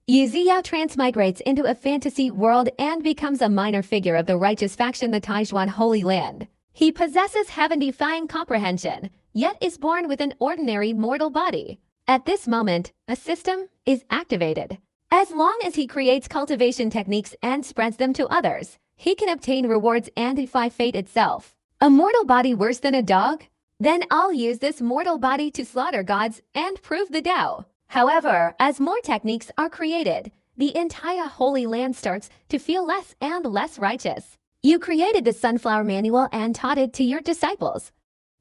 Yu Ziyao transmigrates into a fantasy world and becomes a minor figure of the righteous faction, the Taijuan Holy Land. He possesses heaven-defying comprehension, yet is born with an ordinary mortal body. At this moment, a system is activated. As long as he creates cultivation techniques and spreads them to others, he can obtain rewards and defy fate itself. A mortal body worse than a dog? Then I'll use this mortal body to slaughter gods and prove the Tao. However, as more techniques are created, the entire Holy Land starts to feel less and less righteous. You created the Sunflower Manual and taught it to your disciples.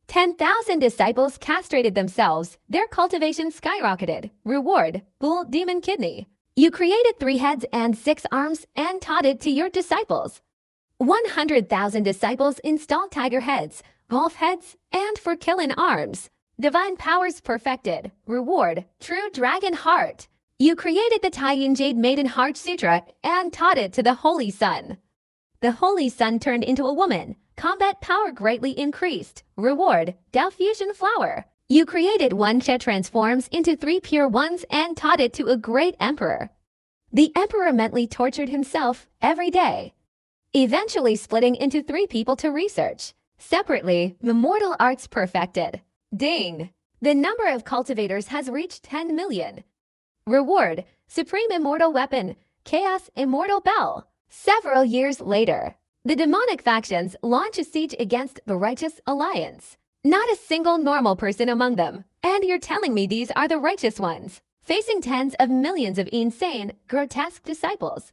10,000 disciples castrated themselves, their cultivation skyrocketed. Reward, Bull Demon Kidney. You created 3 heads and 6 arms and taught it to your disciples. 100,000 disciples installed tiger heads, wolf heads, and for killing arms. Divine powers perfected. Reward, True Dragon Heart. You created the Taiyin Jade Maiden Heart Sutra and taught it to the Holy Sun. The Holy Sun turned into a woman. Combat power greatly increased. Reward, Tao Fusion Flower. You created 1 Che transforms into 3 pure ones and taught it to a great emperor. The emperor mentally tortured himself every day, eventually splitting into 3 people to research. Separately, the mortal arts perfected. Ding! The number of cultivators has reached 10 million. Reward, Supreme Immortal Weapon, Chaos Immortal Bell. Several years later, the demonic factions launch a siege against the Righteous Alliance. Not a single normal person among them, and you're telling me these are the righteous ones, facing tens of millions of insane, grotesque disciples.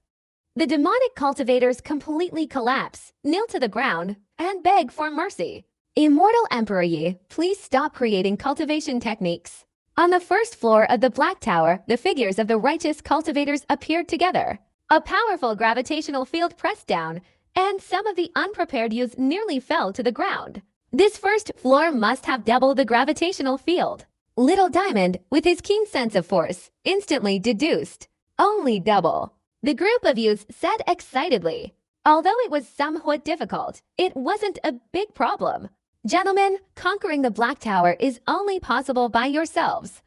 The demonic cultivators completely collapse, kneel to the ground, and beg for mercy. Immortal Emperor Yi, please stop creating cultivation techniques. On the first floor of the Black Tower, the figures of the righteous cultivators appeared together. A powerful gravitational field pressed down, and some of the unprepared youths nearly fell to the ground. This first floor must have double the gravitational field. Little Diamond, with his keen sense of force, instantly deduced. Only double. The group of youths said excitedly. Although it was somewhat difficult, it wasn't a big problem. Gentlemen, conquering the Black Tower is only possible by yourselves.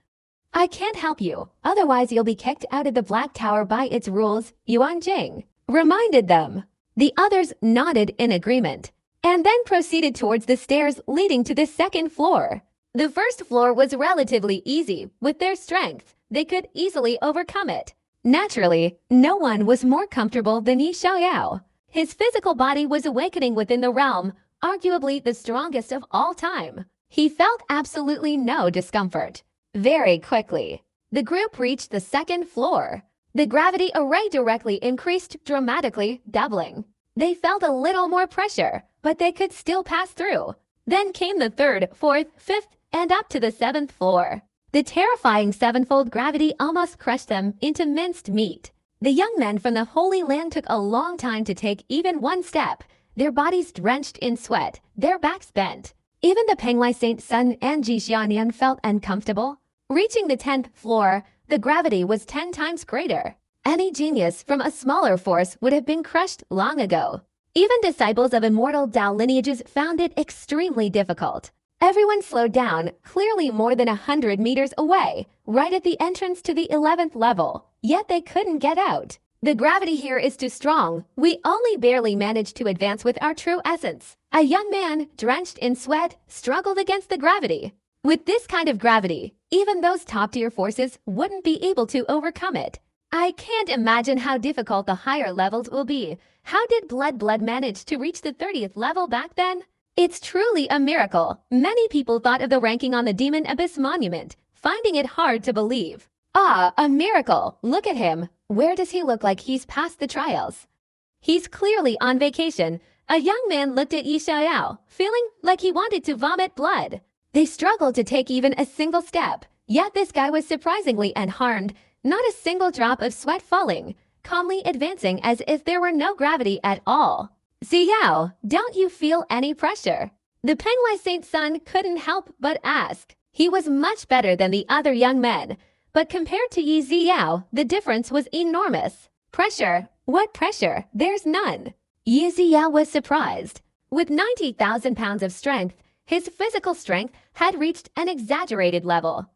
I can't help you, otherwise you'll be kicked out of the Black Tower by its rules, Yuan Jing reminded them. The others nodded in agreement, and then proceeded towards the stairs leading to the second floor. The first floor was relatively easy. With their strength, they could easily overcome it. Naturally, no one was more comfortable than Yi Xiaoyao. His physical body was awakening within the realm, arguably the strongest of all time. He felt absolutely no discomfort. Very quickly, the group reached the second floor. The gravity array directly increased dramatically, doubling. They felt a little more pressure, but they could still pass through. Then came the 3rd, 4th, 5th, and up to the 7th floor. The terrifying 7-fold gravity almost crushed them into minced meat. The young men from the Holy Land took a long time to take even one step, their bodies drenched in sweat, their backs bent. Even the Penglai Saint Sun and Ji Xianyan felt uncomfortable. Reaching the 10th floor, the gravity was 10 times greater. Any genius from a smaller force would have been crushed long ago. Even disciples of immortal Tao lineages found it extremely difficult. Everyone slowed down, clearly more than 100 meters away, right at the entrance to the 11th level. Yet they couldn't get out. The gravity here is too strong. We only barely managed to advance with our true essence. A young man, drenched in sweat, struggled against the gravity. With this kind of gravity, even those top-tier forces wouldn't be able to overcome it. I can't imagine how difficult the higher levels will be. How did Blood manage to reach the 30th level back then? It's truly a miracle. Many people thought of the ranking on the Demon Abyss Monument, finding it hard to believe. Ah, a miracle! Look at him. Where does he look like he's passed the trials? He's clearly on vacation. A young man looked at Yi Xiaoyao, feeling like he wanted to vomit blood. They struggled to take even a single step, yet this guy was surprisingly unharmed, not a single drop of sweat falling, calmly advancing as if there were no gravity at all. Ziyao, don't you feel any pressure? The Penglai Saint Sun couldn't help but ask. He was much better than the other young men, but compared to Yi Ziyao, the difference was enormous. Pressure? What pressure? There's none. Yi Ziyao was surprised. With 90,000 pounds of strength, his physical strength had reached an exaggerated level.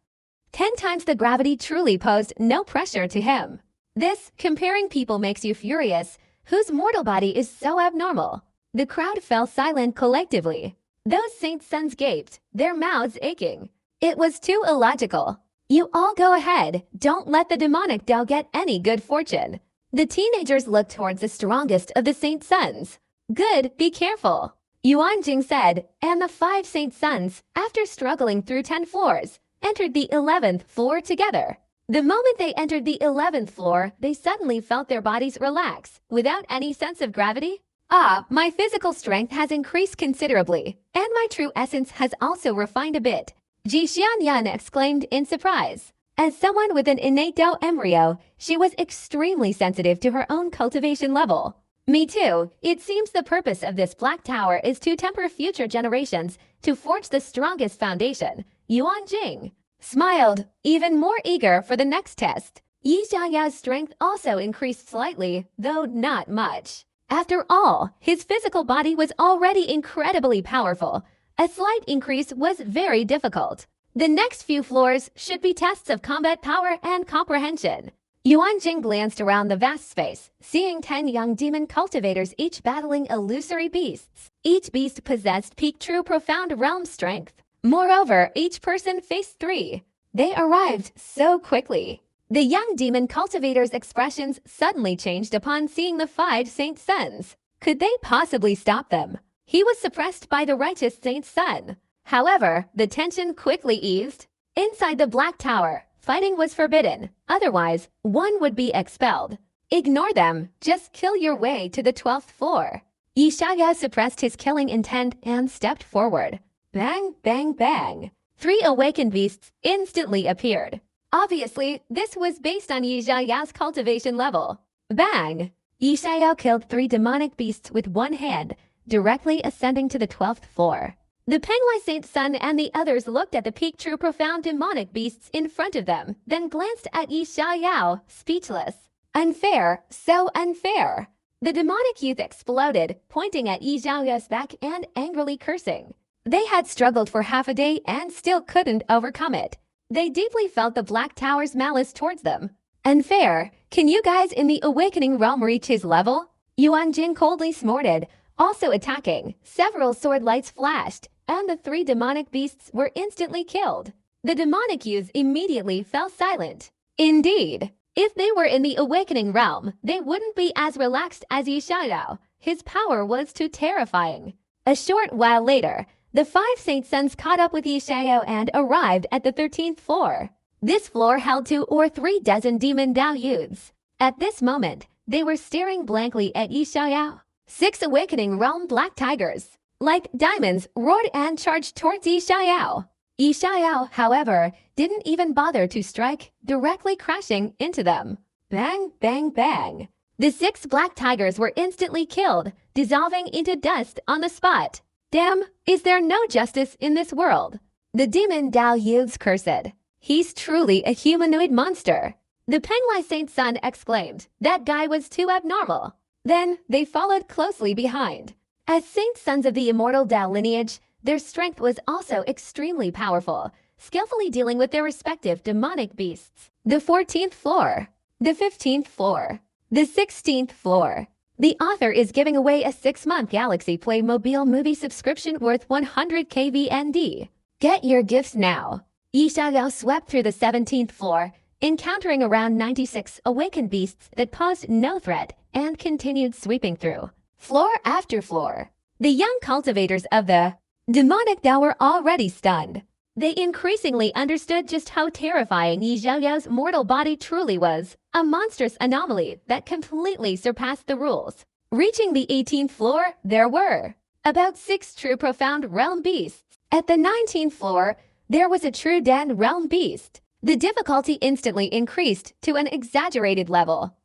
10 times the gravity truly posed no pressure to him. This comparing people makes you furious. Whose mortal body is so abnormal? The crowd fell silent collectively. Those saint sons gaped, their mouths aching. It was too illogical. You all go ahead, don't let the demonic Dao get any good fortune. The teenagers looked towards the strongest of the saint sons. Good, be careful, Yuan Jing said, and the 5 saint sons, after struggling through 10 floors, entered the 11th floor together. The moment they entered the 11th floor, they suddenly felt their bodies relax, without any sense of gravity. Ah, my physical strength has increased considerably, and my true essence has also refined a bit, Ji Xianyan exclaimed in surprise. As someone with an innate Dao embryo, she was extremely sensitive to her own cultivation level. Me too. It seems the purpose of this Black Tower is to temper future generations to forge the strongest foundation. Yuan Jing smiled, even more eager for the next test. Yi Xiaoyao's strength also increased slightly, though not much. After all, his physical body was already incredibly powerful. A slight increase was very difficult. The next few floors should be tests of combat power and comprehension. Yuan Jing glanced around the vast space, seeing 10 young demon cultivators each battling illusory beasts. Each beast possessed peak true profound realm strength. Moreover, each person faced 3. They arrived so quickly. The young demon cultivator's expressions suddenly changed upon seeing the 5 saint sons. Could they possibly stop them? He was suppressed by the righteous saint son. However, the tension quickly eased. Inside the Black Tower, fighting was forbidden. Otherwise, one would be expelled. Ignore them. Just kill your way to the 12th floor. Yi Xiaoyao suppressed his killing intent and stepped forward. Bang, bang, bang. 3 awakened beasts instantly appeared. Obviously, this was based on Yi Xiaoyao's cultivation level. Bang! Yi Xiaoyao killed 3 demonic beasts with one hand, directly ascending to the 12th floor. The Penglai Saint Sun and the others looked at the peak true profound demonic beasts in front of them, then glanced at Yi Xiaoyao, speechless. Unfair, so unfair. The demonic youth exploded, pointing at Yi Xiaoyao's back and angrily cursing. They had struggled for half a day and still couldn't overcome it. They deeply felt the Black Tower's malice towards them. Unfair? Can you guys in the Awakening Realm reach his level? Yuan Jing coldly snorted, also attacking. Several sword lights flashed, and the 3 demonic beasts were instantly killed. The demonic youths immediately fell silent. Indeed, if they were in the Awakening Realm, they wouldn't be as relaxed as Yi Xiaoyao. His power was too terrifying. A short while later, the 5 saint sons caught up with Yi Xiaoyao and arrived at the 13th floor. This floor held 2 or 3 dozen demon Dao youths. At this moment, they were staring blankly at Yi Xiaoyao. 6 Awakening Realm Black Tigers, like diamonds, roared and charged towards Yi Xiaoyao. Yi Xiaoyao, however, didn't even bother to strike, directly crashing into them. Bang, bang, bang. The 6 Black Tigers were instantly killed, dissolving into dust on the spot. Damn, is there no justice in this world? The demon Dao youths cursed. He's truly a humanoid monster. The Penglai Saint Sun exclaimed, that guy was too abnormal. Then, they followed closely behind. As saint sons of the immortal Dao lineage, their strength was also extremely powerful, skillfully dealing with their respective demonic beasts. The 14th floor, the 15th floor, the 16th floor. The author is giving away a 6-month Galaxy Play mobile movie subscription worth 100 KVND. Get your gifts now. Yi Xiaoyao swept through the 17th floor, encountering around 96 awakened beasts that posed no threat, and continued sweeping through floor after floor. The young cultivators of the demonic Dao were already stunned. They increasingly understood just how terrifying Yi Xiaoyao's mortal body truly was, a monstrous anomaly that completely surpassed the rules. Reaching the 18th floor, there were about 6 true profound realm beasts. At the 19th floor, there was a true Dan realm beast. The difficulty instantly increased to an exaggerated level.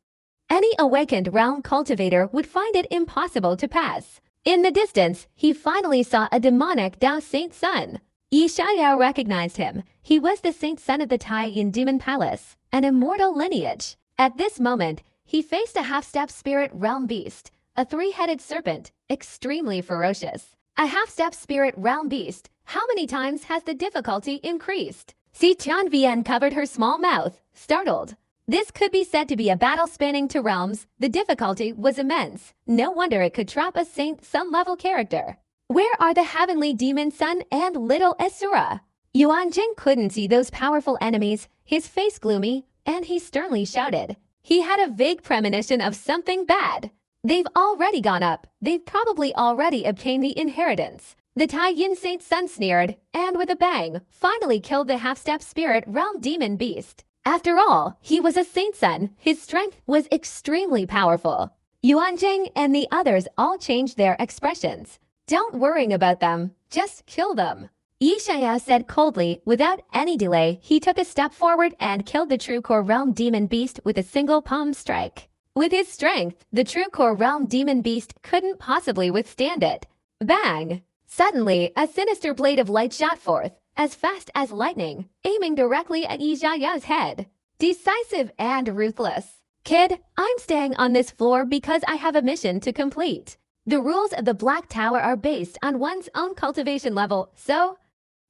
Any awakened realm cultivator would find it impossible to pass. In the distance, he finally saw a demonic Dao Saint Sun. Yi Xiaoyao recognized him. He was the Saint Son of the Tai Yin Demon Palace, an immortal lineage. At this moment, he faced a half-step spirit realm beast, a 3-headed serpent, extremely ferocious. A half-step spirit realm beast. How many times has the difficulty increased? Si Tianvian covered her small mouth, startled. This could be said to be a battle spanning two realms. The difficulty was immense. No wonder it could trap a Saint Sun level character. Where are the Heavenly Demon Sun and Little Asura? Yuan Jing couldn't see those powerful enemies, his face gloomy, and he sternly shouted. He had a vague premonition of something bad. They've already gone up. They've probably already obtained the inheritance. The Tai Yin Saint Sun sneered, and with a bang, finally killed the half-step spirit realm demon beast. After all, he was a Saint Sun. His strength was extremely powerful. Yuan Jing and the others all changed their expressions. Don't worry about them. Just kill them. Yi Xiao said coldly. Without any delay, he took a step forward and killed the True Core Realm Demon Beast with a single palm strike. With his strength, the True Core Realm Demon Beast couldn't possibly withstand it. Bang! Suddenly, a sinister blade of light shot forth, as fast as lightning, aiming directly at Yi Xiao's head. Decisive and ruthless. Kid, I'm staying on this floor because I have a mission to complete. The rules of the Black Tower are based on one's own cultivation level, so...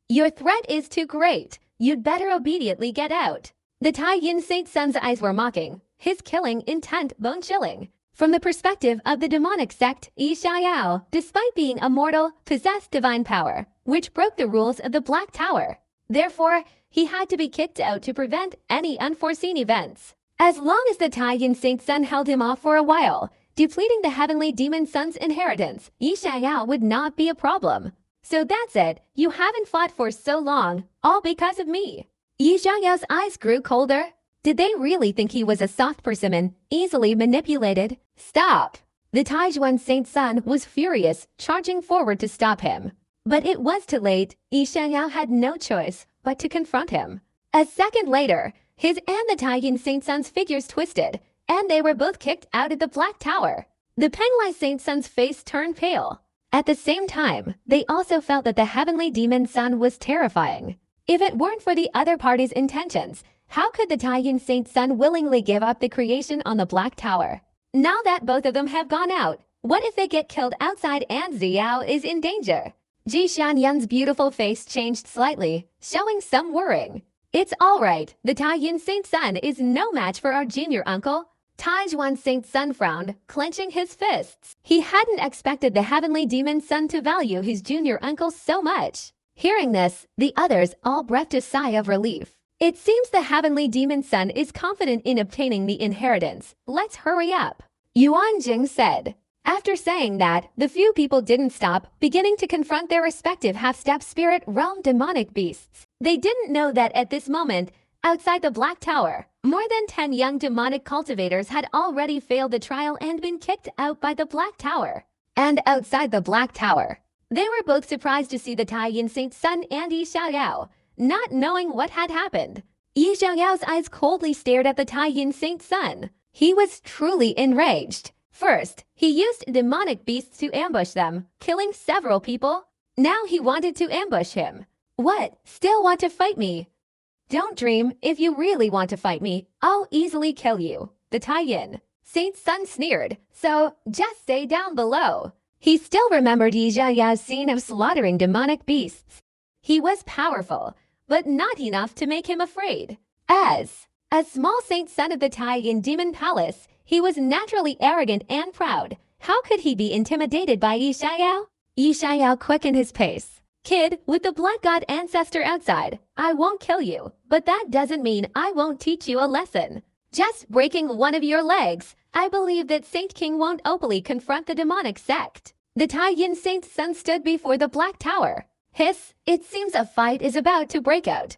Your threat is too great. You'd better obediently get out. The Tai Yin Saint Sun's eyes were mocking, his killing intent bone-chilling. From the perspective of the demonic sect, Yi Xiao, despite being a mortal, possessed divine power, which broke the rules of the Black Tower. Therefore, he had to be kicked out to prevent any unforeseen events. As long as the Tai Yin Saint Sun held him off for a while, depleting the Heavenly Demon Sun's inheritance, Yi Xiao would not be a problem. So that's it, you haven't fought for so long, all because of me. Yi Xiao's eyes grew colder. Did they really think he was a soft persimmon, easily manipulated? Stop! The Taijuan Saint Sun was furious, charging forward to stop him. But it was too late. Yi Xiao had no choice but to confront him. A second later, his and the Taiyin Saint Sun's figures twisted, and they were both kicked out of the Black Tower. The Penglai Saint Sun's face turned pale. At the same time, they also felt that the Heavenly Demon Sun was terrifying. If it weren't for the other party's intentions, how could the Taiyin Saint Sun willingly give up the creation on the Black Tower? Now that both of them have gone out, what if they get killed outside and Xiao is in danger? Ji Xianyun's beautiful face changed slightly, showing some worrying. It's all right, the Taiyin Saint Sun is no match for our junior uncle. Taijuan Saint Sun frowned, clenching his fists. He hadn't expected the Heavenly Demon Sun to value his junior uncle so much. Hearing this, the others all breathed a sigh of relief. It seems the Heavenly Demon Sun is confident in obtaining the inheritance. Let's hurry up. Yuan Jing said. After saying that, the few people didn't stop, beginning to confront their respective half-step spirit realm demonic beasts. They didn't know that at this moment, outside the Black Tower, more than 10 young demonic cultivators had already failed the trial and been kicked out by the Black Tower. And outside the Black Tower, they were both surprised to see the Taiyin Saint Sun and Yi Xiao, not knowing what had happened. Yi Xiao's eyes coldly stared at the Taiyin Saint Sun. He was truly enraged. First, he used demonic beasts to ambush them, killing several people. Now he wanted to ambush him. What? Still want to fight me? Don't dream. If you really want to fight me, I'll easily kill you. The Taiyin Saint Sun sneered. So, just stay down below. He still remembered Yi Xiao's scene of slaughtering demonic beasts. He was powerful, but not enough to make him afraid. As a small Saint Sun of the Taiyin Demon Palace, he was naturally arrogant and proud. How could he be intimidated by Yi Xiao? Yi Xiao quickened his pace. Kid, with the Blood God ancestor outside, I won't kill you, but that doesn't mean I won't teach you a lesson. Just breaking one of your legs, I believe that Saint King won't openly confront the demonic sect. The Taiyin Saint Sun stood before the Black Tower. Hiss, it seems a fight is about to break out.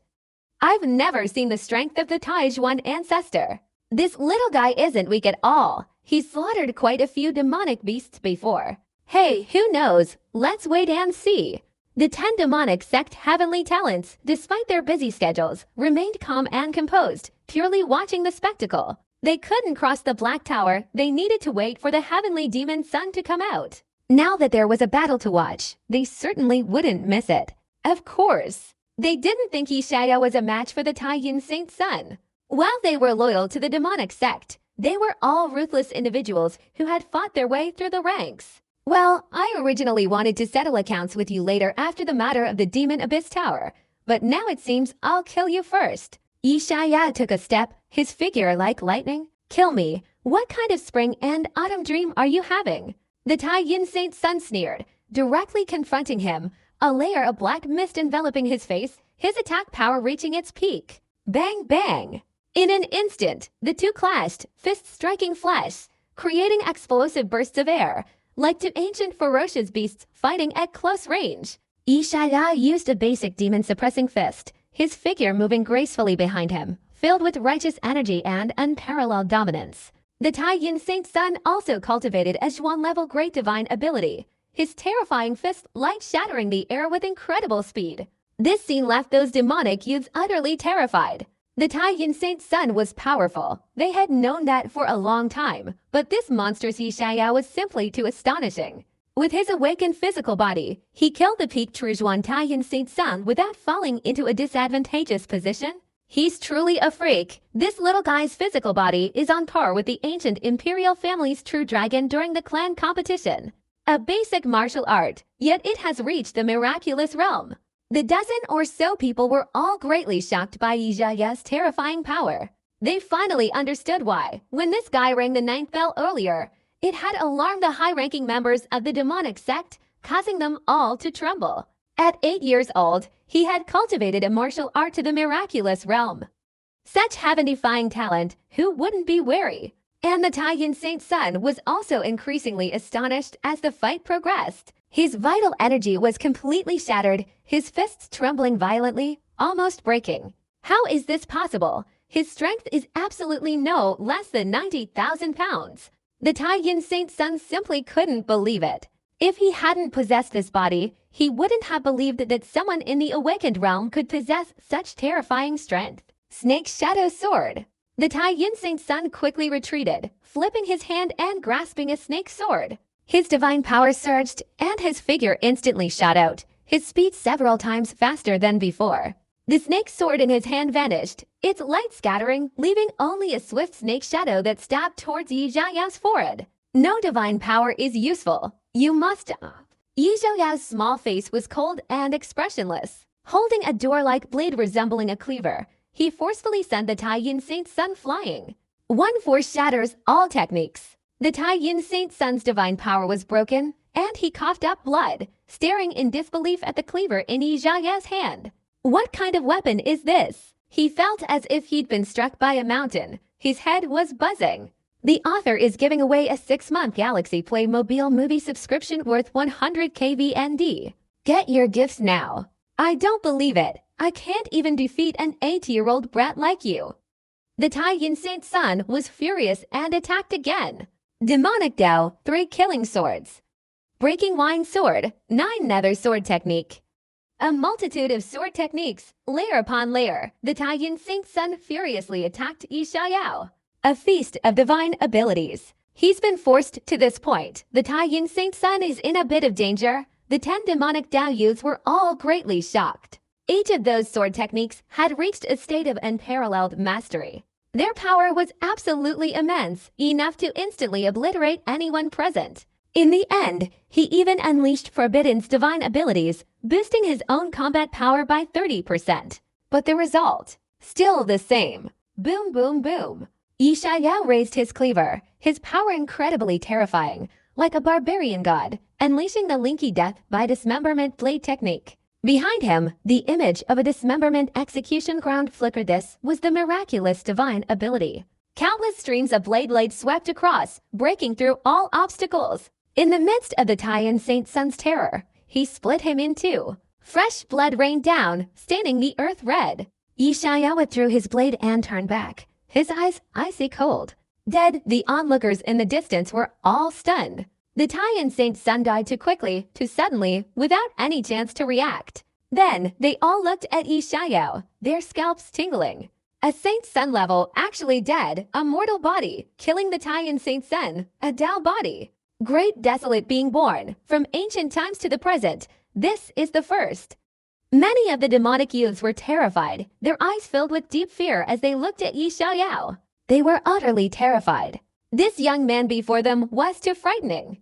I've never seen the strength of the Taijuan ancestor. This little guy isn't weak at all. He's slaughtered quite a few demonic beasts before. Hey, who knows? Let's wait and see. The 10 demonic sect heavenly talents, despite their busy schedules, remained calm and composed, purely watching the spectacle. They couldn't cross the Black Tower. They needed to wait for the Heavenly Demon Sun to come out. Now that there was a battle to watch, they certainly wouldn't miss it. Of course. They didn't think Yi Xiao was a match for the Taiyin Saint Sun. While they were loyal to the demonic sect, they were all ruthless individuals who had fought their way through the ranks. Well, I originally wanted to settle accounts with you later after the matter of the Demon Abyss Tower, but now it seems I'll kill you first. Yishaya took a step, his figure like lightning. Kill me. What kind of spring and autumn dream are you having? The Tai Yin Saint Sun sneered, directly confronting him, a layer of black mist enveloping his face, his attack power reaching its peak. Bang bang! In an instant, the two clashed, fists striking flesh, creating explosive bursts of air, like two ancient ferocious beasts fighting at close range. Yishaya used a basic demon-suppressing fist, his figure moving gracefully behind him, filled with righteous energy and unparalleled dominance. The Tai Yin Saint Sun also cultivated a Zhuan-level great divine ability, his terrifying fist light-shattering the air with incredible speed. This scene left those demonic youths utterly terrified. The Tai Yin Saint Sun was powerful. They had known that for a long time, but this monstrous Yishaya was simply too astonishing. With his awakened physical body, he killed the peak Zhuan Tai Yin Saint Sun without falling into a disadvantageous position. He's truly a freak. This little guy's physical body is on par with the ancient imperial family's true dragon during the clan competition. A basic martial art, yet it has reached the miraculous realm. The dozen or so people were all greatly shocked by Yishaya's terrifying power. They finally understood why, when this guy rang the 9th bell earlier, it had alarmed the high-ranking members of the demonic sect, causing them all to tremble. At 8 years old, he had cultivated a martial art to the miraculous realm. Such heaven-defying talent, who wouldn't be wary? And the Tai Yin Saint Sun was also increasingly astonished as the fight progressed. His vital energy was completely shattered, his fists trembling violently, almost breaking. How is this possible? His strength is absolutely no less than 90,000 pounds. The Tai Yin Saint Sun simply couldn't believe it. If he hadn't possessed this body, he wouldn't have believed that someone in the awakened realm could possess such terrifying strength. Snake Shadow Sword. The Tai Yin Saint Sun quickly retreated, flipping his hand and grasping a snake sword. His divine power surged, and his figure instantly shot out, his speed several times faster than before. The snake sword in his hand vanished, its light scattering, leaving only a swift snake shadow that stabbed towards Yishaya's forehead. No divine power is useful. You must stop. Yishaya's small face was cold and expressionless. Holding a door-like blade resembling a cleaver, he forcefully sent the Tai Yin Saint Sun flying. One force shatters all techniques. The Tai Yin Saint Sun's divine power was broken, and he coughed up blood, staring in disbelief at the cleaver in Yishaya's hand. What kind of weapon is this? He felt as if he'd been struck by a mountain. His head was buzzing. The author is giving away a 6-month Galaxy Playmobil movie subscription worth 100 KVND. Get your gifts now. I don't believe it. I can't even defeat an 8-year-old brat like you. The Tai Yin Saint Sun was furious and attacked again. Demonic Dao, 3 killing swords. Breaking Wine Sword, 9 nether sword technique. A multitude of sword techniques, layer upon layer, the Tai Yin Saint Sun furiously attacked Yishaya. A feast of divine abilities. He's been forced to this point. The Tai Yin Saint Sun is in a bit of danger. The 10 demonic Dao youths were all greatly shocked. Each of those sword techniques had reached a state of unparalleled mastery. Their power was absolutely immense, enough to instantly obliterate anyone present. In the end, he even unleashed Forbidden's divine abilities, boosting his own combat power by 30%. But the result? Still the same. Boom, boom, boom. Yishaya raised his cleaver, his power incredibly terrifying, like a barbarian god, unleashing the Linky Death by Dismemberment Blade technique. Behind him, the image of a dismemberment execution ground flickered. This was the miraculous divine ability. Countless streams of blade light swept across, breaking through all obstacles. In the midst of the Tai Yin Saint Sun's terror, he split him in two. Fresh blood rained down, staining the earth red. Yishaya withdrew his blade and turned back, his eyes icy cold. Dead, the onlookers in the distance were all stunned. The Tai Yin Saint Sun died too quickly, too suddenly, without any chance to react. Then, they all looked at Yishaya, their scalps tingling. A Saint Sun level, actually dead, a mortal body, killing the Tai Yin Saint Sun, a Dao body. Great desolate being born, from ancient times to the present, this is the first. Many of the demonic youths were terrified, their eyes filled with deep fear as they looked at Yishaya. They were utterly terrified. This young man before them was too frightening.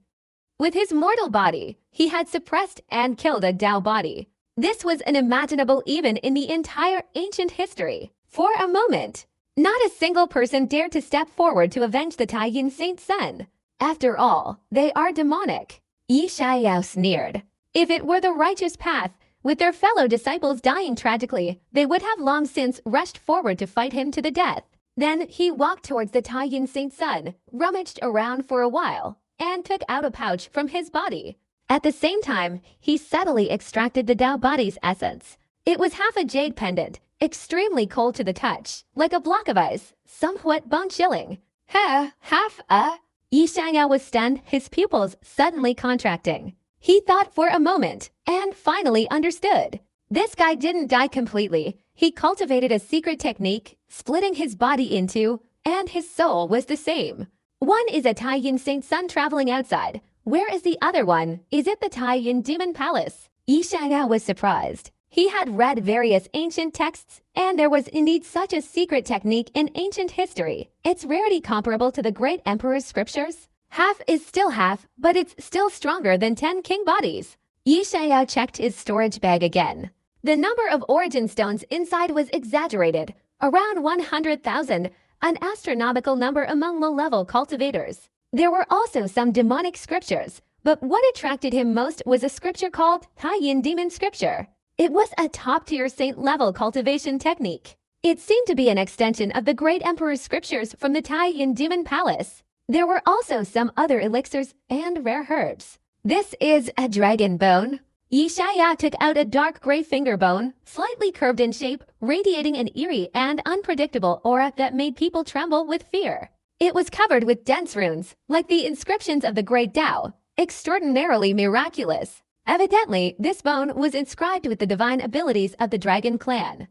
With his mortal body, he had suppressed and killed a Dao body. This was unimaginable even in the entire ancient history. For a moment, not a single person dared to step forward to avenge the Taiyin Saint Sun. After all, they are demonic. Yi Xiao sneered. If it were the righteous path, with their fellow disciples dying tragically, they would have long since rushed forward to fight him to the death. Then he walked towards the Taiyin Saint Sun, rummaged around for a while, and took out a pouch from his body. At the same time, he subtly extracted the Tao body's essence. It was half a jade pendant, extremely cold to the touch, like a block of ice, somewhat bone-chilling. Half a... Yi Xiao was stunned, his pupils suddenly contracting. He thought for a moment, and finally understood. This guy didn't die completely. He cultivated a secret technique, splitting his body into, and his soul was the same. One is a Taiyin Saint Sun traveling outside. Where is the other one? Is it the Taiyin Demon Palace? Yi Xiao was surprised. He had read various ancient texts, and there was indeed such a secret technique in ancient history. Its rarity comparable to the great emperor's scriptures. Half is still half, but it's still stronger than 10 king bodies. Yi Xiao checked his storage bag again. The number of origin stones inside was exaggerated, around 100,000, an astronomical number among low-level cultivators. There were also some demonic scriptures, but what attracted him most was a scripture called Taiyin Demon Scripture. It was a top-tier saint-level cultivation technique. It seemed to be an extension of the great emperor's scriptures from the Taiyin Demon Palace. There were also some other elixirs and rare herbs. This is a dragon bone. Yi Xiao took out a dark gray finger bone, slightly curved in shape, radiating an eerie and unpredictable aura that made people tremble with fear. It was covered with dense runes, like the inscriptions of the great Tao, extraordinarily miraculous. Evidently, this bone was inscribed with the divine abilities of the dragon clan.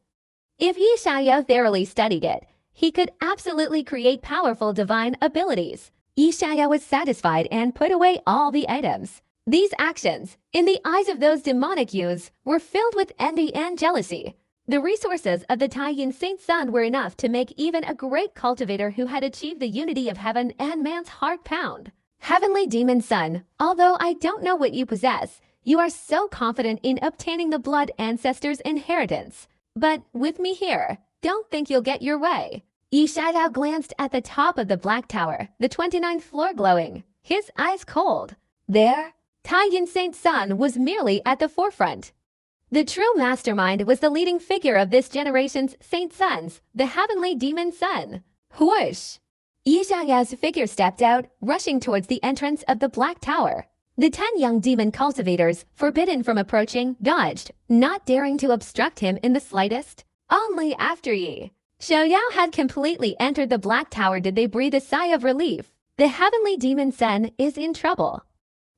If Yi Xiao thoroughly studied it, he could absolutely create powerful divine abilities. Yi Xiao was satisfied and put away all the items. These actions, in the eyes of those demonic youths, were filled with envy and jealousy. The resources of the Taiyin Saint Sun were enough to make even a great cultivator who had achieved the unity of heaven and man's heart pound. Heavenly Demon Sun, although I don't know what you possess, you are so confident in obtaining the blood ancestors' inheritance. But with me here, don't think you'll get your way. Yi Xiao glanced at the top of the Black Tower, the 29th floor glowing, his eyes cold. There, Taiyin Saint Sun was merely at the forefront. The true mastermind was the leading figure of this generation's Saint Suns, the Heavenly Demon Sun. Whoosh! Yi Xiao's figure stepped out, rushing towards the entrance of the Black Tower. The 10 young demon cultivators, forbidden from approaching, dodged, not daring to obstruct him in the slightest. Only after Yi Xiao had completely entered the Black Tower did they breathe a sigh of relief. The Heavenly Demon Sun is in trouble.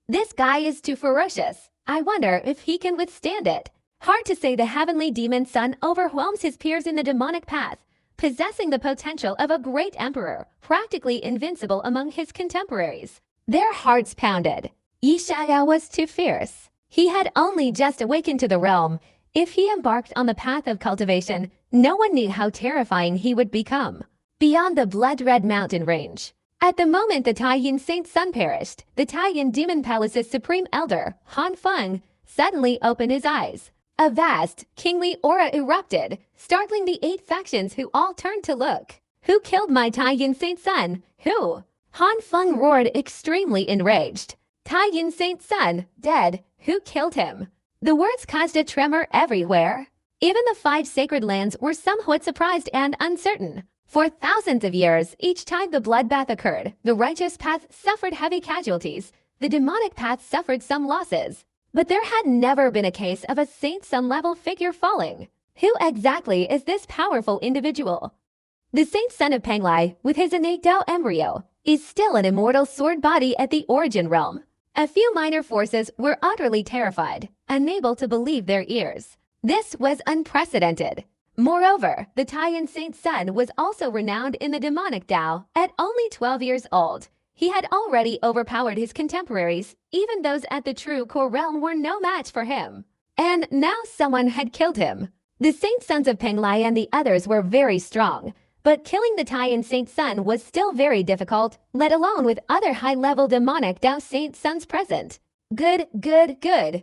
This guy is too ferocious. I wonder if he can withstand it. Hard to say. The Heavenly Demon Sun overwhelms his peers in the demonic path, possessing the potential of a great emperor, practically invincible among his contemporaries. Their hearts pounded. Yi Xiao was too fierce. He had only just awakened to the realm. If he embarked on the path of cultivation, no one knew how terrifying he would become. Beyond the blood-red mountain range. At the moment the Taiyin Saint Sun perished, the Taiyin Demon Palace's supreme elder, Han Feng, suddenly opened his eyes. A vast, kingly aura erupted, startling the 8 factions who all turned to look. Who killed my Taiyin Saint Sun? Who? Han Feng roared, extremely enraged. Taiyin Saint Sun, dead. Who killed him? The words caused a tremor everywhere. Even the 5 sacred lands were somewhat surprised and uncertain. For thousands of years, each time the bloodbath occurred, the righteous path suffered heavy casualties. The demonic path suffered some losses. But there had never been a case of a Saint Sun-level figure falling. Who exactly is this powerful individual? The Saint Sun of Penglai, with his innate Tao embryo, is still an immortal sword body at the origin realm. A few minor forces were utterly terrified, unable to believe their ears. This was unprecedented. Moreover, the Taiyin Saint Sun was also renowned in the demonic Tao. At only 12 years old, he had already overpowered his contemporaries. Even those at the true core realm were no match for him. And now someone had killed him. The Saint Sons of Penglai and the others were very strong, but killing the Taiyin Saint Sun was still very difficult, let alone with other high-level demonic Tao Saint Suns present. Good.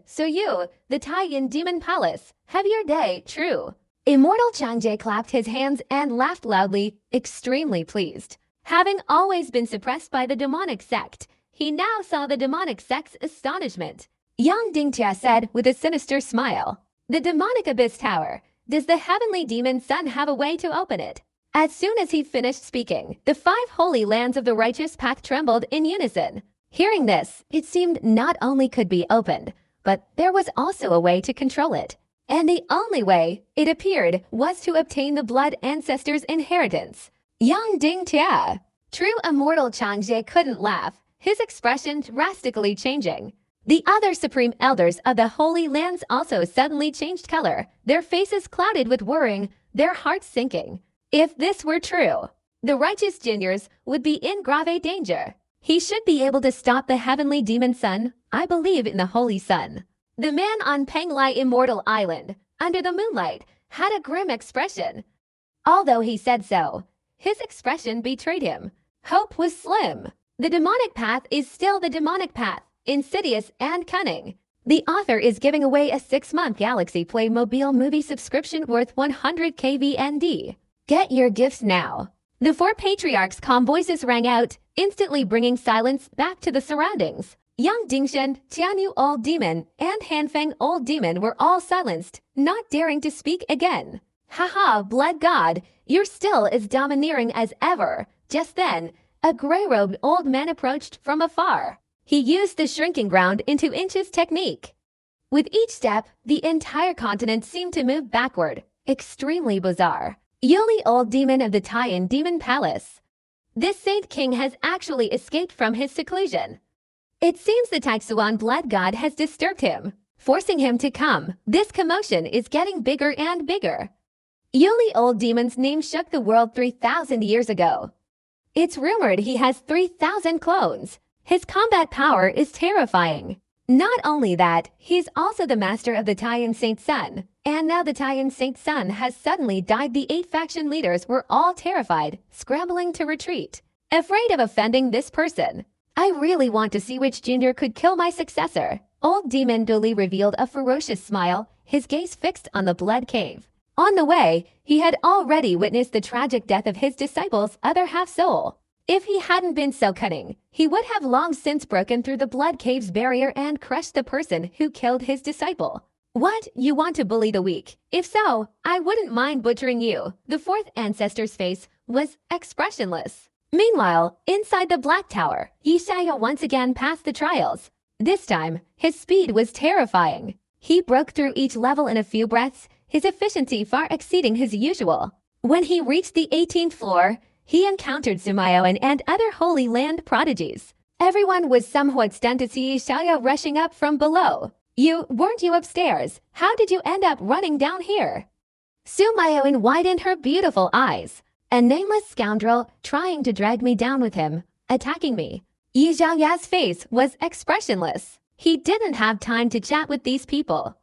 So you, the Taiyin Demon Palace, have your day, true. Immortal Chang'e clapped his hands and laughed loudly, extremely pleased. Having always been suppressed by the demonic sect, he now saw the demonic sect's astonishment. Young Dingtia said with a sinister smile, "The demonic abyss tower. Does the heavenly demon sun have a way to open it?" As soon as he finished speaking, the 5 holy lands of the righteous path trembled in unison. Hearing this, it seemed not only could be opened, but there was also a way to control it. And the only way, it appeared, was to obtain the blood ancestors' inheritance. Young Ding Tia. True immortal Chang'e couldn't laugh, his expression drastically changing. The other supreme elders of the Holy Lands also suddenly changed color, their faces clouded with worrying, their hearts sinking. If this were true, the righteous Juniors would be in grave danger. He should be able to stop the heavenly demon sun. I believe in the Holy Sun. The man on Penglai Immortal Island, under the moonlight, had a grim expression. Although he said so, his expression betrayed him. Hope was slim. The demonic path is still the demonic path, insidious and cunning. The author is giving away a 6-month Galaxy Playmobil movie subscription worth 100 KVND. Get your gifts now. The 4 patriarchs' calm voices rang out, instantly bringing silence back to the surroundings. Young Dingshen, Tianyu Old Demon, and Hanfeng Old Demon were all silenced, not daring to speak again. Haha, blood god, you're still as domineering as ever. Just then, a gray-robed old man approached from afar. He used the shrinking ground into inches technique. With each step, the entire continent seemed to move backward. Extremely bizarre. Yuli Old Demon of the Taiyan Demon Palace. This Saint King has actually escaped from his seclusion. It seems the Taixuan blood god has disturbed him, forcing him to come. This commotion is getting bigger and bigger. Yuli Old Demon's name shook the world 3,000 years ago. It's rumored he has 3,000 clones. His combat power is terrifying. Not only that, he's also the master of the Taiyan Saint Sun. And now the Taiyan Saint Sun has suddenly died. The 8 faction leaders were all terrified, scrambling to retreat, afraid of offending this person. I really want to see which junior could kill my successor. Old Demon dully revealed a ferocious smile, his gaze fixed on the blood cave. On the way, he had already witnessed the tragic death of his disciple's other half-soul. If he hadn't been so cunning, he would have long since broken through the blood cave's barrier and crushed the person who killed his disciple. What, you want to bully the weak? If so, I wouldn't mind butchering you. The 4th ancestor's face was expressionless. Meanwhile, inside the Black Tower, Yishaya once again passed the trials. This time, his speed was terrifying. He broke through each level in a few breaths, his efficiency far exceeding his usual. When he reached the 18th floor, he encountered Sumayoan and other Holy Land prodigies. Everyone was somewhat stunned to see Yishaya rushing up from below. Weren't you upstairs? How did you end up running down here? Sumayoan widened her beautiful eyes. A nameless scoundrel trying to drag me down with him, attacking me. Yi Zhaoya's face was expressionless. He didn't have time to chat with these people.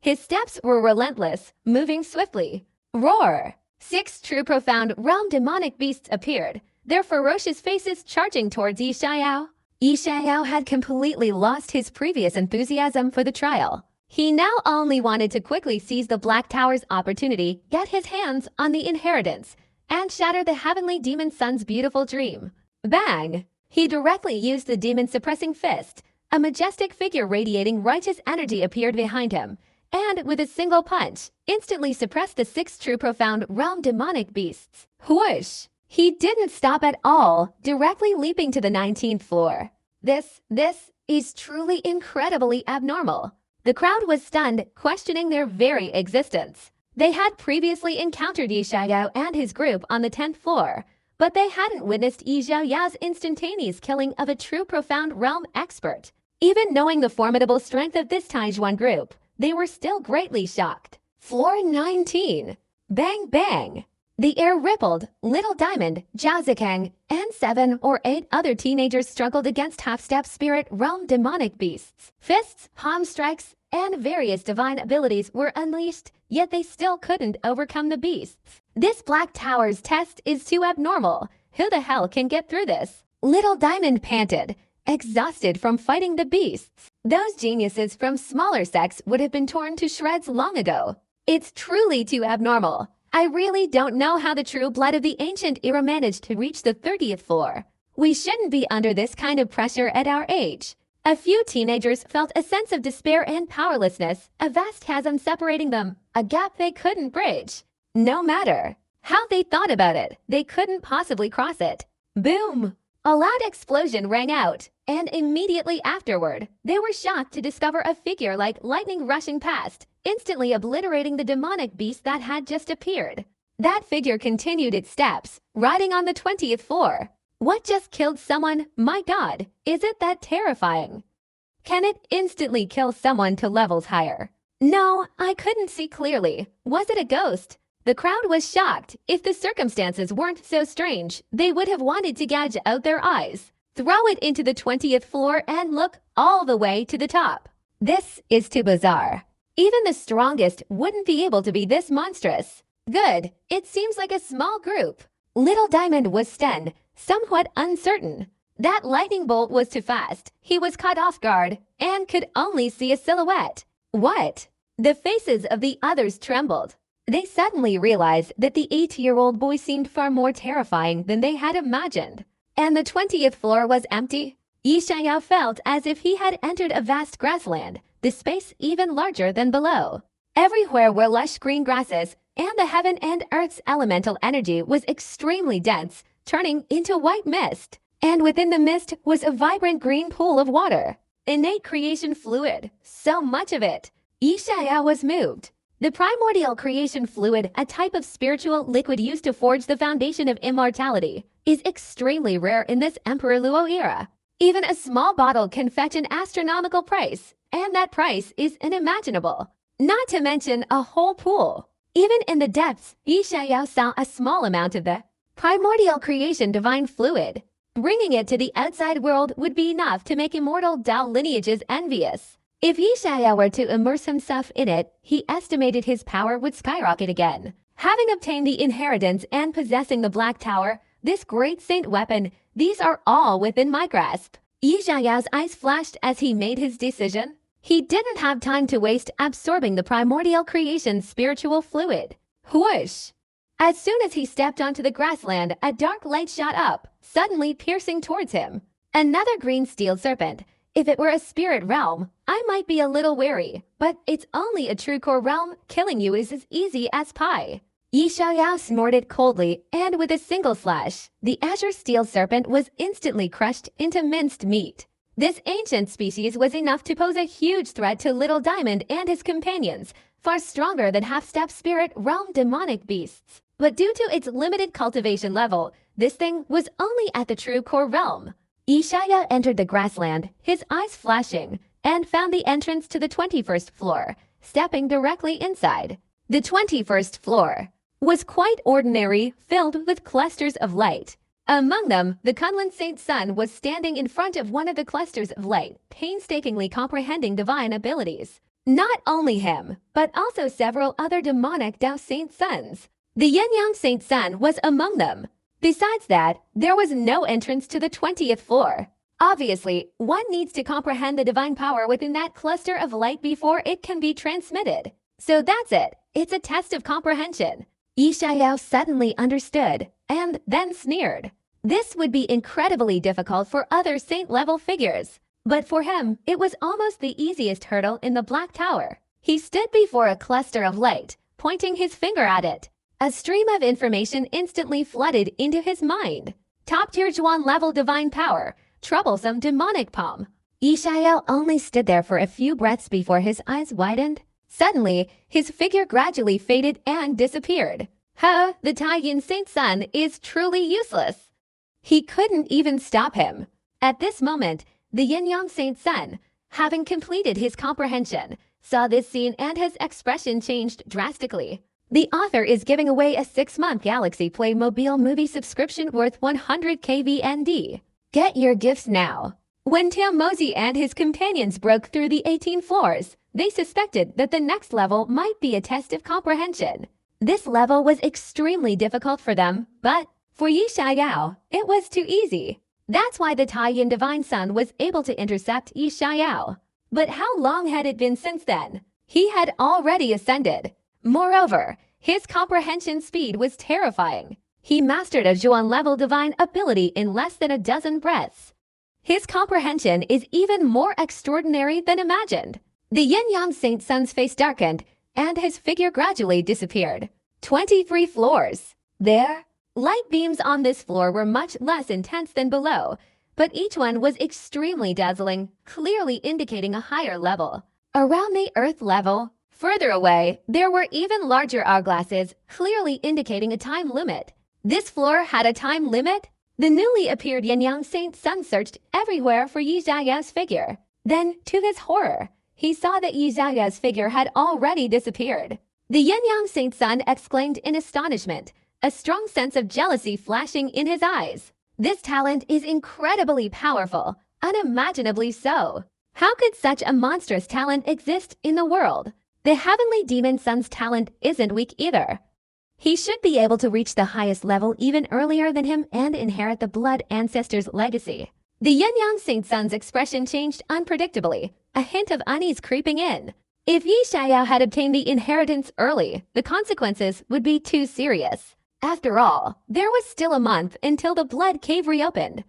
His steps were relentless, moving swiftly. Roar! 6 true profound realm demonic beasts appeared, their ferocious faces charging towards Yi Xiao. Yi Xiao had completely lost his previous enthusiasm for the trial. He now only wanted to quickly seize the Black Tower's opportunity, get his hands on the inheritance, and shatter the heavenly demon sun's beautiful dream. Bang! He directly used the demon-suppressing fist. A majestic figure radiating righteous energy appeared behind him, and with a single punch, instantly suppressed the 6 true profound realm demonic beasts. Whoosh! He didn't stop at all, directly leaping to the 19th floor. This is truly incredibly abnormal. The crowd was stunned, questioning their very existence. They had previously encountered Yi Xiao and his group on the 10th floor, but they hadn't witnessed Yi Zhaoya's instantaneous killing of a true profound realm expert. Even knowing the formidable strength of this Taijuan group, they were still greatly shocked. Floor 19. Bang bang! The air rippled. Little Diamond, Zhao Zikang, and 7 or 8 other teenagers struggled against half-step spirit realm demonic beasts. Fists, palm strikes, and various divine abilities were unleashed, yet they still couldn't overcome the beasts. This Black Tower's test is too abnormal. Who the hell can get through this? Little Diamond panted, exhausted from fighting the beasts. Those geniuses from smaller sects would have been torn to shreds long ago. It's truly too abnormal. I really don't know how the true blood of the ancient era managed to reach the 30th floor. We shouldn't be under this kind of pressure at our age. A few teenagers felt a sense of despair and powerlessness, a vast chasm separating them, a gap they couldn't bridge. No matter how they thought about it, they couldn't possibly cross it. Boom! A loud explosion rang out, and immediately afterward, they were shocked to discover a figure like lightning rushing past, instantly obliterating the demonic beast that had just appeared. That figure continued its steps, riding on the 20th floor. What just killed someone? My God, is it that terrifying? Can it instantly kill someone to levels higher? No, I couldn't see clearly. Was it a ghost? The crowd was shocked. If the circumstances weren't so strange, they would have wanted to gouge out their eyes, throw it into the 20th floor, and look all the way to the top. This is too bizarre. Even the strongest wouldn't be able to be this monstrous. Good, it seems like a small group. Little Diamond was stunned, somewhat uncertain. That lightning bolt was too fast. He was caught off guard and could only see a silhouette. What? The faces of the others trembled. They suddenly realized that the 8-year-old boy seemed far more terrifying than they had imagined. And the 20th floor was empty. Yi Xiao felt as if he had entered a vast grassland, the space even larger than below. Everywhere were lush green grasses, and the heaven and earth's elemental energy was extremely dense, turning into white mist. And within the mist was a vibrant green pool of water. Innate creation fluid, so much of it. Yi Xiao was moved. The primordial creation fluid, a type of spiritual liquid used to forge the foundation of immortality, is extremely rare in this Emperor Luo era. Even a small bottle can fetch an astronomical price, and that price is unimaginable. Not to mention a whole pool. Even in the depths, Yi Xiao saw a small amount of the primordial creation divine fluid. Bringing it to the outside world would be enough to make immortal Dao lineages envious. If Yi Xiao were to immerse himself in it, he estimated his power would skyrocket again. Having obtained the inheritance and possessing the Black Tower, this great saint weapon, these are all within my grasp. Yi Xiao's eyes flashed as he made his decision. He didn't have time to waste absorbing the primordial creation's spiritual fluid. Whoosh! As soon as he stepped onto the grassland, a dark light shot up, suddenly piercing towards him. Another green steel serpent. If it were a spirit realm, I might be a little wary, but it's only a true core realm. Killing you is as easy as pie. Yi Xiao snorted coldly, and with a single slash, the azure steel serpent was instantly crushed into minced meat. This ancient species was enough to pose a huge threat to Little Diamond and his companions, far stronger than half-step spirit realm demonic beasts. But due to its limited cultivation level, this thing was only at the true core realm. Yi Xiao entered the grassland, his eyes flashing, and found the entrance to the 21st floor, stepping directly inside. The 21st floor was quite ordinary, filled with clusters of light. Among them, the Kunlun Saint Sun was standing in front of one of the clusters of light, painstakingly comprehending divine abilities. Not only him, but also several other demonic Dao Saint Suns. The Yin-Yang Saint Sun was among them. Besides that, there was no entrance to the 20th floor. Obviously, one needs to comprehend the divine power within that cluster of light before it can be transmitted. So that's it. It's a test of comprehension. Yi Xiao suddenly understood, and then sneered. This would be incredibly difficult for other saint-level figures. But for him, it was almost the easiest hurdle in the Black Tower. He stood before a cluster of light, pointing his finger at it. A stream of information instantly flooded into his mind. Top-tier Zhuan-level divine power, troublesome demonic palm. Yi Xiao only stood there for a few breaths before his eyes widened. Suddenly, his figure gradually faded and disappeared. The Taiyin Saint Sun is truly useless. He couldn't even stop him. At this moment, the Yin-Yang Saint Sun, having completed his comprehension, saw this scene and his expression changed drastically. The author is giving away a 6-month Galaxy Playmobil movie subscription worth 100 KVND. Get your gifts now. When Tim Mosey and his companions broke through the 18 floors, they suspected that the next level might be a test of comprehension. This level was extremely difficult for them, but for Yi Xiao, it was too easy. That's why the Taiyin Divine Sun was able to intercept Yi Xiao. But how long had it been since then? He had already ascended. Moreover, his comprehension speed was terrifying. He mastered a Zhuan-level divine ability in less than a dozen breaths. His comprehension is even more extraordinary than imagined. The yin-yang Saint Sun's face darkened, and his figure gradually disappeared. 23 floors. There, light beams on this floor were much less intense than below, but each one was extremely dazzling, clearly indicating a higher level. Around the Earth level, further away, there were even larger hourglasses, clearly indicating a time limit. This floor had a time limit? The newly appeared Yin-Yang Saint Sun searched everywhere for Yi Xiaoyao's figure. Then, to his horror, he saw that Yi Xiaoyao's figure had already disappeared. The Yin-Yang Saint Sun exclaimed in astonishment, a strong sense of jealousy flashing in his eyes. This talent is incredibly powerful, unimaginably so. How could such a monstrous talent exist in the world? The Heavenly Demon Sun's talent isn't weak either. He should be able to reach the highest level even earlier than him and inherit the Blood Ancestor's legacy. The Yin-Yang Saint Sun's expression changed unpredictably, a hint of unease creeping in. If Yi Xiaoyao had obtained the inheritance early, the consequences would be too serious. After all, there was still a month until the Blood Cave reopened.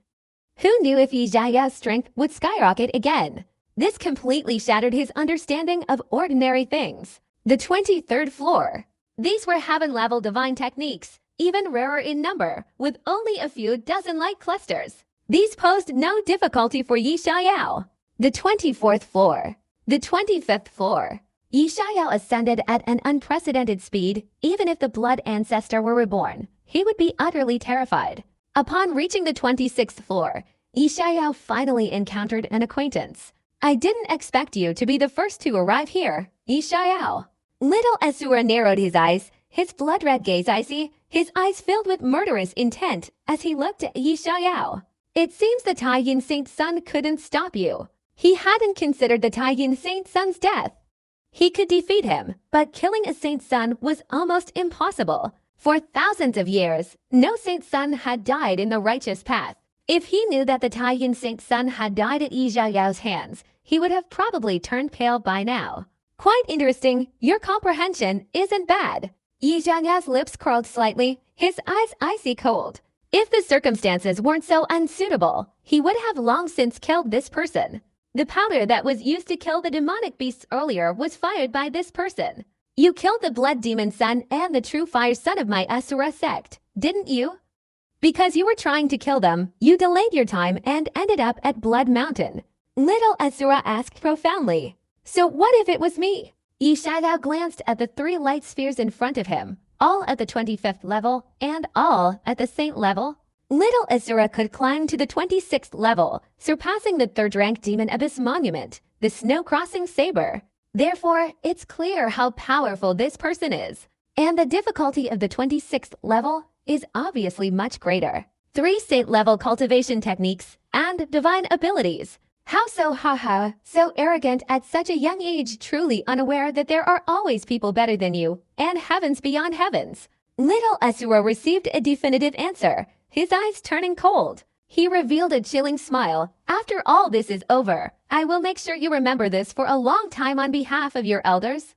Who knew if Yi Xiaoyao's strength would skyrocket again? This completely shattered his understanding of ordinary things. The 23rd floor. These were heaven-level divine techniques, even rarer in number, with only a few dozen light clusters. These posed no difficulty for Yi Xiaoyao. The 24th floor. The 25th floor. Yi Xiaoyao ascended at an unprecedented speed. Even if the Blood Ancestor were reborn, he would be utterly terrified. Upon reaching the 26th floor, Yi Xiaoyao finally encountered an acquaintance. I didn't expect you to be the first to arrive here, Yi Xiaoyao. Little Asura narrowed his eyes, his blood-red gaze icy, his eyes filled with murderous intent as he looked at Yi Xiaoyao. It seems the Taiyin Saint Sun couldn't stop you. He hadn't considered the Taiyin Saint Sun's death. He could defeat him, but killing a Saint Sun was almost impossible. For thousands of years, no Saint Sun had died in the righteous path. If he knew that the Taiyin Saint Sun had died at Yi Xiaoyao's hands, he would have probably turned pale by now. Quite interesting, your comprehension isn't bad. Yi Xiaoyao's lips curled slightly, his eyes icy cold. If the circumstances weren't so unsuitable, he would have long since killed this person. The powder that was used to kill the demonic beasts earlier was fired by this person. You killed the Blood Demon Sun and the true fire son of my Asura sect, didn't you? Because you were trying to kill them, you delayed your time and ended up at Blood Mountain. Little Asura asked profoundly. So what if it was me? Yi Xiaoyao glanced at the 3 light spheres in front of him, all at the 25th level and all at the Saint level. Little Asura could climb to the 26th level, surpassing the 3rd-rank Demon Abyss Monument, the Snow-Crossing Saber. Therefore, it's clear how powerful this person is. And the difficulty of the 26th level is obviously much greater. 3 Saint-level cultivation techniques and divine abilities. How so haha, so arrogant at such a young age, truly unaware that there are always people better than you, and heavens beyond heavens. Little Asura received a definitive answer, his eyes turning cold. He revealed a chilling smile. After all this is over, I will make sure you remember this for a long time on behalf of your elders.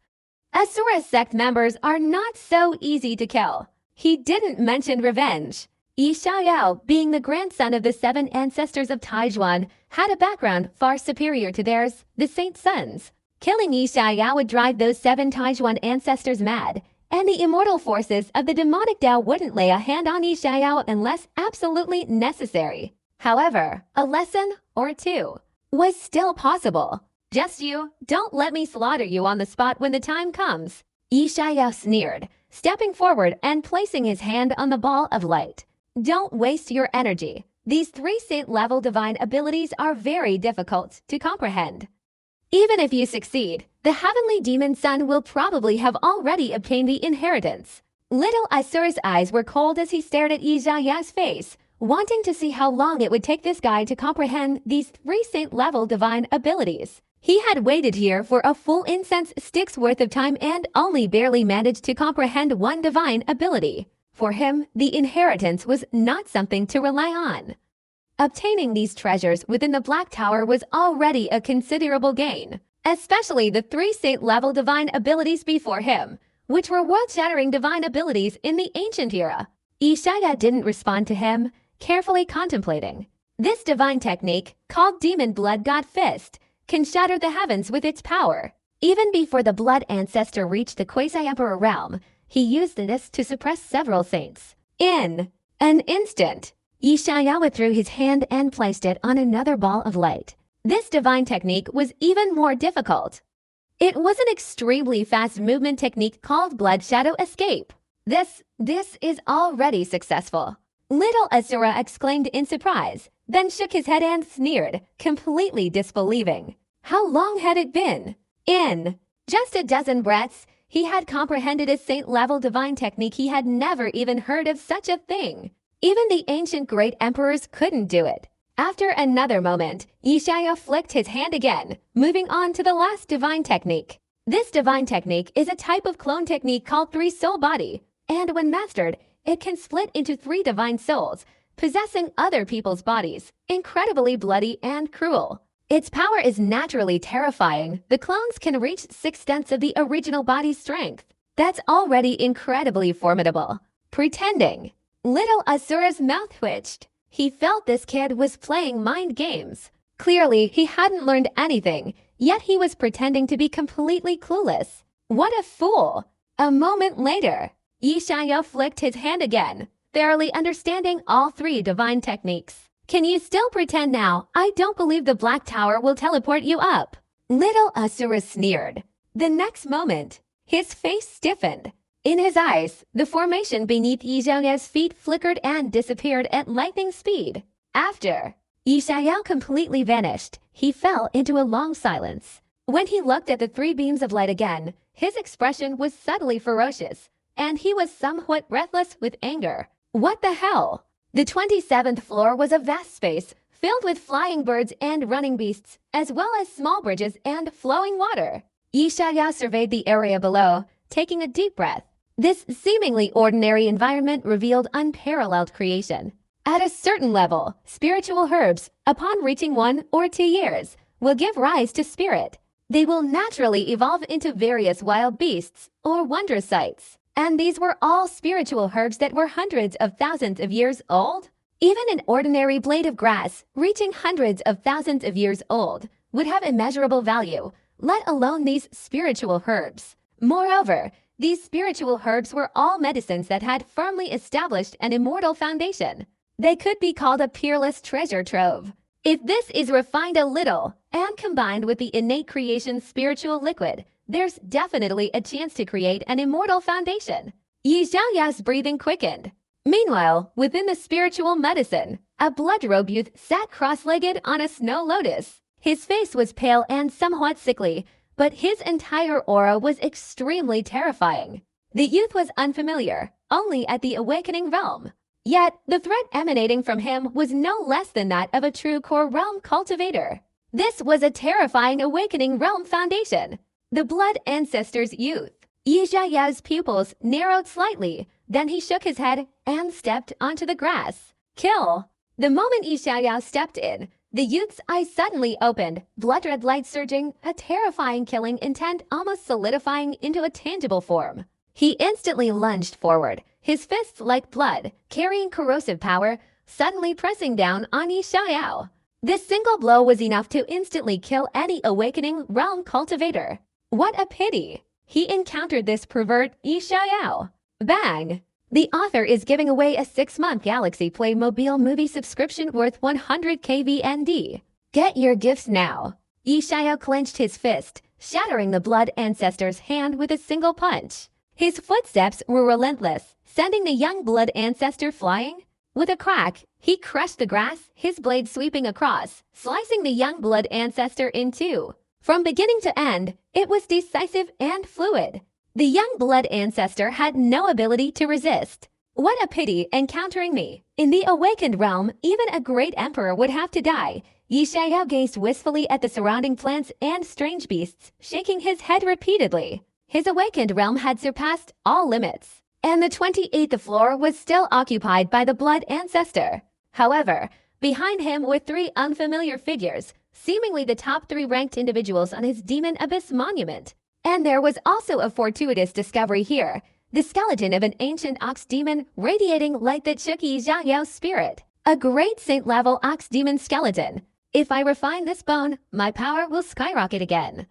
Asura sect members are not so easy to kill. He didn't mention revenge. Yi Xiaoyao, being the grandson of the 7 ancestors of Taijuan, had a background far superior to theirs, the Saint Sons. Killing Yi Xiaoyao would drive those 7 Taijuan ancestors mad, and the immortal forces of the demonic Tao wouldn't lay a hand on Yi Xiaoyao unless absolutely necessary. However, a lesson or two was still possible. Just you, don't let me slaughter you on the spot when the time comes. Yi Xiaoyao sneered, stepping forward and placing his hand on the ball of light. Don't waste your energy. These 3 Saint-level divine abilities are very difficult to comprehend. Even if you succeed, the Heavenly Demon Sun will probably have already obtained the inheritance. Little Asura's eyes were cold as he stared at Yi Xiaoyao's face, wanting to see how long it would take this guy to comprehend these 3 Saint-level divine abilities. He had waited here for a full incense stick's worth of time and only barely managed to comprehend 1 divine ability. For him, the inheritance was not something to rely on. Obtaining these treasures within the Black Tower was already a considerable gain, especially the 3 Saint-level divine abilities before him. which were world-shattering divine abilities in the ancient era. Ishaya didn't respond to him, carefully contemplating. This divine technique, called Demon Blood God Fist, can shatter the heavens with its power. Even before the Blood Ancestor reached the Quasi-Emperor realm, he used this to suppress several saints. In an instant, Ishaya withdrew his hand and placed it on another ball of light. This divine technique was even more difficult. It was an extremely fast movement technique called Blood Shadow Escape. This is already successful. Little Asura exclaimed in surprise, then shook his head and sneered, completely disbelieving. How long had it been? In just a dozen breaths, he had comprehended a saint-level divine technique. He had never even heard of such a thing. Even the ancient great emperors couldn't do it. After another moment, Ishaya flicked his hand again, moving on to the last divine technique. This divine technique is a type of clone technique called Three-Soul Body, and when mastered, it can split into 3 divine souls, possessing other people's bodies, incredibly bloody and cruel. Its power is naturally terrifying. The clones can reach 6/10 of the original body's strength. That's already incredibly formidable. Pretending. Little Asura's mouth twitched. He felt this kid was playing mind games. Clearly, he hadn't learned anything, yet he was pretending to be completely clueless. What a fool! A moment later, Ishaya flicked his hand again, thoroughly understanding all 3 divine techniques. Can you still pretend now? I don't believe the Black Tower will teleport you up. Little Asura sneered. The next moment, his face stiffened. In his eyes, the formation beneath Ishaya's feet flickered and disappeared at lightning speed. After Ishaya completely vanished, he fell into a long silence. When he looked at the 3 beams of light again, his expression was subtly ferocious, and he was somewhat breathless with anger. What the hell? The 27th floor was a vast space, filled with flying birds and running beasts, as well as small bridges and flowing water. Ishaya surveyed the area below, taking a deep breath. This seemingly ordinary environment revealed unparalleled creation. At a certain level, spiritual herbs, upon reaching 1 or 2 years, will give rise to spirit. They will naturally evolve into various wild beasts or wondrous sights. And these were all spiritual herbs that were hundreds of thousands of years old. Even an ordinary blade of grass, reaching hundreds of thousands of years old, would have immeasurable value, let alone these spiritual herbs. Moreover, these spiritual herbs were all medicines that had firmly established an immortal foundation. They could be called a peerless treasure trove. If this is refined a little and combined with the innate creation spiritual liquid, there's definitely a chance to create an immortal foundation. Yishaya's breathing quickened. Meanwhile, within the spiritual medicine, a blood-robed youth sat cross-legged on a snow lotus. His face was pale and somewhat sickly, but his entire aura was extremely terrifying. The youth was unfamiliar, only at the awakening realm. Yet, the threat emanating from him was no less than that of a true core realm cultivator. This was a terrifying awakening realm foundation. The Blood Ancestor's youth. Yishaya's pupils narrowed slightly, then he shook his head and stepped onto the grass. Kill! The moment Ishaya stepped in, the youth's eyes suddenly opened, blood-red light surging, a terrifying killing intent almost solidifying into a tangible form. He instantly lunged forward, his fists like blood, carrying corrosive power, suddenly pressing down on Ishaya. This single blow was enough to instantly kill any awakening realm cultivator. What a pity! He encountered this pervert Ishaya. Bang! The author is giving away a 6-month Galaxy Playmobil movie subscription worth 100 KVND. Get your gifts now. Ishaya clenched his fist, shattering the Blood Ancestor's hand with a single punch. His footsteps were relentless, sending the young Blood Ancestor flying. With a crack, he crushed the grass, his blade sweeping across, slicing the young Blood Ancestor in 2. From beginning to end, it was decisive and fluid. The young Blood Ancestor had no ability to resist. What a pity encountering me. In the awakened realm, even a great emperor would have to die. Yishaya gazed wistfully at the surrounding plants and strange beasts, shaking his head repeatedly. His awakened realm had surpassed all limits, and the 28th floor was still occupied by the Blood Ancestor. However, behind him were 3 unfamiliar figures, seemingly the top 3 ranked individuals on his Demon Abyss monument. And there was also a fortuitous discovery here. The skeleton of an ancient ox demon radiating light that shook Yi Xiaoyao's spirit. A great saint-level ox demon skeleton. If I refine this bone, my power will skyrocket again.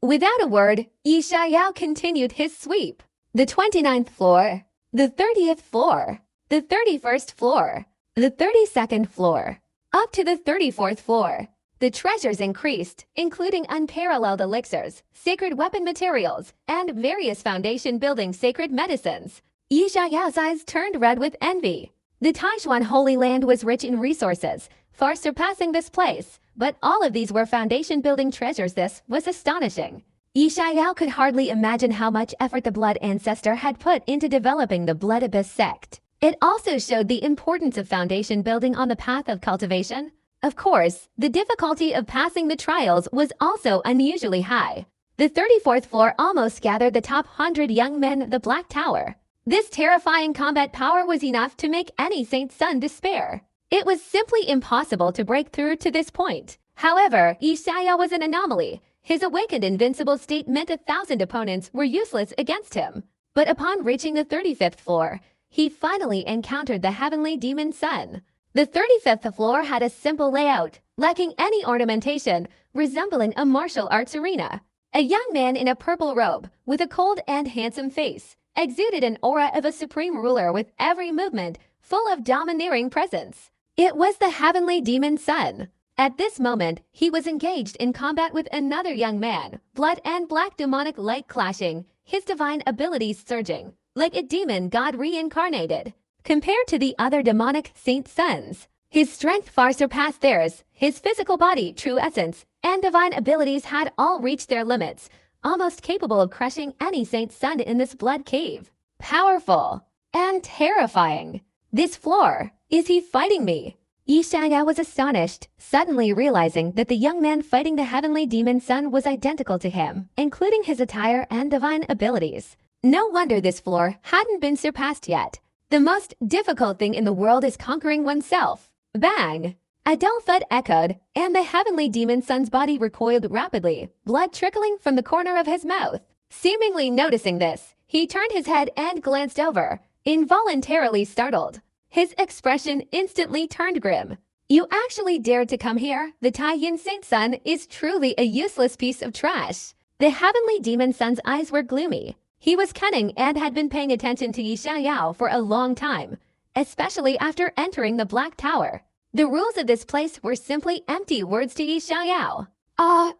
Without a word, Yi Xiaoyao continued his sweep. The 29th floor, the 30th floor, the 31st floor, the 32nd floor, up to the 34th floor. The treasures increased, including unparalleled elixirs, sacred weapon materials, and various foundation-building sacred medicines. Yi Xiaoyao's eyes turned red with envy. The Taishuan Holy Land was rich in resources, far surpassing this place, but all of these were foundation-building treasures. This was astonishing. Yi Xiaoyao could hardly imagine how much effort the Blood Ancestor had put into developing the Blood Abyss sect. It also showed the importance of foundation building on the path of cultivation. Of course, the difficulty of passing the trials was also unusually high. The 34th floor almost gathered the top 100 young men of the Black Tower. This terrifying combat power was enough to make any Saint's son despair. It was simply impossible to break through to this point. However, Yi Xiaoyao was an anomaly. His awakened invincible state meant 1,000 opponents were useless against him. But upon reaching the 35th floor, he finally encountered the Heavenly Demon Sun. The 35th floor had a simple layout, lacking any ornamentation, resembling a martial arts arena. A young man in a purple robe, with a cold and handsome face, exuded an aura of a supreme ruler with every movement, full of domineering presence. It was the Heavenly Demon Sun. At this moment, he was engaged in combat with another young man, blood and black demonic light clashing, his divine abilities surging, like a demon god reincarnated. Compared to the other demonic Saint Sons, his strength far surpassed theirs. His physical body, true essence, and divine abilities had all reached their limits, almost capable of crushing any Saint Son in this blood cave. Powerful and terrifying. This floor, is he fighting me? Yi Xiaoyao was astonished, suddenly realizing that the young man fighting the Heavenly Demon Sun was identical to him, including his attire and divine abilities. No wonder this floor hadn't been surpassed yet. The most difficult thing in the world is conquering oneself. Bang! A dull thud echoed, and the Heavenly Demon Sun's body recoiled rapidly, blood trickling from the corner of his mouth. Seemingly noticing this, he turned his head and glanced over, involuntarily startled. His expression instantly turned grim. You actually dared to come here? The Taiyin Saint Sun is truly a useless piece of trash. The Heavenly Demon Sun's eyes were gloomy. He was cunning and had been paying attention to Yi Xiaoyao for a long time, especially after entering the Black Tower. The rules of this place were simply empty words to Yi Xiaoyao.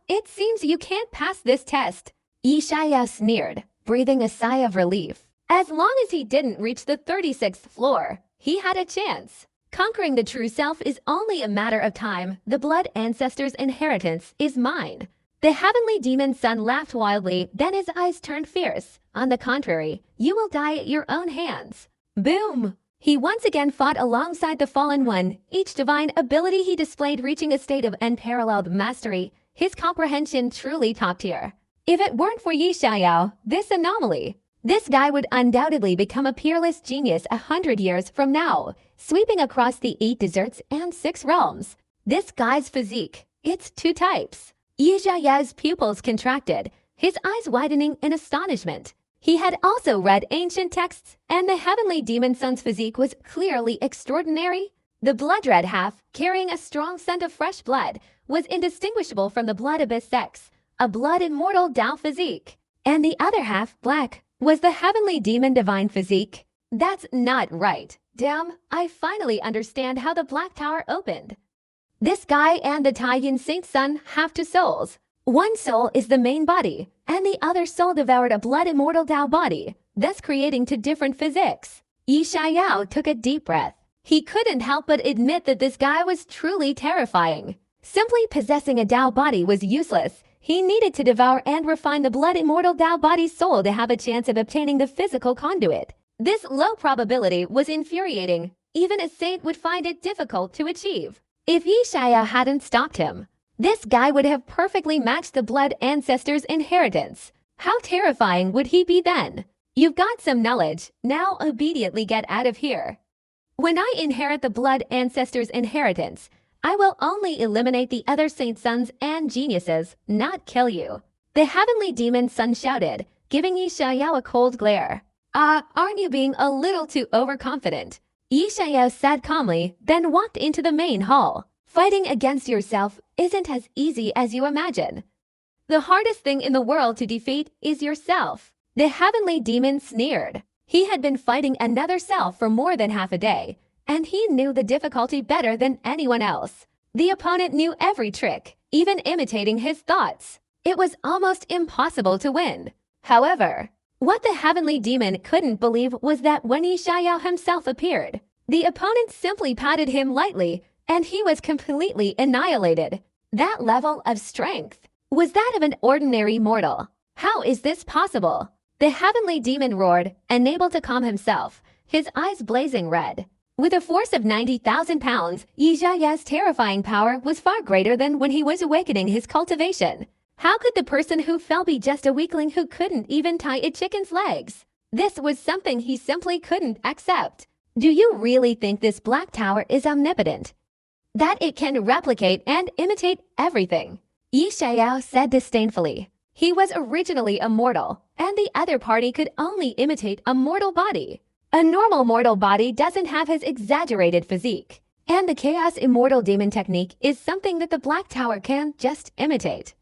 It seems you can't pass this test. Yi Xiaoyao sneered, breathing a sigh of relief. As long as he didn't reach the 36th floor, he had a chance. Conquering the true self is only a matter of time. The Blood Ancestor's inheritance is mine. The Heavenly Demon Sun laughed wildly, then his eyes turned fierce. On the contrary, you will die at your own hands. Boom! He once again fought alongside the Fallen One, each divine ability he displayed reaching a state of unparalleled mastery, his comprehension truly top tier. If it weren't for Yi Xiaoyao, this anomaly, this guy would undoubtedly become a peerless genius 100 years from now, sweeping across the 8 deserts and 6 realms. This guy's physique, it's 2 types. Yi Xiaoyao's pupils contracted, his eyes widening in astonishment. He had also read ancient texts, and the Heavenly Demon Sun's physique was clearly extraordinary. The blood-red half, carrying a strong scent of fresh blood, was indistinguishable from the Blood Abyss sex, a blood immortal Dao physique. And the other half, black, was the Heavenly Demon Divine physique. That's not right. Damn, I finally understand how the Black Tower opened. This guy and the Taiyin Saint Sun have 2 souls. One soul is the main body, and the other soul devoured a blood immortal Dao body, thus creating 2 different physiques. Yi Xiaoyao took a deep breath. He couldn't help but admit that this guy was truly terrifying. Simply possessing a Dao body was useless. He needed to devour and refine the blood immortal Dao body's soul to have a chance of obtaining the physical conduit. This low probability was infuriating. Even a saint would find it difficult to achieve. If Yi Xiaoyao hadn't stopped him, this guy would have perfectly matched the Blood Ancestor's inheritance. How terrifying would he be then? You've got some knowledge, now immediately get out of here. When I inherit the Blood Ancestor's inheritance, I will only eliminate the other Saint Sons and geniuses, not kill you. The heavenly demon son shouted, giving Yishayao a cold glare. Aren't you being a little too overconfident? Yishayao said calmly, then walked into the main hall. Fighting against yourself isn't as easy as you imagine. The hardest thing in the world to defeat is yourself. The heavenly demon sneered. He had been fighting another self for more than half a day, and he knew the difficulty better than anyone else. The opponent knew every trick, even imitating his thoughts. It was almost impossible to win. However, what the heavenly demon couldn't believe was that when Yishayao himself appeared, the opponent simply patted him lightly, and he was completely annihilated. That level of strength was that of an ordinary mortal. How is this possible? The heavenly demon roared, unable to calm himself, his eyes blazing red. With a force of 90,000 pounds, Yijaya's terrifying power was far greater than when he was awakening his cultivation. How could the person who fell be just a weakling who couldn't even tie a chicken's legs? This was something he simply couldn't accept. Do you really think this black tower is omnipotent? That it can replicate and imitate everything? Yishayao said disdainfully. He was originally a mortal, and the other party could only imitate a mortal body. A normal mortal body doesn't have his exaggerated physique, and the Chaos Immortal Demon technique is something that the Black Tower can just imitate.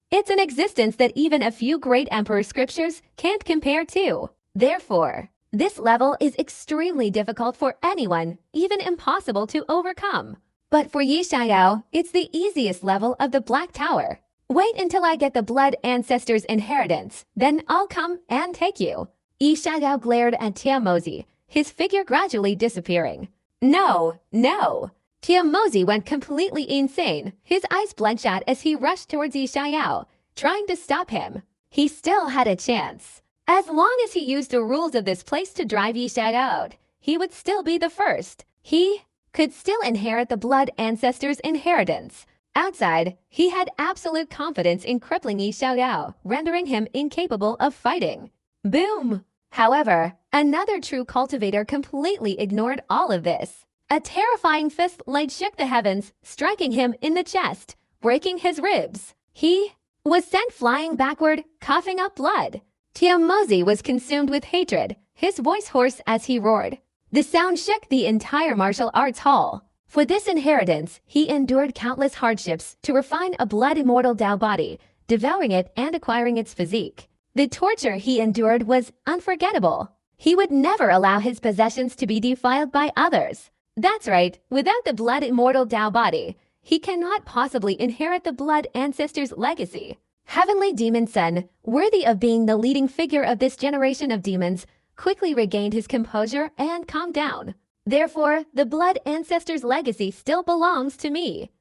It's an existence that even a few great emperor scriptures can't compare to. Therefore, this level is extremely difficult for anyone, even impossible to overcome. But for Yishayao, it's the easiest level of the Black Tower. Wait until I get the Blood Ancestors' inheritance, then I'll come and take you. Yishayao glared at Tiamozi, his figure gradually disappearing. No, no. Tiamozi went completely insane, his eyes bloodshot as he rushed towards Yishayao, trying to stop him. He still had a chance. As long as he used the rules of this place to drive Yishayao out, he would still be the first. He could still inherit the Blood Ancestors' inheritance. Outside, he had absolute confidence in crippling Yishayao, rendering him incapable of fighting. Boom! However, another true cultivator completely ignored all of this. A terrifying fist light shook the heavens, striking him in the chest, breaking his ribs. He was sent flying backward, coughing up blood. Tiamozi was consumed with hatred, his voice hoarse as he roared. The sound shook the entire martial arts hall. For this inheritance, he endured countless hardships to refine a blood immortal Dao body, devouring it and acquiring its physique. The torture he endured was unforgettable. He would never allow his possessions to be defiled by others. That's right, without the blood immortal Dao body, he cannot possibly inherit the Blood Ancestors' legacy. Heavenly Demon Son, worthy of being the leading figure of this generation of demons, quickly regained his composure and calmed down. Therefore, the Blood Ancestors' legacy still belongs to me.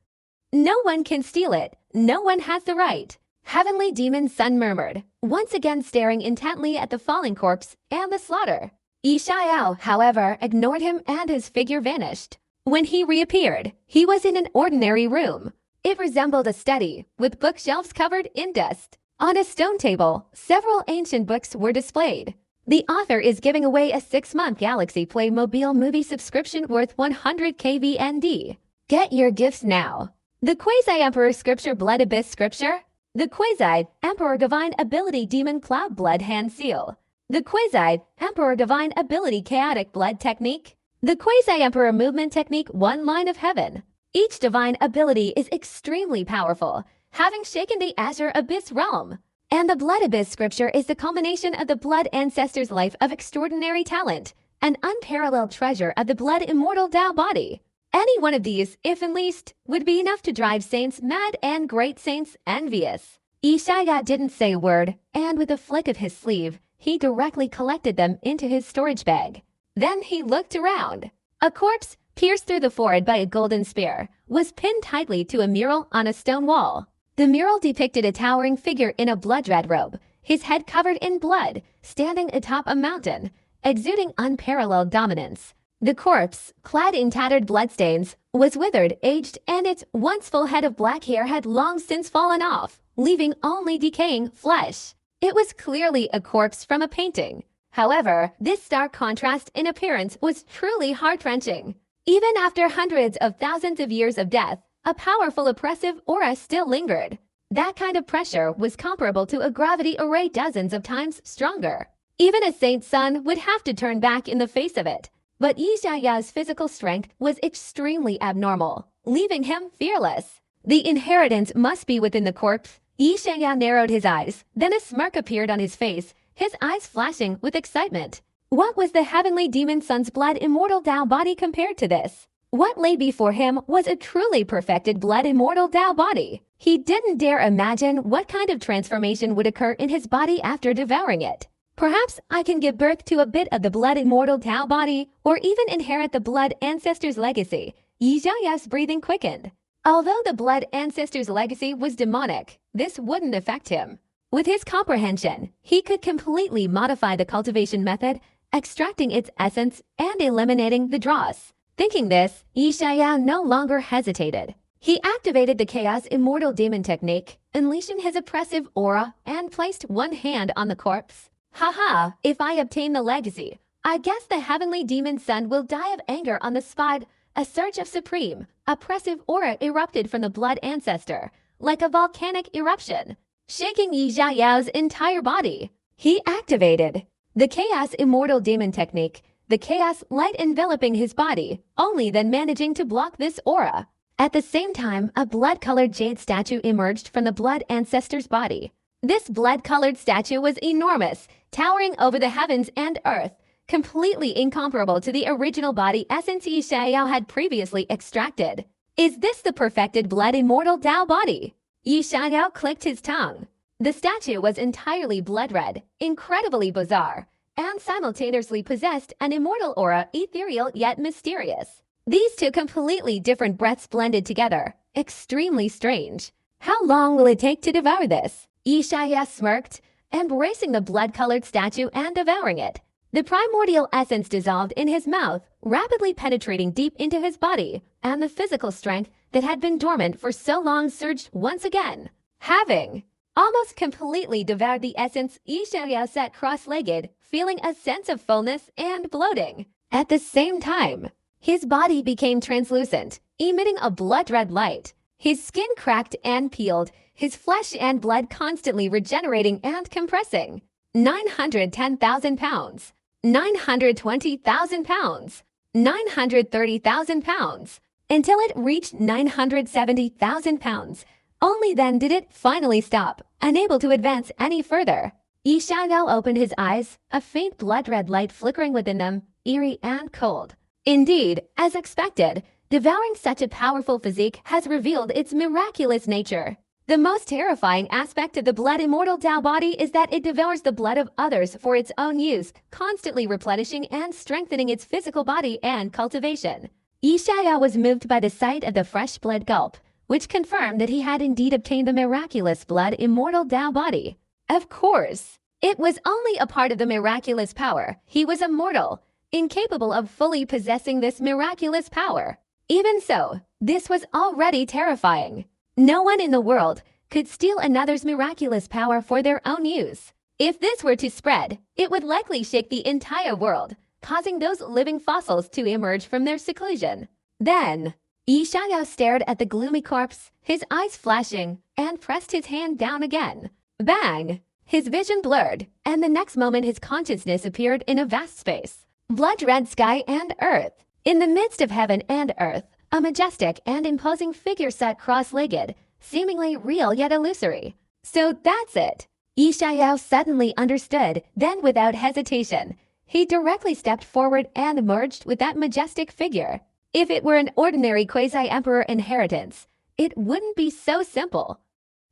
No one can steal it. No one has the right. Heavenly Demon Son murmured, once again staring intently at the falling corpse and the slaughter. Yishayao, however, ignored him and his figure vanished. When he reappeared, he was in an ordinary room. It resembled a study, with bookshelves covered in dust. On a stone table, several ancient books were displayed. The author is giving away a 6-month Galaxy Playmobil movie subscription worth 100 KVND. Get your gifts now. The Quasi-Emperor Scripture Blood Abyss Scripture. The Quasi-Emperor Divine Ability Demon Cloud Blood Hand Seal. The Quasi-Emperor Divine Ability Chaotic Blood Technique. The Quasi-Emperor Movement Technique One Line of Heaven. Each divine ability is extremely powerful, having shaken the Azure Abyss realm. And the Blood Abyss Scripture is the culmination of the Blood Ancestors' life of extraordinary talent, an unparalleled treasure of the Blood Immortal Dao body. Any one of these, if unleashed, would be enough to drive saints mad and great saints envious. Yishayao didn't say a word, and with a flick of his sleeve, he directly collected them into his storage bag. Then he looked around. A corpse, pierced through the forehead by a golden spear, was pinned tightly to a mural on a stone wall. The mural depicted a towering figure in a blood-red robe, his head covered in blood, standing atop a mountain, exuding unparalleled dominance. The corpse, clad in tattered bloodstains, was withered, aged, and its once full head of black hair had long since fallen off, leaving only decaying flesh. It was clearly a corpse from a painting. However, this stark contrast in appearance was truly heart-wrenching. Even after hundreds of thousands of years of death, a powerful oppressive aura still lingered. That kind of pressure was comparable to a gravity array dozens of times stronger. Even a saint's son would have to turn back in the face of it. But Yi Xiaoyao's physical strength was extremely abnormal, leaving him fearless. The inheritance must be within the corpse. Yi Xiaoyao narrowed his eyes, then a smirk appeared on his face, his eyes flashing with excitement. What was the heavenly demon son's blood immortal Dao body compared to this? What lay before him was a truly perfected blood immortal Dao body. He didn't dare imagine what kind of transformation would occur in his body after devouring it. Perhaps I can give birth to a bit of the blood immortal Tao body, or even inherit the blood ancestor's legacy. Yi Xiaoyao's breathing quickened. Although the blood ancestor's legacy was demonic, this wouldn't affect him. With his comprehension, he could completely modify the cultivation method, extracting its essence and eliminating the dross. Thinking this, Yi Xiaoyao no longer hesitated. He activated the Chaos Immortal Demon technique, unleashing his oppressive aura, and placed one hand on the corpse. Haha, if I obtain the legacy, I guess the heavenly demon son will die of anger on the spot. A surge of supreme, oppressive aura erupted from the blood ancestor, like a volcanic eruption, shaking Yi Xiaoyao's entire body. He activated the Chaos Immortal Demon technique, the chaos light enveloping his body, only then managing to block this aura. At the same time, a blood-colored jade statue emerged from the blood ancestor's body. This blood-colored statue was enormous, towering over the heavens and earth, completely incomparable to the original body essence Yi Xiaoyao had previously extracted. Is this the perfected blood immortal Dao body? Yi Xiaoyao clicked his tongue. The statue was entirely blood-red, incredibly bizarre, and simultaneously possessed an immortal aura, ethereal yet mysterious. These two completely different breaths blended together, extremely strange. How long will it take to devour this? Yi Xiaoyao smirked, embracing the blood-colored statue and devouring it. The primordial essence dissolved in his mouth, rapidly penetrating deep into his body, and the physical strength that had been dormant for so long surged once again. Having almost completely devoured the essence, Yi Xiaoyao sat cross-legged, feeling a sense of fullness and bloating. At the same time, his body became translucent, emitting a blood-red light. His skin cracked and peeled, his flesh and blood constantly regenerating and compressing. 910,000 pounds. 920,000 pounds. 930,000 pounds. Until it reached 970,000 pounds. Only then did it finally stop, unable to advance any further. Yi Xiaoyao opened his eyes, a faint blood-red light flickering within them, eerie and cold. Indeed, as expected, devouring such a powerful physique has revealed its miraculous nature. The most terrifying aspect of the blood immortal Dao body is that it devours the blood of others for its own use, constantly replenishing and strengthening its physical body and cultivation. Yi Xiaoyao was moved by the sight of the fresh blood gulp, which confirmed that he had indeed obtained the miraculous blood immortal Dao body. Of course, it was only a part of the miraculous power. He was immortal, incapable of fully possessing this miraculous power. Even so, this was already terrifying. No one in the world could steal another's miraculous power for their own use. If this were to spread, it would likely shake the entire world, causing those living fossils to emerge from their seclusion. Then, Yi Xiaoyao stared at the gloomy corpse, his eyes flashing, and pressed his hand down again. Bang! His vision blurred, and the next moment his consciousness appeared in a vast space. Blood-red sky and earth. In the midst of heaven and earth, a majestic and imposing figure sat cross-legged, seemingly real yet illusory. So that's it. Yi Xiaoyao suddenly understood, then without hesitation, he directly stepped forward and merged with that majestic figure. If it were an ordinary quasi-emperor inheritance, it wouldn't be so simple.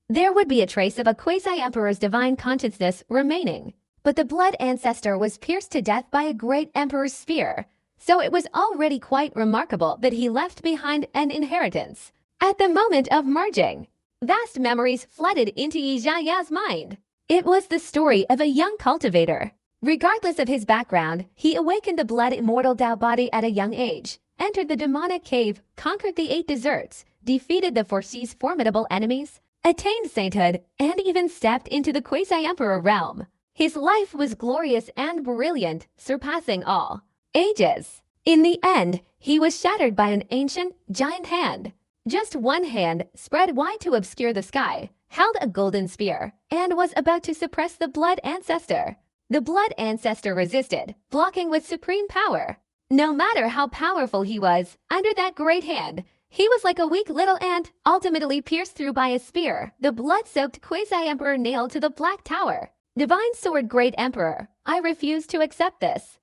There would be a trace of a quasi-emperor's divine consciousness remaining. But the blood ancestor was pierced to death by a great emperor's spear, so it was already quite remarkable that he left behind an inheritance. At the moment of merging, vast memories flooded into Yi Xiaoyao's mind. It was the story of a young cultivator. Regardless of his background, he awakened the blood immortal Dao body at a young age, entered the demonic cave, conquered the 8 deserts, defeated the 4 seas' formidable enemies, attained sainthood, and even stepped into the quasi-emperor realm. His life was glorious and brilliant, surpassing all ages. In the end, he was shattered by an ancient, giant hand. Just one hand, spread wide to obscure the sky, held a golden spear, and was about to suppress the Blood Ancestor. The Blood Ancestor resisted, blocking with supreme power. No matter how powerful he was, under that great hand, he was like a weak little ant, ultimately pierced through by a spear, the blood-soaked Quasi-Emperor nailed to the Black Tower. Divine Sword Great Emperor, I refuse to accept this.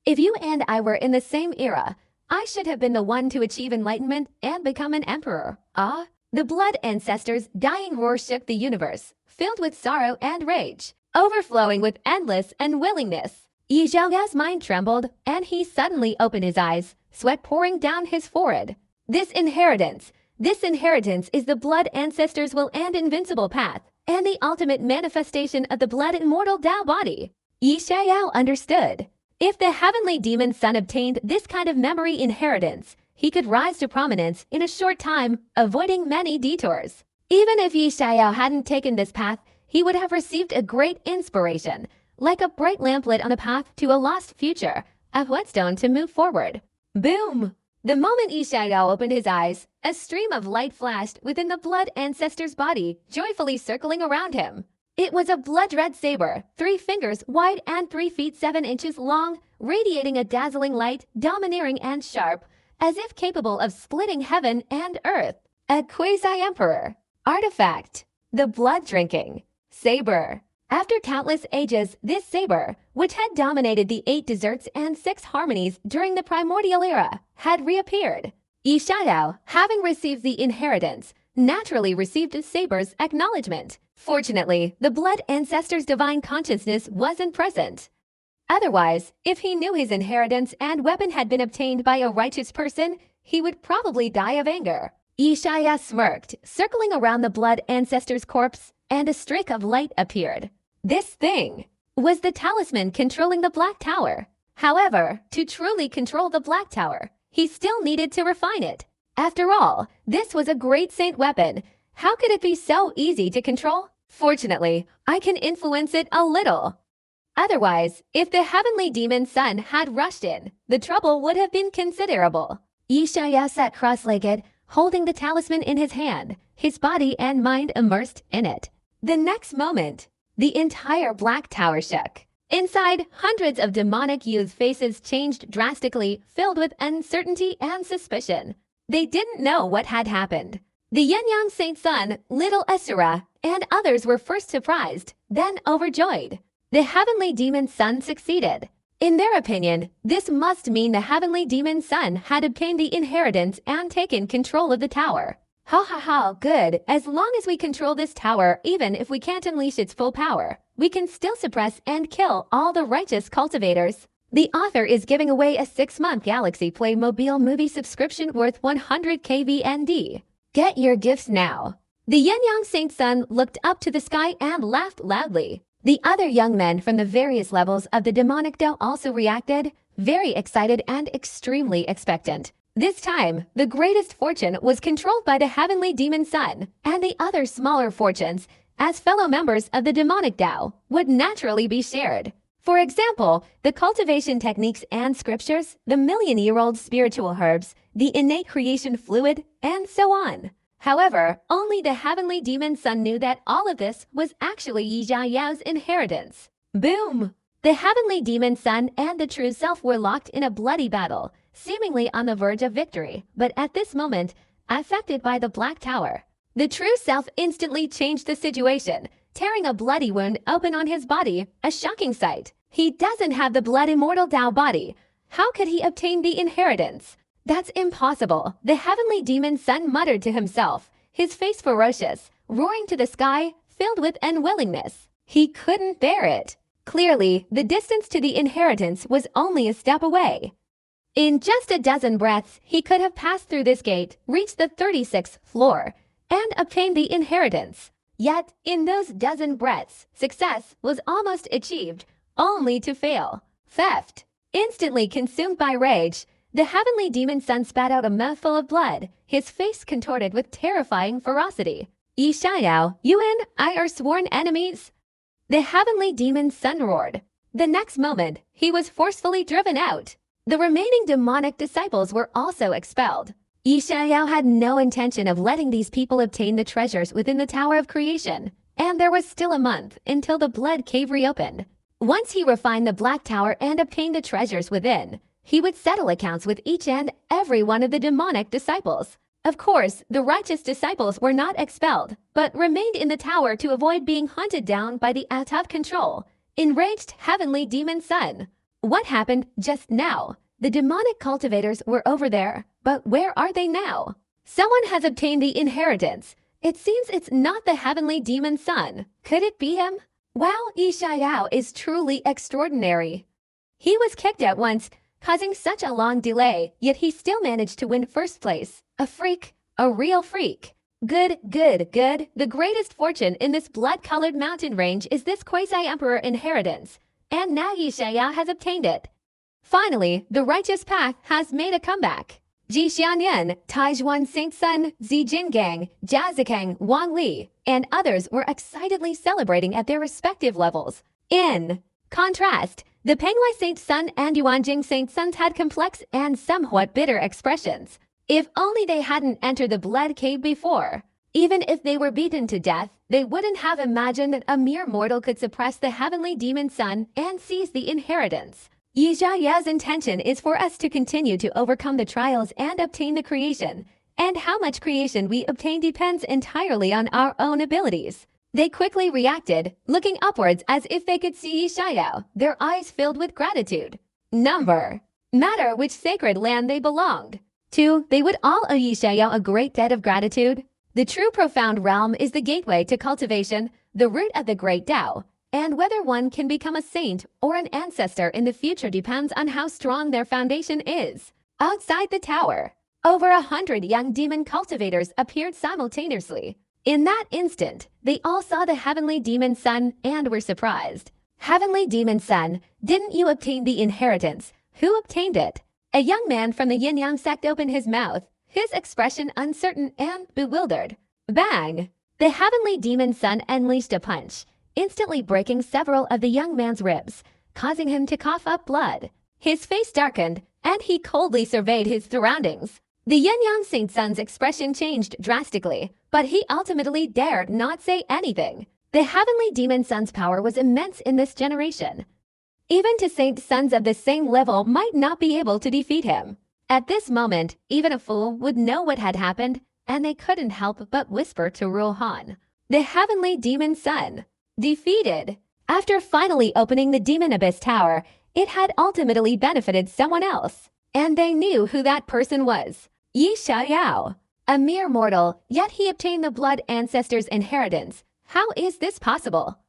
If you and I were in the same era, I should have been the one to achieve enlightenment and become an emperor. Ah, the Blood Ancestor's dying roar shook the universe, filled with sorrow and rage, overflowing with endless unwillingness. Yi Xiaoyao's mind trembled, and he suddenly opened his eyes, sweat pouring down his forehead. This inheritance is the Blood Ancestor's will and invincible path, and the ultimate manifestation of the blood immortal Tao body. Yi Xiaoyao understood. If the heavenly demon son obtained this kind of memory inheritance, he could rise to prominence in a short time, avoiding many detours. Even if Yi Xiaoyao hadn't taken this path, he would have received a great inspiration, like a bright lamplit on a path to a lost future, a whetstone to move forward. Boom! The moment Yi Xiaoyao opened his eyes, a stream of light flashed within the Blood Ancestor's body, joyfully circling around him. It was a blood-red saber, 3 fingers wide and 3 feet 7 inches long, radiating a dazzling light, domineering and sharp, as if capable of splitting heaven and earth. A Quasi-Emperor. Artifact. The blood-drinking saber. After countless ages, this saber, which had dominated the 8 deserts and 6 harmonies during the primordial era, had reappeared. Yi Xiaoyao, having received the inheritance, naturally received the saber's acknowledgement. Fortunately, the Blood Ancestor's divine consciousness wasn't present. Otherwise, if he knew his inheritance and weapon had been obtained by a righteous person, he would probably die of anger. Yi Xiaoyao smirked, circling around the Blood Ancestor's corpse, and a streak of light appeared. This thing was the talisman controlling the Black Tower. However, to truly control the Black Tower, he still needed to refine it. After all, this was a great saint weapon. How could it be so easy to control? Fortunately, I can influence it a little. Otherwise, if the heavenly demon son had rushed in, the trouble would have been considerable. Yi Xiaoyao sat cross-legged, holding the talisman in his hand, his body and mind immersed in it. The next moment, the entire Black Tower shook. Inside, hundreds of demonic youths' faces changed drastically, filled with uncertainty and suspicion. They didn't know what had happened. The Yin-Yang Saint Son, Little Asura, and others were first surprised, then overjoyed. The heavenly demon son succeeded. In their opinion, this must mean the heavenly demon son had obtained the inheritance and taken control of the tower. Ha ha ha, good. As long as we control this tower, even if we can't unleash its full power, we can still suppress and kill all the righteous cultivators. The author is giving away a 6-month Galaxy Playmobil movie subscription worth 100 KVND. Get your gifts now. The Yin-Yang Saint Son looked up to the sky and laughed loudly. The other young men from the various levels of the demonic Tao also reacted, very excited and extremely expectant. This time, the greatest fortune was controlled by the heavenly demon son, and the other smaller fortunes, as fellow members of the demonic Tao, would naturally be shared. For example, the cultivation techniques and scriptures, the million-year-old spiritual herbs, the innate creation fluid, and so on. However, only the heavenly demon son knew that all of this was actually Yi Xiaoyao's inheritance. Boom! The heavenly demon son and the true self were locked in a bloody battle, seemingly on the verge of victory, but at this moment, affected by the Black Tower. The true self instantly changed the situation, tearing a bloody wound open on his body, a shocking sight. He doesn't have the blood immortal Tao body. How could he obtain the inheritance? That's impossible, the heavenly demon son muttered to himself, his face ferocious, roaring to the sky, filled with unwillingness. He couldn't bear it. Clearly, the distance to the inheritance was only a step away. In just a dozen breaths, he could have passed through this gate, reached the 36th floor, and obtained the inheritance. Yet, in those dozen breaths, success was almost achieved, only to fail. Theft. Instantly consumed by rage, the heavenly demon son spat out a mouthful of blood, his face contorted with terrifying ferocity. Yi Xiaoyao, you and I are sworn enemies? The heavenly demon son roared. The next moment, he was forcefully driven out. The remaining demonic disciples were also expelled. Yishaoyao had no intention of letting these people obtain the treasures within the Tower of Creation, and there was still a month until the Blood Cave reopened. Once he refined the Black Tower and obtained the treasures within, he would settle accounts with each and every one of the demonic disciples. Of course, the righteous disciples were not expelled, but remained in the tower to avoid being hunted down by the out of control, enraged heavenly demon son. What happened just now? The demonic cultivators were over there, but where are they now? Someone has obtained the inheritance. It seems it's not the heavenly demon son. Could it be him? Wow, Yishaoyao is truly extraordinary. He was kicked out once, causing such a long delay, yet he still managed to win first place. A freak, a real freak. Good. The greatest fortune in this blood-colored mountain range is this quasi-emperor inheritance, and now Yishaoyao has obtained it. Finally, the righteous path has made a comeback. Ji Xianyan, Taizhuan Saint Sun, Zi Jingang, Jia Zikang, Wang Li, and others were excitedly celebrating at their respective levels. In contrast, the Penglai Saint Sun and Yuanjing Saint Suns had complex and somewhat bitter expressions. If only they hadn't entered the Blood Cave before. Even if they were beaten to death, they wouldn't have imagined that a mere mortal could suppress the heavenly demon sun and seize the inheritance. Yishaoyao's intention is for us to continue to overcome the trials and obtain the creation, and how much creation we obtain depends entirely on our own abilities. They quickly reacted, looking upwards as if they could see Yishaoyao, their eyes filled with gratitude. Matter which sacred land they belonged to, they would all owe Yishaoyao a great debt of gratitude. The true profound realm is the gateway to cultivation, the root of the great Tao, and whether one can become a saint or an ancestor in the future depends on how strong their foundation is. Outside the tower, over 100 young demon cultivators appeared simultaneously. In that instant, they all saw the heavenly demon sun and were surprised. Heavenly demon sun, didn't you obtain the inheritance? Who obtained it? A young man from the yin-yang sect opened his mouth, his expression uncertain and bewildered. Bang! The heavenly demon sun unleashed a punch, instantly breaking several of the young man's ribs, causing him to cough up blood. His face darkened, and he coldly surveyed his surroundings. The yin-yang Saint Sun's expression changed drastically, but he ultimately dared not say anything. The heavenly demon sun's power was immense in this generation. Even to Saint Sons of the same level might not be able to defeat him. At this moment, even a fool would know what had happened, and they couldn't help but whisper to Ruohan. The heavenly demon sun. Defeated. After finally opening the Demon Abyss Tower, it had ultimately benefited someone else. And they knew who that person was. Yishaoyao. A mere mortal, yet he obtained the blood ancestor's inheritance. How is this possible?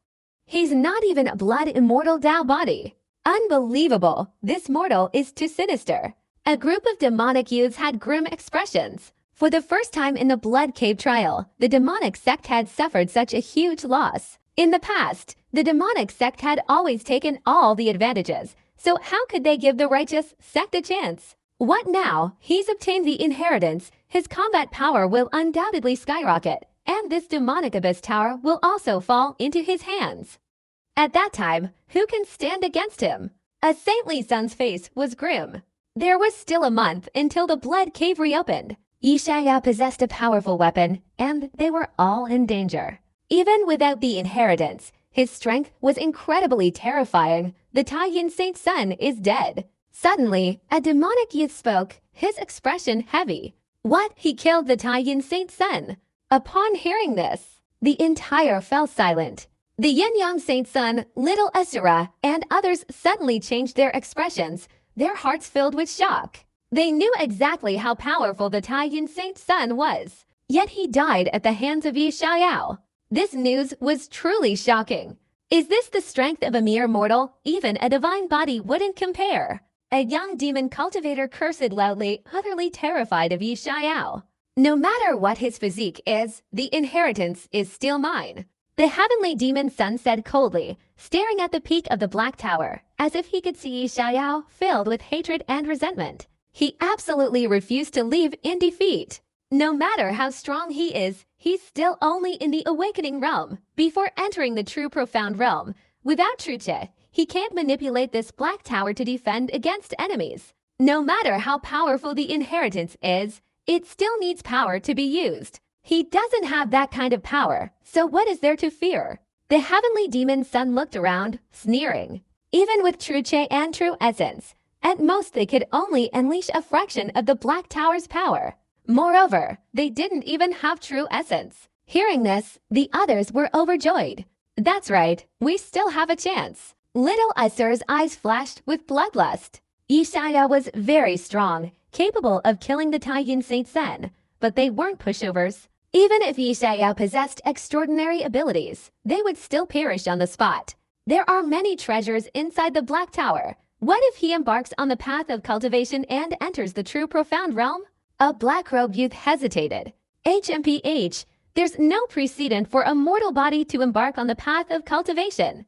He's not even a blood immortal Tao body. Unbelievable. This mortal is too sinister. A group of demonic youths had grim expressions. For the first time in the Blood Cave trial, the demonic sect had suffered such a huge loss. In the past, the demonic sect had always taken all the advantages, so how could they give the righteous sect a chance? What now? He's obtained the inheritance, his combat power will undoubtedly skyrocket, and this demonic abyss tower will also fall into his hands. At that time, who can stand against him? A saintly son's face was grim. There was still a month until the Blood Cave reopened. Yishaoyao possessed a powerful weapon, and they were all in danger. Even without the inheritance, his strength was incredibly terrifying. The Taiyin Saint Sun is dead. Suddenly, a demonic youth spoke, his expression heavy. What? He killed the Taiyin Saint Sun? Upon hearing this, the entire fell silent. The Yin-Yang Saint Sun, Little Asura, and others suddenly changed their expressions, their hearts filled with shock. They knew exactly how powerful the Taiyin Saint Sun was, yet he died at the hands of Yishaoyao. This news was truly shocking. Is this the strength of a mere mortal? Even a divine body wouldn't compare. A young demon cultivator cursed loudly, utterly terrified of Yishaoyao. No matter what his physique is, the inheritance is still mine. The heavenly demon sun said coldly, staring at the peak of the Black Tower, as if he could see Yishaoyao filled with hatred and resentment. He absolutely refused to leave in defeat. No matter how strong he is, he's still only in the awakening realm. Before entering the true profound realm, without Truche, he can't manipulate this Black Tower to defend against enemies. No matter how powerful the inheritance is, It still needs power to be used. He doesn't have that kind of power, so what is there to fear? The heavenly demon son looked around, sneering. Even with true Che and true essence, at most they could only unleash a fraction of the Black Tower's power. Moreover, they didn't even have true essence. Hearing this, the others were overjoyed. That's right, we still have a chance. Little Asur's eyes flashed with bloodlust. Yishaya was very strong, capable of killing the Taiyuan Saint Sen, but they weren't pushovers. Even if Yishaya possessed extraordinary abilities, they would still perish on the spot. There are many treasures inside the Black Tower. What if he embarks on the path of cultivation and enters the true profound realm? A black-robed youth hesitated. HMPH, there's no precedent for a mortal body to embark on the path of cultivation.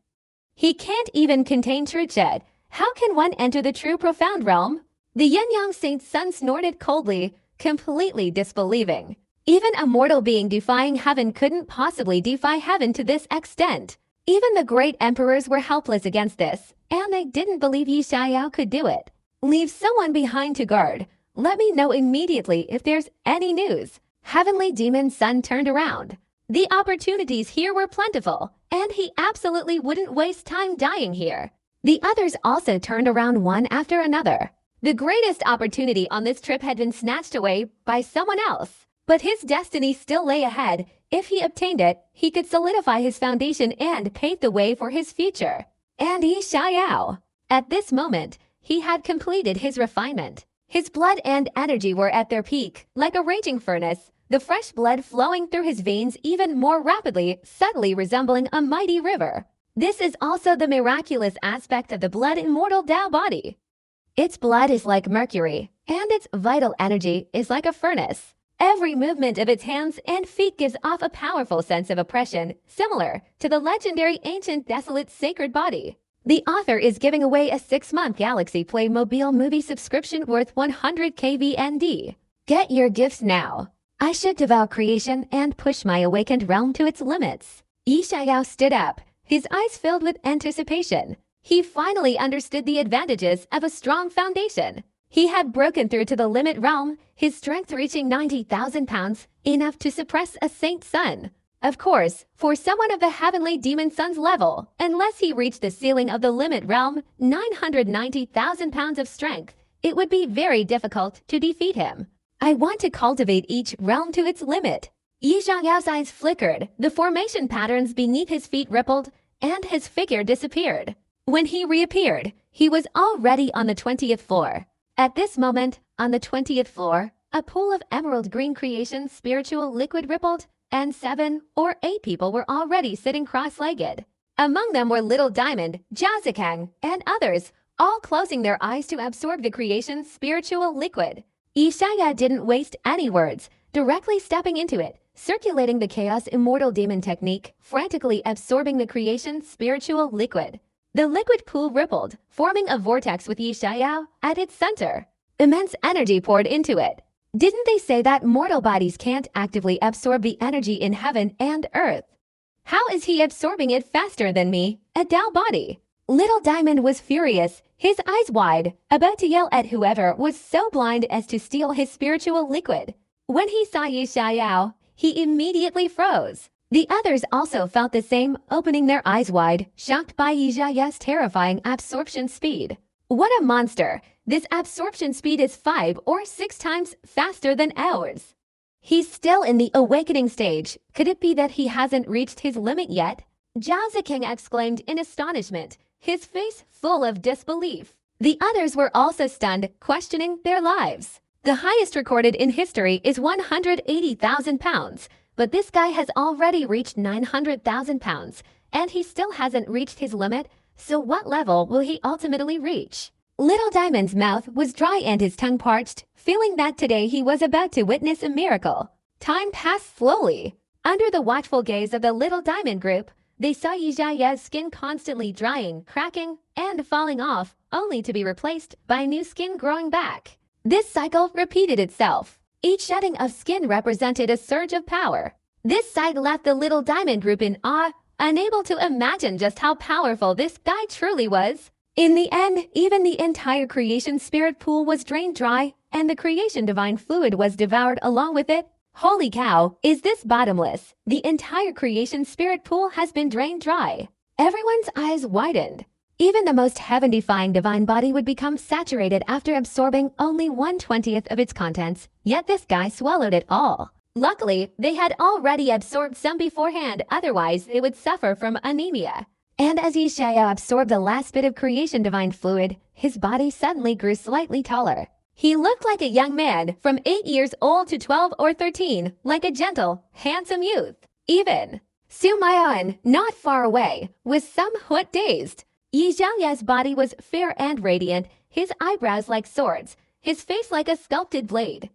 He can't even contain Truchet. How can one enter the true profound realm? The Yin-Yang Saint's son snorted coldly, completely disbelieving. Even a mortal being defying heaven couldn't possibly defy heaven to this extent. Even the great emperors were helpless against this, and they didn't believe Yishaya could do it. Leave someone behind to guard. Let me know immediately if there's any news. Heavenly Demon's son turned around. The opportunities here were plentiful, and he absolutely wouldn't waste time dying here. The others also turned around one after another. The greatest opportunity on this trip had been snatched away by someone else, but his destiny still lay ahead. If he obtained it, he could solidify his foundation and pave the way for his future. And Yishaya. At this moment, he had completed his refinement. His blood and energy were at their peak, like a raging furnace, the fresh blood flowing through his veins even more rapidly, subtly resembling a mighty river. This is also the miraculous aspect of the blood immortal Tao body. Its blood is like mercury, and its vital energy is like a furnace. Every movement of its hands and feet gives off a powerful sense of oppression, similar to the legendary ancient desolate sacred body. The author is giving away a 6-month Galaxy Playmobil movie subscription worth 100 KVND. Get your gifts now. I should devour creation and push my awakened realm to its limits. Yishaya stood up, his eyes filled with anticipation. He finally understood the advantages of a strong foundation. He had broken through to the limit realm, his strength reaching 90,000 pounds, enough to suppress a Saint Sun. Of course, for someone of the Heavenly Demon Son's level, unless he reached the ceiling of the limit realm, 990,000 pounds of strength, it would be very difficult to defeat him. I want to cultivate each realm to its limit. Yishayao's eyes flickered, the formation patterns beneath his feet rippled, and his figure disappeared. When he reappeared, he was already on the 20th floor. At this moment, on the 20th floor, a pool of emerald green creation spiritual liquid rippled, and 7 or 8 people were already sitting cross-legged. Among them were Little Diamond, Jiazikang, and others, all closing their eyes to absorb the creation's spiritual liquid. Yishaya didn't waste any words, directly stepping into it, circulating the Chaos Immortal Demon technique, frantically absorbing the creation's spiritual liquid. The liquid pool rippled, forming a vortex with Yishaya at its center. Immense energy poured into it. Didn't they say that mortal bodies can't actively absorb the energy in heaven and earth? How is he absorbing it faster than me, a Tao body? Little Diamond was furious, his eyes wide, about to yell at whoever was so blind as to steal his spiritual liquid. When he saw Yishaya, he immediately froze. The others also felt the same, opening their eyes wide, shocked by Yishaya's terrifying absorption speed. What a monster! This absorption speed is 5 or 6 times faster than ours. He's still in the awakening stage. Could it be that he hasn't reached his limit yet? Zhao Ziking exclaimed in astonishment, his face full of disbelief. The others were also stunned, questioning their lives. The highest recorded in history is 180,000 pounds, but this guy has already reached 900,000 pounds, and he still hasn't reached his limit, so what level will he ultimately reach? Little Diamond's mouth was dry and his tongue parched, feeling that today he was about to witness a miracle. Time passed slowly. Under the watchful gaze of the Little Diamond group, they saw Yishaya's skin constantly drying, cracking, and falling off, only to be replaced by new skin growing back. This cycle repeated itself. Each shedding of skin represented a surge of power. This sight left the Little Diamond group in awe, unable to imagine just how powerful this guy truly was. In the end, even the entire creation spirit pool was drained dry, and the creation divine fluid was devoured along with it. Holy cow, is this bottomless? The entire creation spirit pool has been drained dry. Everyone's eyes widened. Even the most heaven-defying divine body would become saturated after absorbing only 1/20th of its contents, yet this guy swallowed it all. Luckily, they had already absorbed some beforehand, otherwise they would suffer from anemia. And as Yishaya absorbed the last bit of creation divine fluid, his body suddenly grew slightly taller. He looked like a young man, from 8 years old to 12 or 13, like a gentle, handsome youth. Even Sumayan, not far away, was somewhat dazed. Yishaya's body was fair and radiant, his eyebrows like swords, his face like a sculpted blade.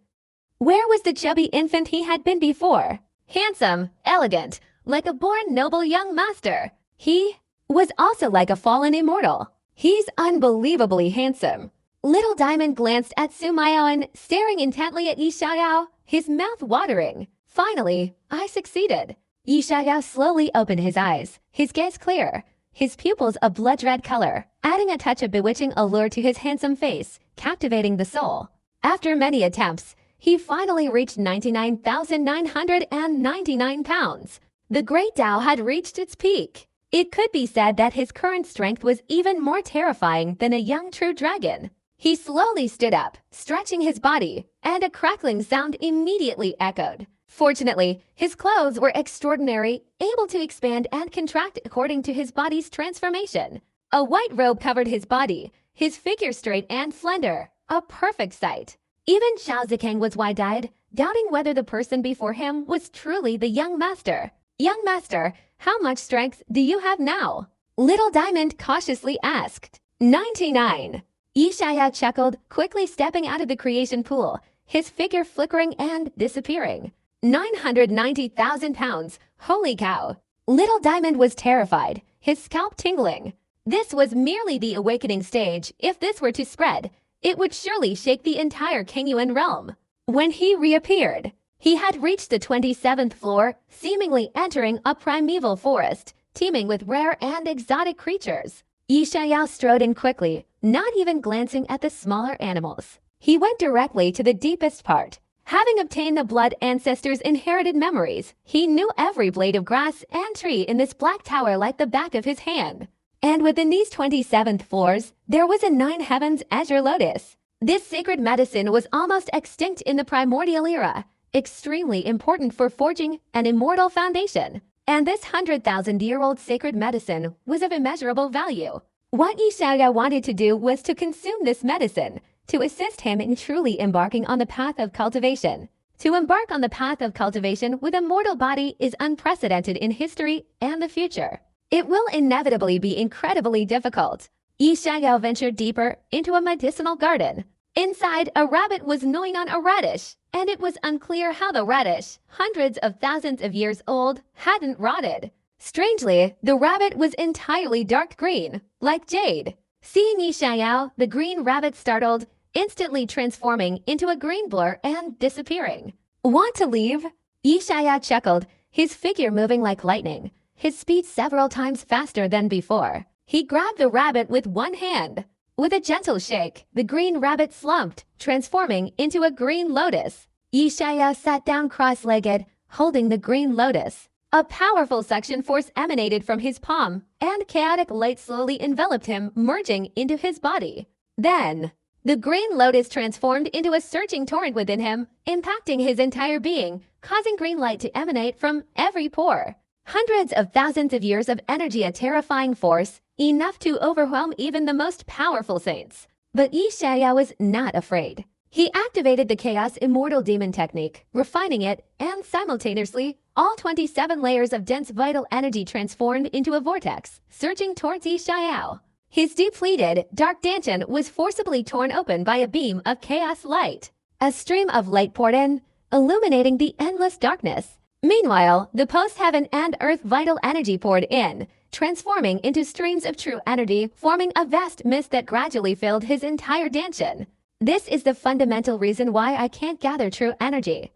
Where was the chubby infant he had been before? Handsome, elegant, like a born noble young master. He was also like a fallen immortal. He's unbelievably handsome. Little Diamond glanced at Sumayan, staring intently at Yishaya, his mouth watering. Finally, I succeeded. Yishaya slowly opened his eyes, his gaze clear, his pupils a blood-red color, adding a touch of bewitching allure to his handsome face, captivating the soul. After many attempts, he finally reached 99,999 pounds. The great Tao had reached its peak. It could be said that his current strength was even more terrifying than a young true dragon. He slowly stood up, stretching his body, and a crackling sound immediately echoed. Fortunately, his clothes were extraordinary, able to expand and contract according to his body's transformation. A white robe covered his body, his figure straight and slender, a perfect sight. Even Xiao Zikang was wide-eyed, doubting whether the person before him was truly the young master. Young master, how much strength do you have now? Little Diamond cautiously asked. 99. Yishaya chuckled, quickly stepping out of the creation pool, his figure flickering and disappearing. 990,000 pounds. Holy cow. Little Diamond was terrified, his scalp tingling. This was merely the awakening stage. If this were to spread, it would surely shake the entire Kingyuan realm. When he reappeared, he had reached the 27th floor, seemingly entering a primeval forest, teeming with rare and exotic creatures. Yishaya strode in quickly, not even glancing at the smaller animals. He went directly to the deepest part. Having obtained the blood ancestors' inherited memories, he knew every blade of grass and tree in this black tower like the back of his hand. And within these 27th floors, there was a 9 heavens azure lotus. This sacred medicine was almost extinct in the primordial era, extremely important for forging an immortal foundation. And this 100,000-year-old sacred medicine was of immeasurable value. What Yishaya wanted to do was to consume this medicine, to assist him in truly embarking on the path of cultivation. To embark on the path of cultivation with a mortal body is unprecedented in history and the future. It will inevitably be incredibly difficult. Yishaya ventured deeper into a medicinal garden. Inside, a rabbit was gnawing on a radish, and it was unclear how the radish, hundreds of thousands of years old, hadn't rotted. Strangely, the rabbit was entirely dark green, like jade. Seeing Yishaya, the green rabbit startled, instantly transforming into a green blur and disappearing. Want to leave? Yishaya chuckled, his figure moving like lightning, his speed several times faster than before. He grabbed the rabbit with one hand. With a gentle shake, the green rabbit slumped, transforming into a green lotus. Yishaya sat down cross-legged, holding the green lotus. A powerful suction force emanated from his palm, and chaotic light slowly enveloped him, merging into his body. Then, the green lotus transformed into a surging torrent within him, impacting his entire being, causing green light to emanate from every pore. Hundreds of thousands of years of energy, a terrifying force, enough to overwhelm even the most powerful saints. But Yishaya was not afraid. He activated the Chaos Immortal Demon technique, refining it, and simultaneously, all 27 layers of dense vital energy transformed into a vortex, surging towards Yishaya. His depleted, dark dantian was forcibly torn open by a beam of chaos light. A stream of light poured in, illuminating the endless darkness. Meanwhile, the post-heaven and earth vital energy poured in, transforming into streams of true energy, forming a vast mist that gradually filled his entire dantian. This is the fundamental reason why I can't gather true energy.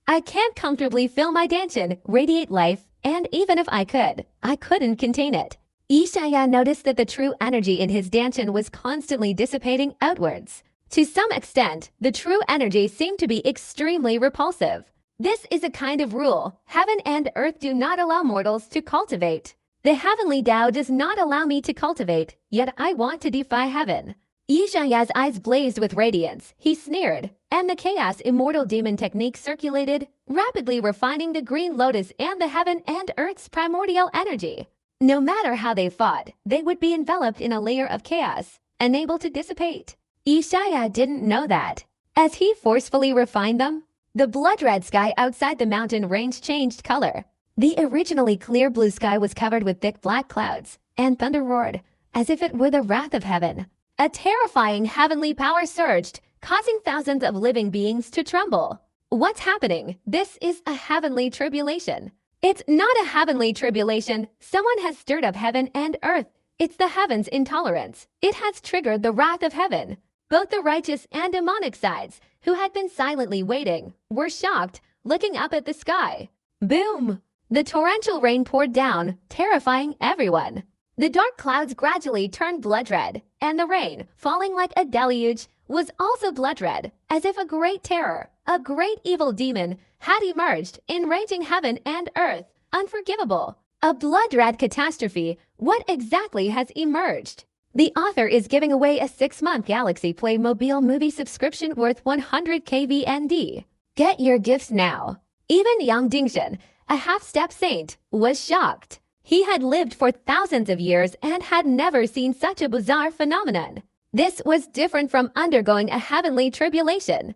I can't comfortably fill my dantian, radiate life, and even if I could, I couldn't contain it. Yishaya noticed that the true energy in his dantian was constantly dissipating outwards. To some extent, the true energy seemed to be extremely repulsive. This is a kind of rule heaven and earth do not allow mortals to cultivate. The heavenly Tao does not allow me to cultivate, yet I want to defy heaven. Yishaya's eyes blazed with radiance. He sneered, and the chaos immortal demon technique circulated, rapidly refining the green lotus and the heaven and earth's primordial energy. No matter how they fought, they would be enveloped in a layer of chaos, unable to dissipate. Yishaya didn't know that. As he forcefully refined them, the blood-red sky outside the mountain range changed color. The originally clear blue sky was covered with thick black clouds, and thunder roared, as if it were the wrath of heaven. A terrifying heavenly power surged, causing thousands of living beings to tremble. What's happening? This is a heavenly tribulation. It's not a heavenly tribulation. Someone has stirred up heaven and earth. It's the heavens' intolerance. It has triggered the wrath of heaven. Both the righteous and demonic sides, who had been silently waiting, were shocked, looking up at the sky. Boom! The torrential rain poured down, terrifying everyone. The dark clouds gradually turned blood red, and the rain, falling like a deluge, was also blood red, as if a great terror, a great evil demon, had emerged, enraging heaven and earth. Unforgivable. A blood red catastrophe. What exactly has emerged? The author is giving away a 6-month Galaxy Playmobil movie subscription worth 100 KVND. Get your gifts now. Even Yang Dingshan, a half-step saint, was shocked. He had lived for thousands of years and had never seen such a bizarre phenomenon. This was different from undergoing a heavenly tribulation.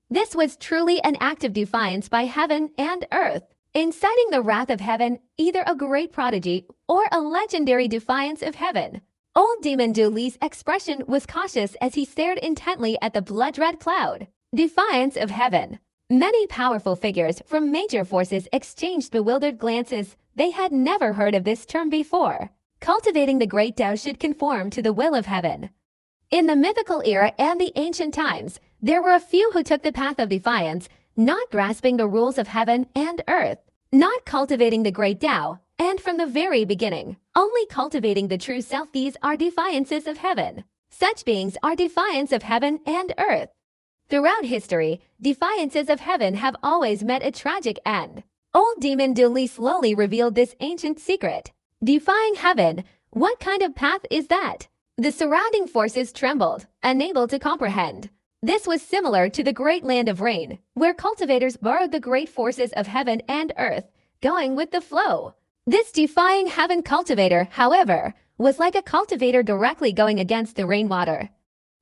This was truly an act of defiance by heaven and earth, inciting the wrath of heaven, either a great prodigy or a legendary defiance of heaven. Old Demon Du Li's expression was cautious as he stared intently at the blood-red cloud. Defiance of heaven. Many powerful figures from major forces exchanged bewildered glances. They had never heard of this term before. Cultivating the great Tao should conform to the will of heaven. In the mythical era and the ancient times, there were a few who took the path of defiance, not grasping the rules of heaven and earth, not cultivating the great Tao, and from the very beginning, only cultivating the true self. These are defiances of heaven. Such beings are defiance of heaven and earth. Throughout history, defiances of heaven have always met a tragic end. Old Demon Du Li slowly revealed this ancient secret. Defying heaven, what kind of path is that? The surrounding forces trembled, unable to comprehend. This was similar to the great land of rain, where cultivators borrowed the great forces of heaven and earth, going with the flow. This defying heaven cultivator, however, was like a cultivator directly going against the rainwater.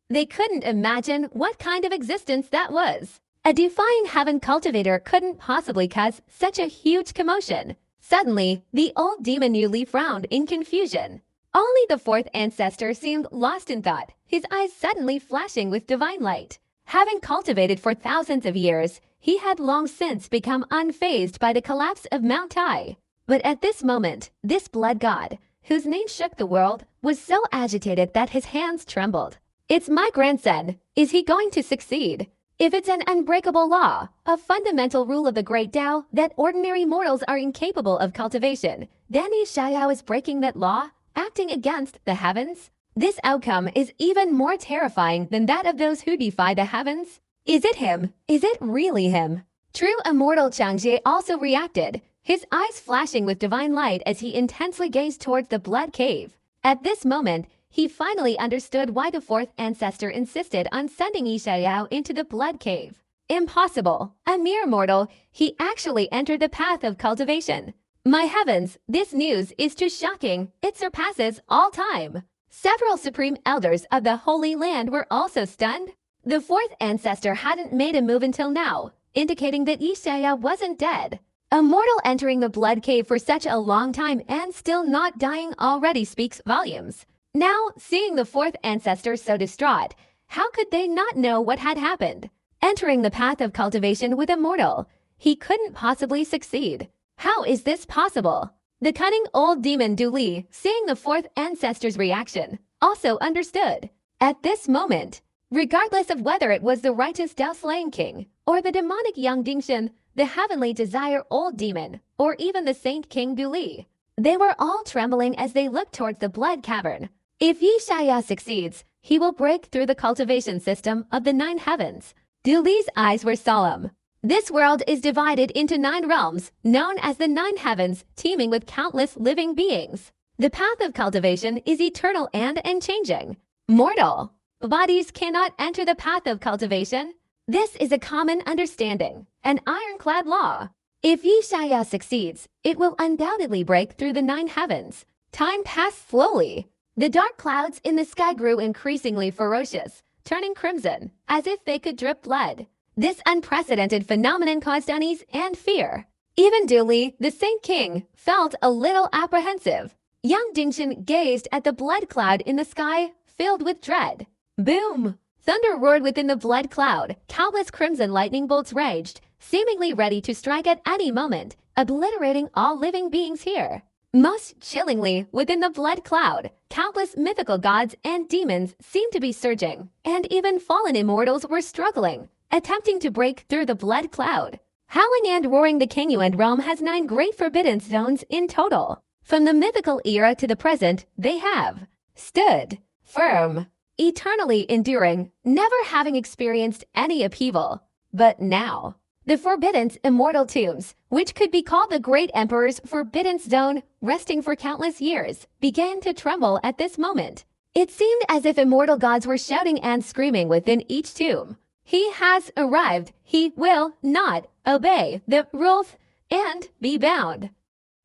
They couldn't imagine what kind of existence that was. A defying heaven cultivator couldn't possibly cause such a huge commotion. Suddenly, the old demon Du Li frowned in confusion. Only the fourth ancestor seemed lost in thought, his eyes suddenly flashing with divine light. Having cultivated for thousands of years, he had long since become unfazed by the collapse of Mount Tai. But at this moment, this blood god, whose name shook the world, was so agitated that his hands trembled. It's my grandson. Is he going to succeed? If it's an unbreakable law, a fundamental rule of the great Tao, that ordinary mortals are incapable of cultivation, then Yishaya is breaking that law, acting against the heavens? This outcome is even more terrifying than that of those who defy the heavens. Is it him? Is it really him? True immortal Changji also reacted, his eyes flashing with divine light as he intensely gazed towards the blood cave. At this moment, he finally understood why the fourth ancestor insisted on sending Yishaya into the blood cave. Impossible. A mere mortal, he actually entered the path of cultivation. My heavens, this news is too shocking. It surpasses all time. Several supreme elders of the Holy Land were also stunned. The fourth ancestor hadn't made a move until now, indicating that Yishaya wasn't dead. A mortal entering the blood cave for such a long time and still not dying already speaks volumes. Now, seeing the fourth ancestor so distraught, how could they not know what had happened? Entering the path of cultivation with a mortal, he couldn't possibly succeed. How is this possible? The cunning old demon Du Li, seeing the fourth ancestor's reaction, also understood. At this moment, regardless of whether it was the righteous Tao Slaying King, or the demonic Yang Dingshan, the heavenly desire old demon, or even the Saint King Du Li, they were all trembling as they looked towards the blood cavern. If Yishaya succeeds, he will break through the cultivation system of the 9 heavens. Du Li's eyes were solemn. This world is divided into 9 realms, known as the 9 heavens, teeming with countless living beings. The path of cultivation is eternal and unchanging. Mortal bodies cannot enter the path of cultivation. This is a common understanding, an ironclad law. If Yeshaya succeeds, it will undoubtedly break through the 9 heavens. Time passed slowly. The dark clouds in the sky grew increasingly ferocious, turning crimson, as if they could drip blood. This unprecedented phenomenon caused unease and fear. Even Du Li, the Saint King, felt a little apprehensive. Young Dingshan gazed at the blood cloud in the sky, filled with dread. Boom! Thunder roared within the blood cloud. Countless crimson lightning bolts raged, seemingly ready to strike at any moment, obliterating all living beings here. Most chillingly, within the blood cloud, countless mythical gods and demons seemed to be surging, and even fallen immortals were struggling, attempting to break through the blood cloud. Howling and roaring, the Kingyuan realm has 9 great forbidden zones in total. From the mythical era to the present, they have stood firm, eternally enduring, never having experienced any upheaval. But now, the Forbidden's immortal tombs, which could be called the Great Emperor's Forbidden Zone, resting for countless years, began to tremble at this moment. It seemed as if immortal gods were shouting and screaming within each tomb. He has arrived. He will not obey the rules and be bound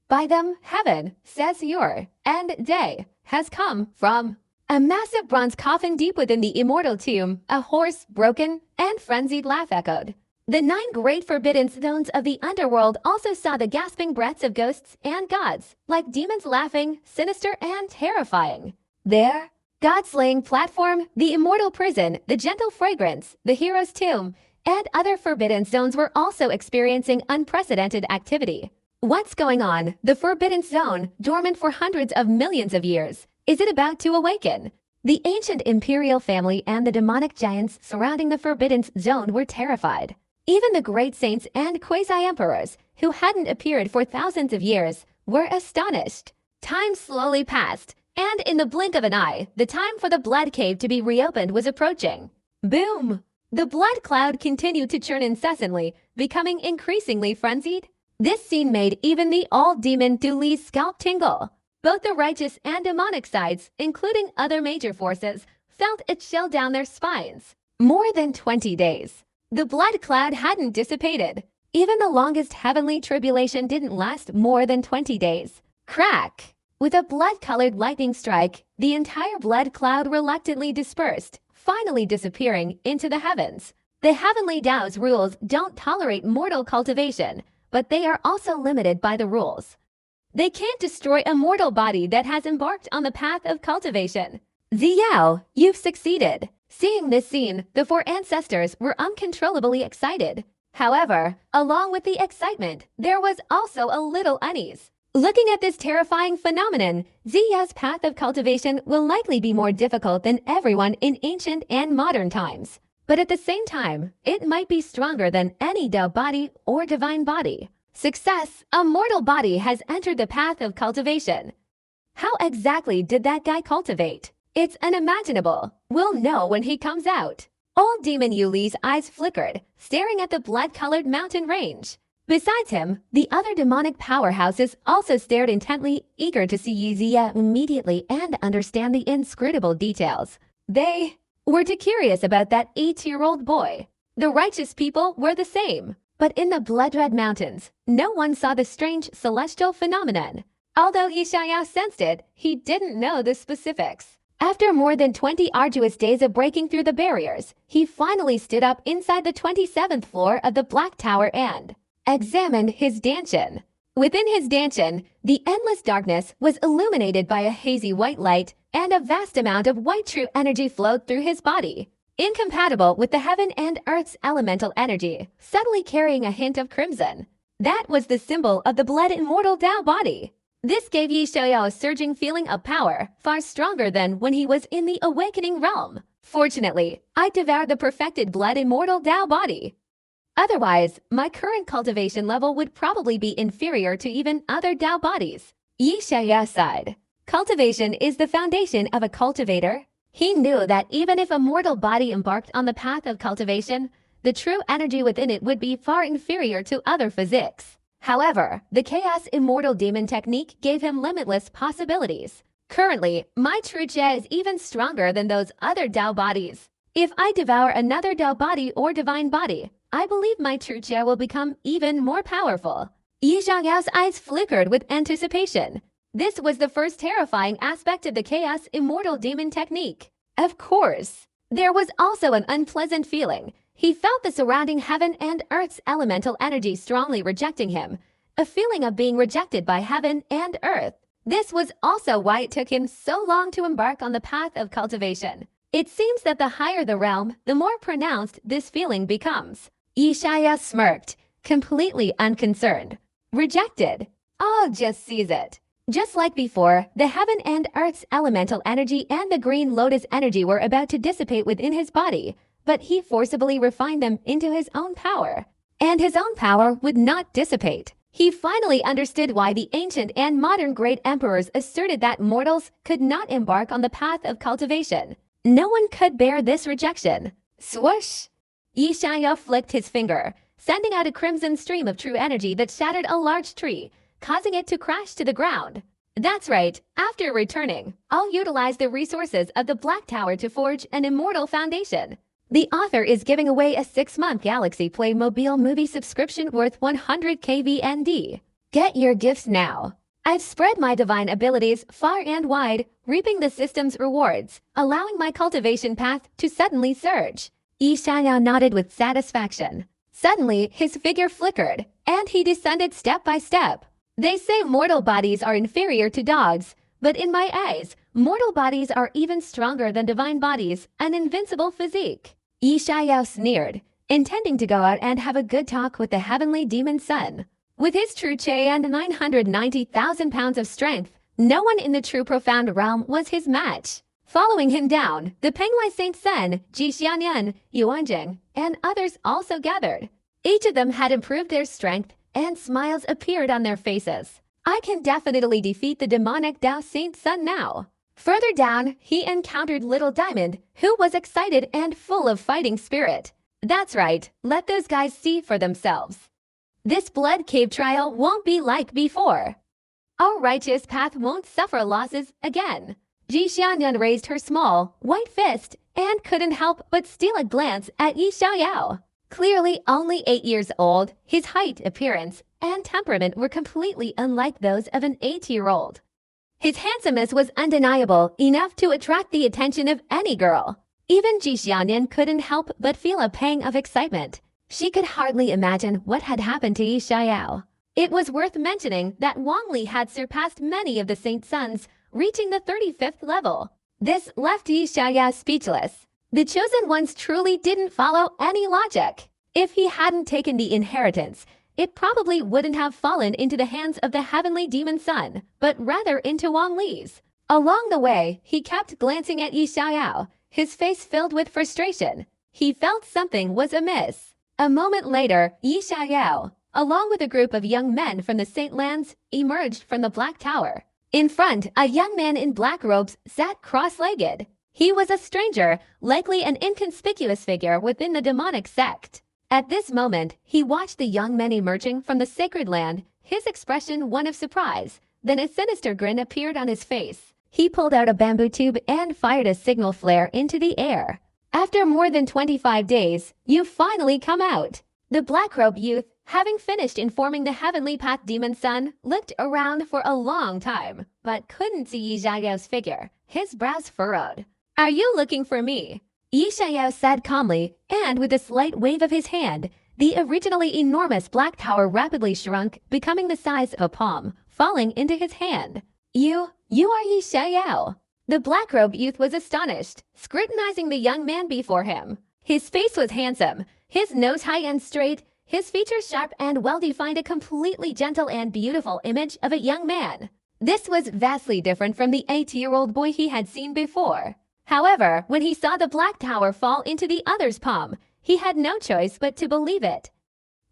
by them. Heaven, says your and day has come from. A massive bronze coffin deep within the immortal tomb, a hoarse, broken, and frenzied laugh echoed. The 9 great forbidden zones of the underworld also saw the gasping breaths of ghosts and gods, like demons laughing, sinister and terrifying. There, God-slaying platform, the immortal prison, the gentle fragrance, the hero's tomb, and other forbidden zones were also experiencing unprecedented activity. What's going on? The forbidden zone, dormant for hundreds of millions of years. Is it about to awaken? The ancient imperial family and the demonic giants surrounding the forbidden zone were terrified. Even the great saints and quasi-emperors, who hadn't appeared for thousands of years, were astonished. Time slowly passed, and in the blink of an eye, the time for the blood cave to be reopened was approaching. Boom! The blood cloud continued to churn incessantly, becoming increasingly frenzied. This scene made even the all-demon Du Li's scalp tingle. Both the righteous and demonic sides, including other major forces, felt it chill down their spines. More than 20 days. The blood cloud hadn't dissipated. Even the longest heavenly tribulation didn't last more than 20 days. Crack! With a blood-colored lightning strike, the entire blood cloud reluctantly dispersed, finally disappearing into the heavens. The heavenly Tao's rules don't tolerate mortal cultivation, but they are also limited by the rules. They can't destroy a mortal body that has embarked on the path of cultivation. Ziyao, you've succeeded. Seeing this scene, the 4 ancestors were uncontrollably excited. However, along with the excitement, there was also a little unease. Looking at this terrifying phenomenon, Ziya's path of cultivation will likely be more difficult than everyone in ancient and modern times. But at the same time, it might be stronger than any Tao body or divine body. Success, a mortal body has entered the path of cultivation. How exactly did that guy cultivate? It's unimaginable. We'll know when he comes out. Old Demon Yuli's eyes flickered, staring at the blood-colored mountain range. Besides him, the other demonic powerhouses also stared intently, eager to see Ziya immediately and understand the inscrutable details. They were too curious about that 8-year-old boy. The righteous people were the same. But in the blood-red mountains, no one saw the strange celestial phenomenon. Although Yeshaya sensed it, he didn't know the specifics. After more than 20 arduous days of breaking through the barriers, he finally stood up inside the 27th floor of the Black Tower and examined his dantian. Within his dantian, the endless darkness was illuminated by a hazy white light, and a vast amount of white true energy flowed through his body, incompatible with the heaven and earth's elemental energy, subtly carrying a hint of crimson. That was the symbol of the blood immortal Tao body. This gave Yi Xiaoyao a surging feeling of power, far stronger than when he was in the awakening realm. Fortunately, I devoured the perfected blood immortal Tao body. Otherwise, my current cultivation level would probably be inferior to even other Tao bodies. Yi Xiaoyao sighed. Cultivation is the foundation of a cultivator. He knew that even if a mortal body embarked on the path of cultivation, the true energy within it would be far inferior to other physics. However, the Chaos Immortal Demon technique gave him limitless possibilities. Currently, my true Jia is even stronger than those other Dao bodies. If I devour another Dao body or divine body, I believe my true Jia will become even more powerful. Yi Xiaoyao's eyes flickered with anticipation. This was the first terrifying aspect of the Chaos Immortal Demon technique. Of course, there was also an unpleasant feeling. He felt the surrounding heaven and earth's elemental energy strongly rejecting him, a feeling of being rejected by heaven and earth. This was also why it took him so long to embark on the path of cultivation. It seems that the higher the realm, the more pronounced this feeling becomes. Yi Xiaoyao smirked, completely unconcerned. Rejected? I'll just seize it. Just like before, the heaven and earth's elemental energy and the green lotus energy were about to dissipate within his body, but he forcibly refined them into his own power. And his own power would not dissipate. He finally understood why the ancient and modern great emperors asserted that mortals could not embark on the path of cultivation. No one could bear this rejection. Swoosh! Yi Xiaoyao flicked his finger, sending out a crimson stream of true energy that shattered a large tree, causing it to crash to the ground. That's right, after returning, I'll utilize the resources of the Black Tower to forge an immortal foundation. The author is giving away a 6-month Galaxy Playmobil movie subscription worth 100 KVND. Get your gifts now. I've spread my divine abilities far and wide, reaping the system's rewards, allowing my cultivation path to suddenly surge. Yi Xiaoyao nodded with satisfaction. Suddenly, his figure flickered, and he descended step by step. They say mortal bodies are inferior to dogs, but in my eyes, mortal bodies are even stronger than divine bodies, an invincible physique. Yi Xiaoyao sneered, intending to go out and have a good talk with the heavenly demon sun. With his true Qi and 990,000 pounds of strength, no one in the true profound realm was his match. Following him down, the Penglai Saint Sen, Ji Xianyan, Yuanjing, and others also gathered. Each of them had improved their strength, and smiles appeared on their faces. I can definitely defeat the demonic Dao Saint Sun now. Further down, he encountered Little Diamond, who was excited and full of fighting spirit. That's right, let those guys see for themselves. This blood cave trial won't be like before. Our righteous path won't suffer losses again. Ji Xianyan raised her small, white fist and couldn't help but steal a glance at Yi Xiaoyao. Clearly only 8 years old, his height, appearance, and temperament were completely unlike those of an 8-year-old. His handsomeness was undeniable, enough to attract the attention of any girl. Even Ji Xianyan couldn't help but feel a pang of excitement. She could hardly imagine what had happened to Yi Xiaoyao. It was worth mentioning that Wang Li had surpassed many of the Saint Sons, reaching the 35th level. This left Yi Xiaoyao speechless. The chosen ones truly didn't follow any logic. If he hadn't taken the inheritance, it probably wouldn't have fallen into the hands of the heavenly demon sun, but rather into Wang Li's. Along the way, he kept glancing at Yi Xiaoyao, his face filled with frustration. He felt something was amiss. A moment later, Yi Xiaoyao, along with a group of young men from the Saint Lands, emerged from the Black Tower. In front, a young man in black robes sat cross-legged. He was a stranger, likely an inconspicuous figure within the demonic sect. At this moment, he watched the young men emerging from the sacred land, his expression one of surprise. Then a sinister grin appeared on his face. He pulled out a bamboo tube and fired a signal flare into the air. After more than 25 days, you finally come out. The black-robed youth, having finished informing the heavenly path demon sun, looked around for a long time, but couldn't see Yi Xiaoyao's figure. His brows furrowed. Are you looking for me? Yi Xiaoyao said calmly, and with a slight wave of his hand, the originally enormous black tower rapidly shrunk, becoming the size of a palm, falling into his hand. You are Yi Xiaoyao. The black-robed youth was astonished, scrutinizing the young man before him. His face was handsome, his nose high and straight, his features sharp and well-defined, a completely gentle and beautiful image of a young man. This was vastly different from the 8-year-old boy he had seen before. However, when he saw the black tower fall into the other's palm, he had no choice but to believe it.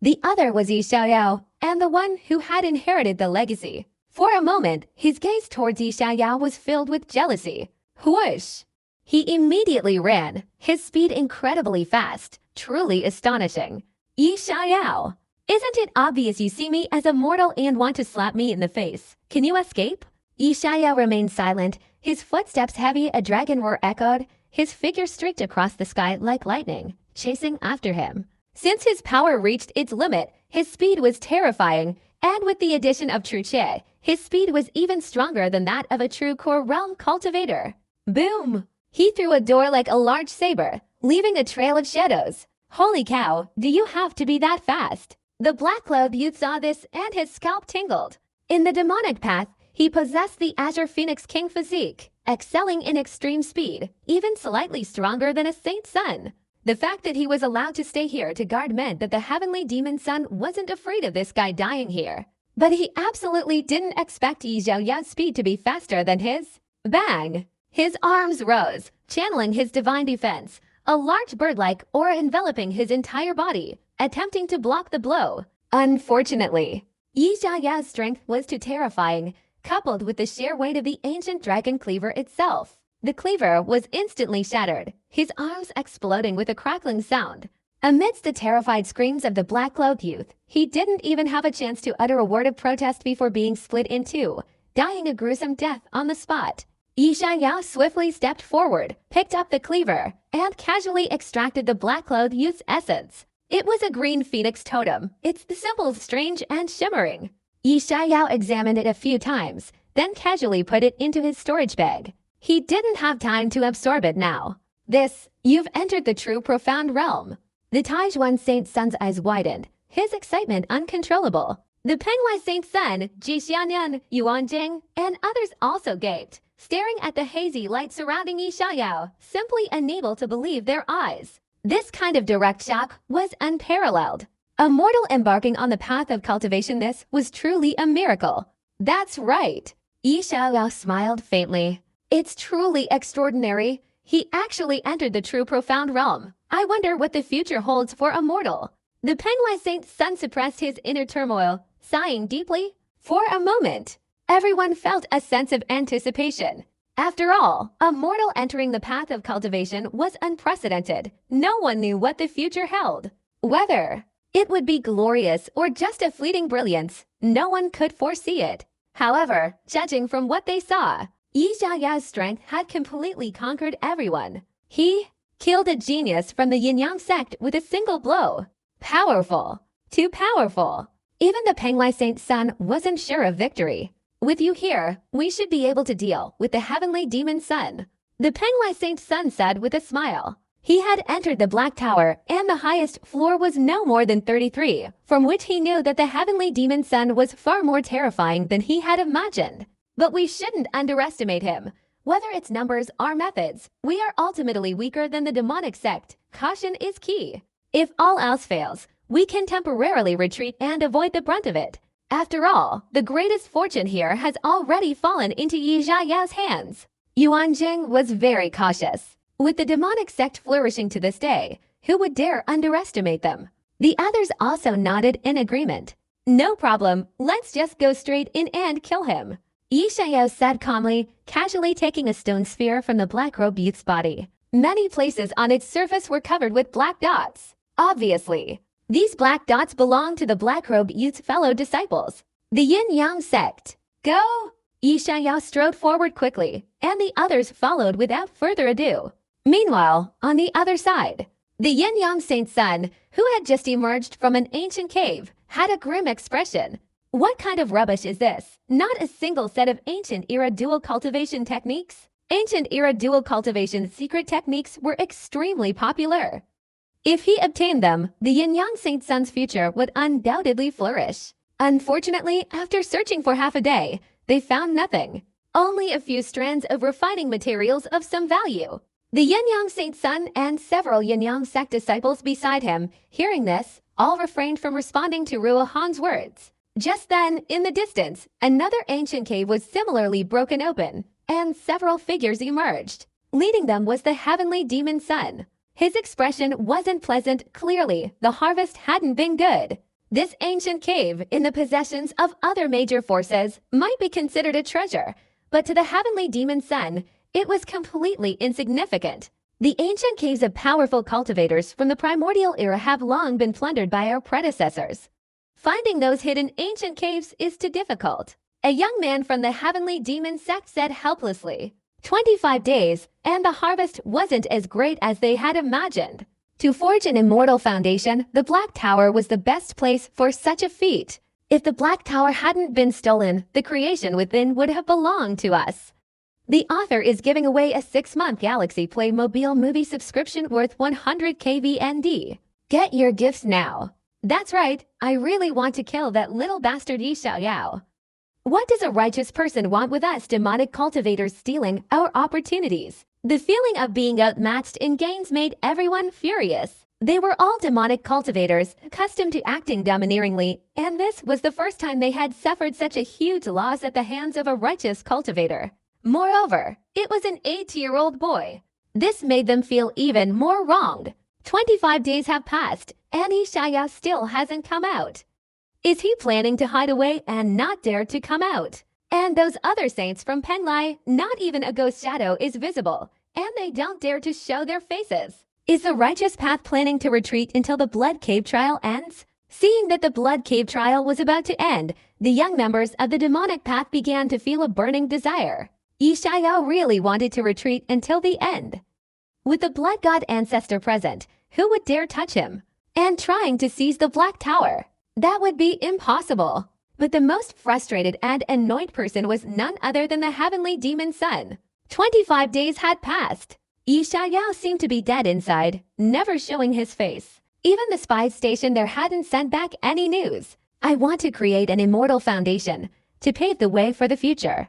The other was Yi Xiaoyao, and the one who had inherited the legacy. For a moment, his gaze towards Yi Xiaoyao was filled with jealousy. Whoosh! He immediately ran, his speed incredibly fast, truly astonishing. Yi Xiao, isn't it obvious you see me as a mortal and want to slap me in the face? Can you escape? Yi Xiao remained silent, his footsteps heavy, a dragon roar echoed, his figure streaked across the sky like lightning, chasing after him. Since his power reached its limit, his speed was terrifying, and with the addition of true Qi, his speed was even stronger than that of a true core realm cultivator. Boom! He threw a door like a large saber, leaving a trail of shadows. Holy cow, do you have to be that fast? The black-clothed youth saw this and his scalp tingled. In the demonic path, he possessed the Azure Phoenix King physique, excelling in extreme speed, even slightly stronger than a Saint Sun. The fact that he was allowed to stay here to guard meant that the Heavenly Demon Sun wasn't afraid of this guy dying here. But he absolutely didn't expect Yi Xiaoyao's speed to be faster than his. Bang! His arms rose, channeling his divine defense, a large bird-like aura enveloping his entire body, attempting to block the blow. Unfortunately, Yi Xiaoyao's strength was too terrifying, coupled with the sheer weight of the ancient dragon cleaver itself. The cleaver was instantly shattered, his arms exploding with a crackling sound. Amidst the terrified screams of the black-clothed youth, he didn't even have a chance to utter a word of protest before being split in two, dying a gruesome death on the spot. Yi Xiaoyao swiftly stepped forward, picked up the cleaver, and casually extracted the black-clothed youth's essence. It was a green phoenix totem, its symbols strange and shimmering. Yi Xiaoyao examined it a few times, then casually put it into his storage bag. He didn't have time to absorb it now. You've entered the true profound realm. The Taijuan Saint Sun's eyes widened, his excitement uncontrollable. The Penglai Saint Sun, Ji Xianyan, Yuan Jing, and others also gaped, staring at the hazy light surrounding Yi Xiaoyao, simply unable to believe their eyes. This kind of direct shock was unparalleled. A mortal embarking on the path of cultivation, this was truly a miracle. That's right. Yi Xiaoyao smiled faintly. It's truly extraordinary. He actually entered the true profound realm. I wonder what the future holds for a mortal. The Penglai Saint Sun suppressed his inner turmoil, sighing deeply. For a moment, everyone felt a sense of anticipation. After all, a mortal entering the path of cultivation was unprecedented. No one knew what the future held. Whether it would be glorious or just a fleeting brilliance, no one could foresee it. However, judging from what they saw, Yi Xiaoyao's strength had completely conquered everyone. He killed a genius from the Yin-Yang sect with a single blow. Powerful. Too powerful. Even the Penglai Saint Sun wasn't sure of victory. With you here, we should be able to deal with the Heavenly Demon Sun, the Penglai Saint Sun said with a smile. He had entered the Black Tower, and the highest floor was no more than 33, from which he knew that the Heavenly Demon Sun was far more terrifying than he had imagined. But we shouldn't underestimate him. Whether it's numbers or methods, we are ultimately weaker than the demonic sect. Caution is key. If all else fails, we can temporarily retreat and avoid the brunt of it. After all, the greatest fortune here has already fallen into Yi Xiaoyao's hands. Yuan Jing was very cautious. With the demonic sect flourishing to this day, who would dare underestimate them? The others also nodded in agreement. No problem, let's just go straight in and kill him. Yi Xiaoyao said calmly, casually taking a stone sphere from the black-robed youth's body. Many places on its surface were covered with black dots. Obviously, these black dots belonged to the black-robed youth's fellow disciples, the Yin-Yang sect. Go! Yi Xiaoyao strode forward quickly, and the others followed without further ado. Meanwhile, on the other side, the Yin-Yang Saint Sun, who had just emerged from an ancient cave, had a grim expression. What kind of rubbish is this? Not a single set of ancient-era dual cultivation techniques? Ancient-era dual cultivation secret techniques were extremely popular. If he obtained them, the Yin-Yang Saint Sun's future would undoubtedly flourish. Unfortunately, after searching for half a day, they found nothing. Only a few strands of refining materials of some value. The Yin-Yang Saint Sun and several Yin-Yang sect disciples beside him, hearing this, all refrained from responding to Ruo Han's words. Just then, in the distance, another ancient cave was similarly broken open, and several figures emerged. Leading them was the Heavenly Demon Sun. His expression wasn't pleasant. Clearly, the harvest hadn't been good. This ancient cave, in the possessions of other major forces, might be considered a treasure, but to the Heavenly Demon Sun, it was completely insignificant. The ancient caves of powerful cultivators from the primordial era have long been plundered by our predecessors. Finding those hidden ancient caves is too difficult. A young man from the heavenly demon sect said helplessly. 25 days, and the harvest wasn't as great as they had imagined. To forge an immortal foundation, the Black Tower was the best place for such a feat. If the Black Tower hadn't been stolen, the creation within would have belonged to us. The author is giving away a 6-month Galaxy Playmobil movie subscription worth 100 KVND. Get your gifts now. That's right, I really want to kill that little bastard Yi Xiaoyao. What does a righteous person want with us demonic cultivators stealing our opportunities? The feeling of being outmatched in games made everyone furious. They were all demonic cultivators, accustomed to acting domineeringly, and this was the first time they had suffered such a huge loss at the hands of a righteous cultivator. Moreover, it was an 8-year-old boy. This made them feel even more wronged. 25 days have passed, and Yi Xiaoyao still hasn't come out. Is he planning to hide away and not dare to come out? And those other saints from Penlai, not even a ghost shadow is visible, and they don't dare to show their faces. Is the righteous path planning to retreat until the Blood Cave trial ends? Seeing that the Blood Cave trial was about to end, the young members of the demonic path began to feel a burning desire. Yi Xiaoyao really wanted to retreat until the end. With the Blood God ancestor present, who would dare touch him? And trying to seize the Black Tower. That would be impossible. But the most frustrated and annoyed person was none other than the heavenly demon son. 25 days had passed. Yi Xiaoyao seemed to be dead inside, never showing his face. Even the spy station there hadn't sent back any news. I want to create an immortal foundation to pave the way for the future.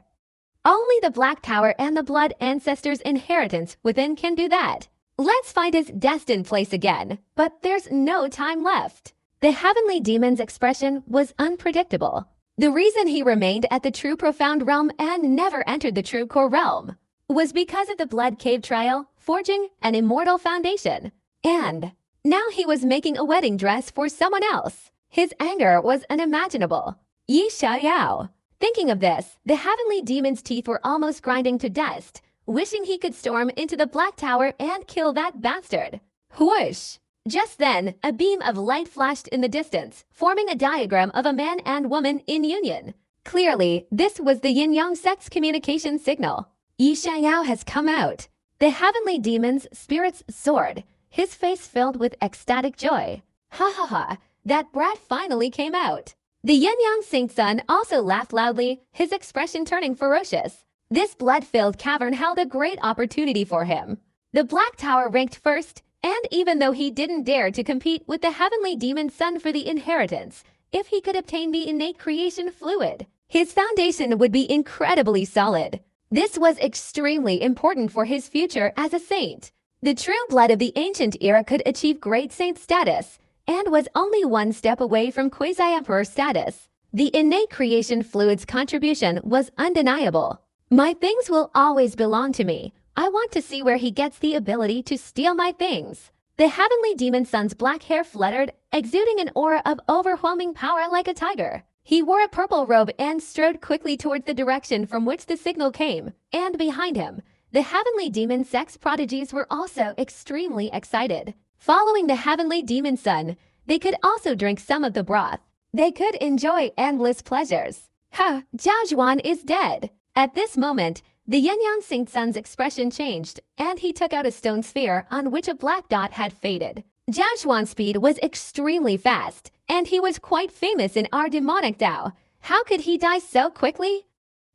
Only the Black Tower and the Blood Ancestors' inheritance within can do that. Let's find his destined place again, but there's no time left. The heavenly demon's expression was unpredictable. The reason he remained at the true profound realm and never entered the true core realm was because of the Blood Cave trial, forging an immortal foundation. And now he was making a wedding dress for someone else. His anger was unimaginable. Yi Xiaoyao. Thinking of this, the heavenly demon's teeth were almost grinding to dust, wishing he could storm into the Black Tower and kill that bastard. Whoosh! Just then, a beam of light flashed in the distance, forming a diagram of a man and woman in union. Clearly, this was the yin-yang sect's communication signal. Yi Xiaoyao has come out. The heavenly demon's spirits soared, his face filled with ecstatic joy. Ha ha ha, that brat finally came out. The yin-yang saint son also laughed loudly, his expression turning ferocious. This blood-filled cavern held a great opportunity for him. The Black Tower ranked first, and even though he didn't dare to compete with the heavenly demon son for the inheritance, if he could obtain the innate creation fluid, his foundation would be incredibly solid. This was extremely important for his future as a saint. The true blood of the ancient era could achieve great saint status, and was only one step away from quasi-emperor status. The innate creation fluid's contribution was undeniable. My things will always belong to me. I want to see where he gets the ability to steal my things. The heavenly demon son's black hair fluttered, exuding an aura of overwhelming power like a tiger. He wore a purple robe and strode quickly towards the direction from which the signal came, and behind him, the heavenly demon sex prodigies were also extremely excited. Following the heavenly demon son, they could also drink some of the broth. They could enjoy endless pleasures. Ha! Zhao Zhuan is dead. At this moment, the yin-yang saint son's expression changed, and he took out a stone sphere on which a black dot had faded. Zhao Zhuan's speed was extremely fast, and he was quite famous in our demonic Dao. How could he die so quickly?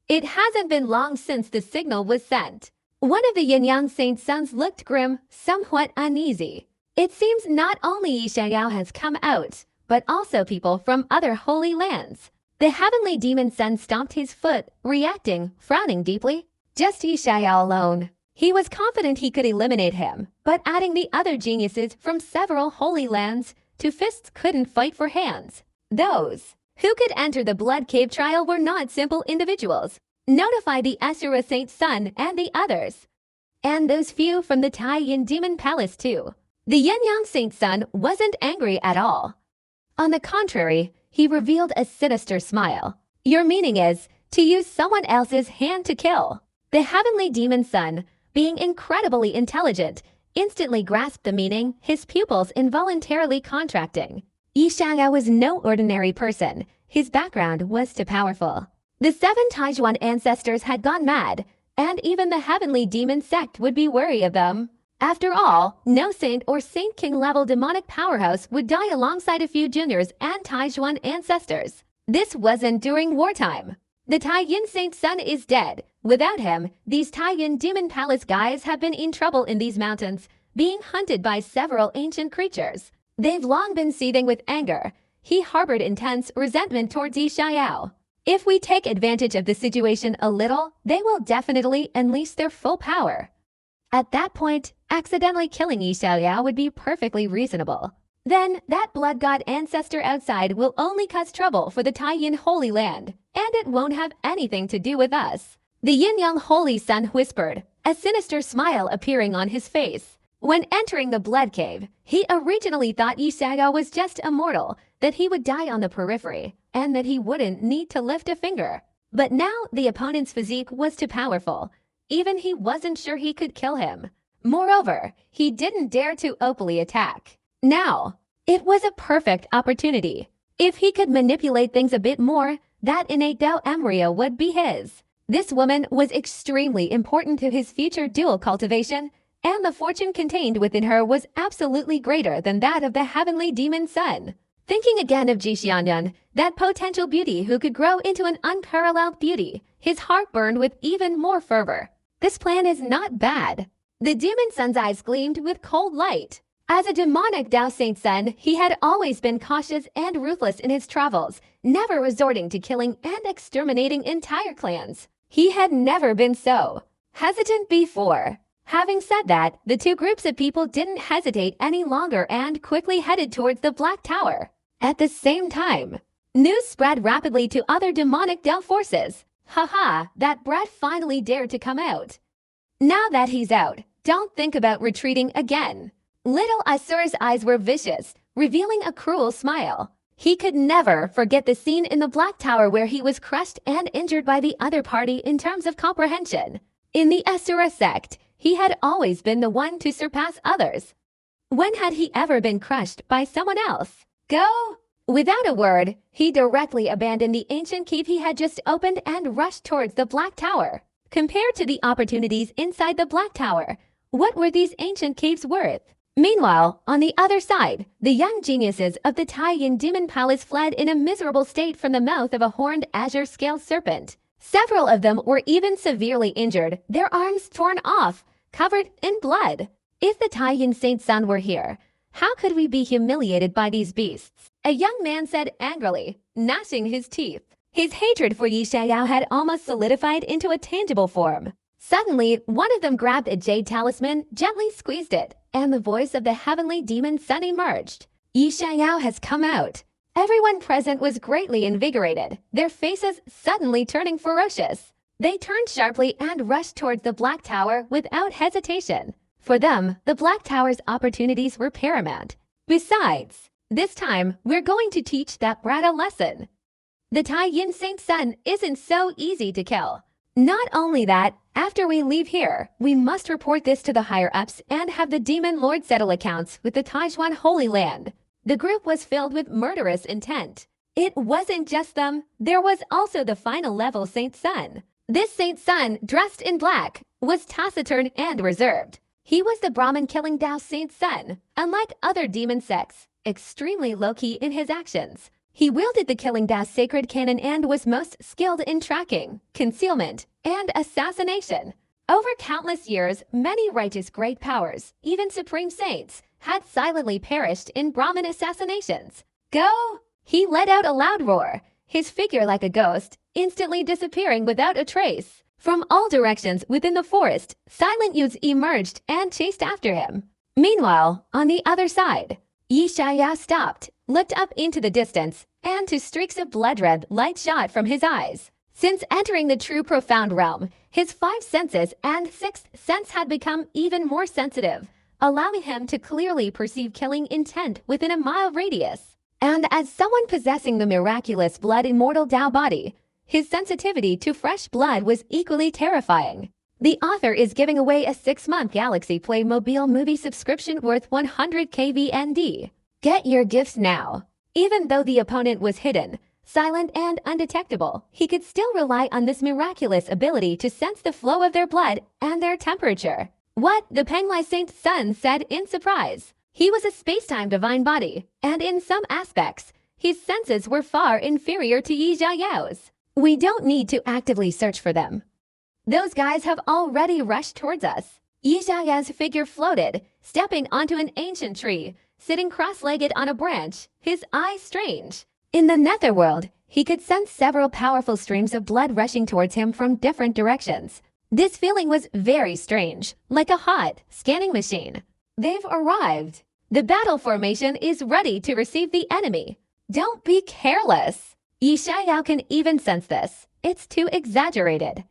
It hasn't been long since the signal was sent. One of the yin-yang saint sons looked grim, somewhat uneasy. It seems not only Yi Xiaoyao has come out, but also people from other holy lands. The heavenly demon son stomped his foot, reacting, frowning deeply. Just Yi Xiaoyao alone. He was confident he could eliminate him, but adding the other geniuses from several holy lands to fists couldn't fight for hands. Those who could enter the Blood Cave trial were not simple individuals. Notify the Asura Saint Sun and the others. And those few from the Tai Yin Demon Palace too. The Yin-Yang Saint Sun wasn't angry at all. On the contrary, he revealed a sinister smile. Your meaning is to use someone else's hand to kill. The heavenly demon son, being incredibly intelligent, instantly grasped the meaning, his pupils involuntarily contracting. Yi Xiaoyao was no ordinary person. His background was too powerful. The 7 Taijuan ancestors had gone mad, and even the heavenly demon sect would be wary of them. After all, no saint or saint king level demonic powerhouse would die alongside a few juniors and Taijuan ancestors. This wasn't during wartime. The Taiyin saint son is dead. Without him, these Taiyin demon palace guys have been in trouble in these mountains, being hunted by several ancient creatures. They've long been seething with anger. He harbored intense resentment towards Yi Xiaoyao. If we take advantage of the situation a little, they will definitely unleash their full power. At that point, accidentally killing Yi Xiaoyao would be perfectly reasonable. Then, that blood god ancestor outside will only cause trouble for the Taiyin Holy Land, and it won't have anything to do with us. The Yin-Yang Holy Son whispered, a sinister smile appearing on his face. When entering the blood cave, he originally thought Yi Xiaoyao was just a mortal, that he would die on the periphery, and that he wouldn't need to lift a finger. But now the opponent's physique was too powerful. Even he wasn't sure he could kill him. Moreover, he didn't dare to openly attack. Now, it was a perfect opportunity. If he could manipulate things a bit more, that innate Dao embryo would be his. This woman was extremely important to his future dual cultivation, and the fortune contained within her was absolutely greater than that of the heavenly demon son. Thinking again of Ji Xianyan, that potential beauty who could grow into an unparalleled beauty, his heart burned with even more fervor. This plan is not bad. The demon son's eyes gleamed with cold light. As a demonic Dao Saint son, he had always been cautious and ruthless in his travels, never resorting to killing and exterminating entire clans. He had never been so hesitant before. Having said that, the two groups of people didn't hesitate any longer and quickly headed towards the Black Tower. At the same time, news spread rapidly to other demonic Dao forces. Haha, that brat finally dared to come out. Now that he's out, don't think about retreating again. Little Asur's eyes were vicious, revealing a cruel smile. He could never forget the scene in the Black Tower where he was crushed and injured by the other party in terms of comprehension. In the Asura sect, he had always been the one to surpass others. When had he ever been crushed by someone else? Go! Without a word, he directly abandoned the ancient keep he had just opened and rushed towards the Black Tower. Compared to the opportunities inside the Black Tower, what were these ancient caves worth? Meanwhile, on the other side, the young geniuses of the Taiyin Demon Palace fled in a miserable state from the mouth of a horned azure-scaled serpent. Several of them were even severely injured, their arms torn off, covered in blood. If the Taiyin Saint Sun were here, how could we be humiliated by these beasts? A young man said angrily, gnashing his teeth. His hatred for Yi Xiaoyao had almost solidified into a tangible form. Suddenly, one of them grabbed a jade talisman, gently squeezed it, and the voice of the heavenly demon son emerged. Yi Xiaoyao has come out. Everyone present was greatly invigorated, their faces suddenly turning ferocious. They turned sharply and rushed towards the Black Tower without hesitation. For them, the Black Tower's opportunities were paramount. Besides, this time, we're going to teach that brat a lesson. The Taiyin Saint Sun isn't so easy to kill. Not only that, after we leave here, we must report this to the higher-ups and have the Demon Lord settle accounts with the Taijuan Holy Land. The group was filled with murderous intent. It wasn't just them, there was also the final level Saint Sun. This Saint Sun, dressed in black, was taciturn and reserved. He was the Brahmin-killing Dao Saint Sun, unlike other demon sects, extremely low-key in his actions. He wielded the Killing Dao sacred cannon and was most skilled in tracking, concealment, and assassination. Over countless years, many righteous great powers, even supreme saints, had silently perished in Brahmin assassinations. Go! He let out a loud roar, his figure like a ghost, instantly disappearing without a trace. From all directions within the forest, silent youths emerged and chased after him. Meanwhile, on the other side, Yi Xiaoyao stopped, looked up into the distance, and two streaks of blood-red light shot from his eyes. Since entering the true profound realm, his 5 senses and 6th sense had become even more sensitive, allowing him to clearly perceive killing intent within a mile radius. And as someone possessing the miraculous blood immortal Dao body, his sensitivity to fresh blood was equally terrifying. The author is giving away a 6-month Galaxy Playmobil movie subscription worth 100k VND. Get your gifts now. Even though the opponent was hidden, silent and undetectable, he could still rely on this miraculous ability to sense the flow of their blood and their temperature. What the Penglai Saint Sun said in surprise. He was a space-time divine body, and in some aspects, his senses were far inferior to Yi Xiaoyao's. We don't need to actively search for them. Those guys have already rushed towards us. Yi Xiaoyao's figure floated, stepping onto an ancient tree, sitting cross-legged on a branch, his eyes strange. In the netherworld, he could sense several powerful streams of blood rushing towards him from different directions. This feeling was very strange, like a hot, scanning machine. They've arrived. The battle formation is ready to receive the enemy. Don't be careless. Yi Xiaoyao can even sense this. It's too exaggerated.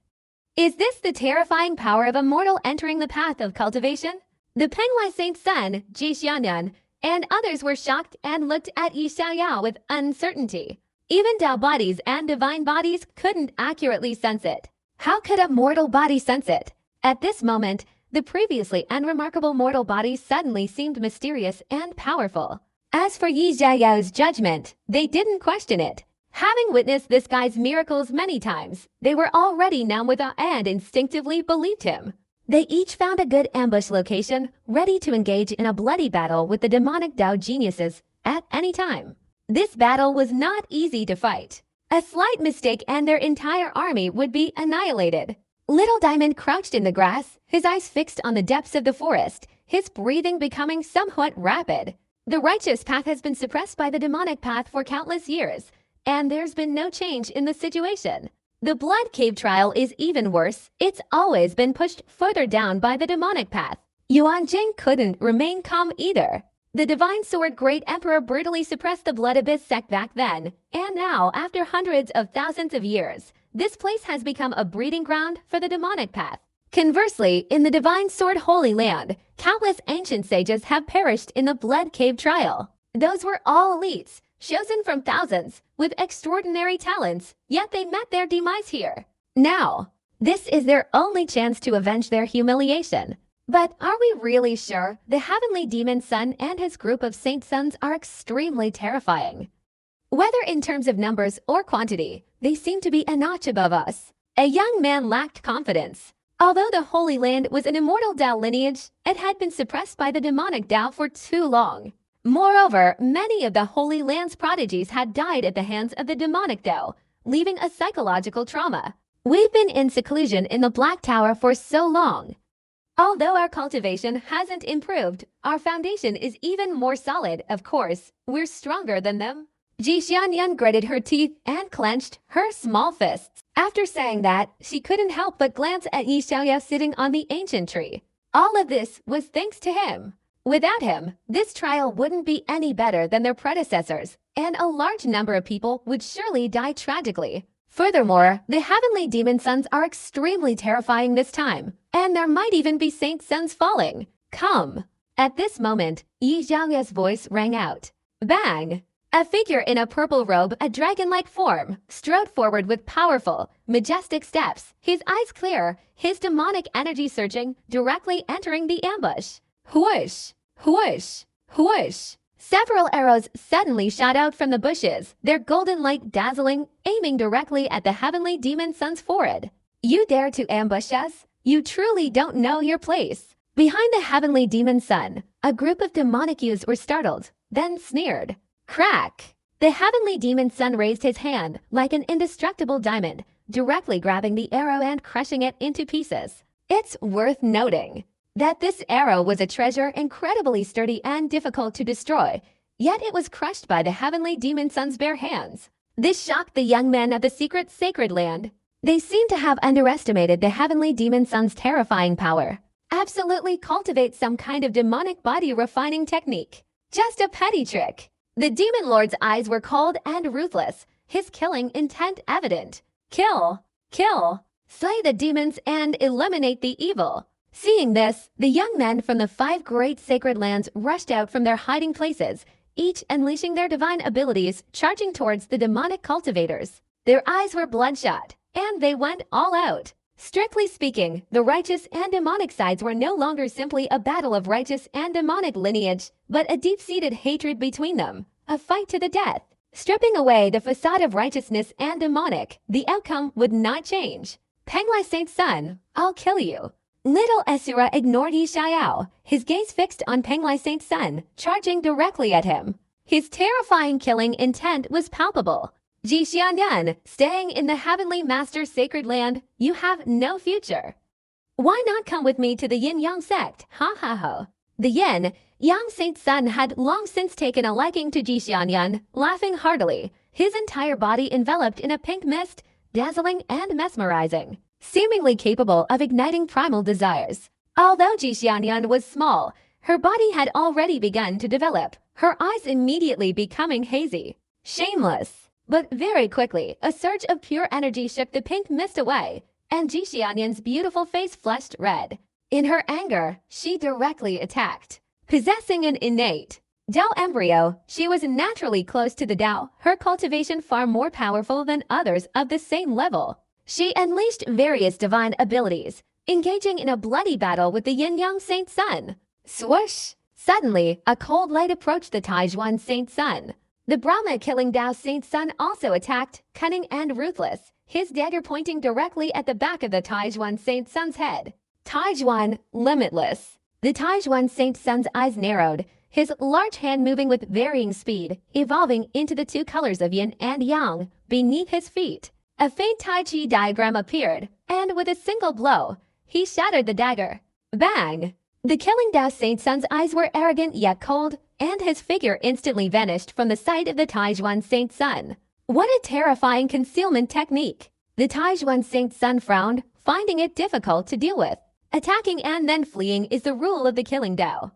Is this the terrifying power of a mortal entering the path of cultivation? The Penglai Saint Sun, Ji Xianyan, and others were shocked and looked at Yi Xiaoyao with uncertainty. Even Dao bodies and divine bodies couldn't accurately sense it. How could a mortal body sense it? At this moment, the previously unremarkable mortal body suddenly seemed mysterious and powerful. As for Yi Xiaoyao's judgment, they didn't question it. Having witnessed this guy's miracles many times, they were already numb with awe and instinctively believed him. They each found a good ambush location, ready to engage in a bloody battle with the demonic Dao geniuses at any time. This battle was not easy to fight. A slight mistake and their entire army would be annihilated. Little Diamond crouched in the grass, his eyes fixed on the depths of the forest, his breathing becoming somewhat rapid. The righteous path has been suppressed by the demonic path for countless years, and there's been no change in the situation. The blood cave trial is even worse. It's always been pushed further down by the demonic path. Yuan Jing couldn't remain calm either. The divine sword great emperor brutally suppressed the blood abyss sect back then, and now, after hundreds of thousands of years, this place has become a breeding ground for the demonic path. Conversely, in the divine sword holy land, countless ancient sages have perished in the blood cave trial. Those were all elites, chosen from thousands, with extraordinary talents, yet they met their demise here. Now, this is their only chance to avenge their humiliation. But are we really sure? The heavenly demon Sun and his group of saint sons are extremely terrifying. Whether in terms of numbers or quantity, they seem to be a notch above us. A young man lacked confidence. Although the Holy Land was an immortal Dao lineage, it had been suppressed by the demonic Dao for too long. Moreover, many of the Holy Land's prodigies had died at the hands of the demonic Dao, leaving a psychological trauma. We've been in seclusion in the Black Tower for so long. Although our cultivation hasn't improved, our foundation is even more solid. Of course, we're stronger than them. Ji Xianyan gritted her teeth and clenched her small fists. After saying that, she couldn't help but glance at Yi Xiaoyao sitting on the ancient tree. All of this was thanks to him. Without him, this trial wouldn't be any better than their predecessors, and a large number of people would surely die tragically. Furthermore, the heavenly demon sons are extremely terrifying this time, and there might even be saint sons falling. Come! At this moment, Yi Xiaoyao's voice rang out. Bang! A figure in a purple robe, a dragon-like form, strode forward with powerful, majestic steps, his eyes clear, his demonic energy surging, directly entering the ambush. Whoosh! Whoosh! Whoosh! Several arrows suddenly shot out from the bushes, their golden light dazzling, aiming directly at the heavenly demon son's forehead. You dare to ambush us? You truly don't know your place. Behind the heavenly demon son, a group of demonic youths were startled, then sneered. Crack! The heavenly demon son raised his hand like an indestructible diamond, directly grabbing the arrow and crushing it into pieces. It's worth noting that this arrow was a treasure incredibly sturdy and difficult to destroy, yet it was crushed by the heavenly demon son's bare hands. This shocked the young men of the secret sacred land. They seemed to have underestimated the heavenly demon son's terrifying power. Absolutely cultivate some kind of demonic body refining technique. Just a petty trick. The demon lord's eyes were cold and ruthless, his killing intent evident. Kill! Kill! Slay the demons and eliminate the evil. Seeing this, the young men from the 5 great sacred lands rushed out from their hiding places, each unleashing their divine abilities, charging towards the demonic cultivators. Their eyes were bloodshot, and they went all out. Strictly speaking, the righteous and demonic sides were no longer simply a battle of righteous and demonic lineage, but a deep-seated hatred between them, a fight to the death. Stripping away the facade of righteousness and demonic, the outcome would not change. Penglai Saint's son, I'll kill you. Little Asura ignored Yi Xiao, his gaze fixed on Penglai Saint's son, charging directly at him. His terrifying killing intent was palpable. Ji Xianyan, staying in the Heavenly Master's sacred land, you have no future. Why not come with me to the Yin-Yang sect? Ha ha ha. The Yin-Yang Saint's son had long since taken a liking to Ji Xianyan, laughing heartily, his entire body enveloped in a pink mist, dazzling and mesmerizing, seemingly capable of igniting primal desires. Although Ji Xianyan was small, her body had already begun to develop, her eyes immediately becoming hazy. Shameless. But very quickly, a surge of pure energy shook the pink mist away, and Ji Xianyan's beautiful face flushed red. In her anger, she directly attacked. Possessing an innate Dao embryo, she was naturally close to the Dao, her cultivation far more powerful than others of the same level. She unleashed various divine abilities, engaging in a bloody battle with the Yin-Yang Saint's son. Swoosh! Suddenly, a cold light approached the Taizhuan Saint's son. The Brahma-killing Dao Saint's son also attacked, cunning and ruthless, his dagger pointing directly at the back of the Taizhuan Saint's son's head. Taizhuan, limitless. The Taizhuan Saint's son's eyes narrowed, his large hand moving with varying speed, evolving into the two colors of yin and yang beneath his feet. A faint Tai Chi diagram appeared, and with a single blow, he shattered the dagger. Bang! The killing Dao Saint's son's eyes were arrogant yet cold, and his figure instantly vanished from the sight of the Taizhuan Saint's son. What a terrifying concealment technique! The Taizhuan Saint's son frowned, finding it difficult to deal with. Attacking and then fleeing is the rule of the killing Dao.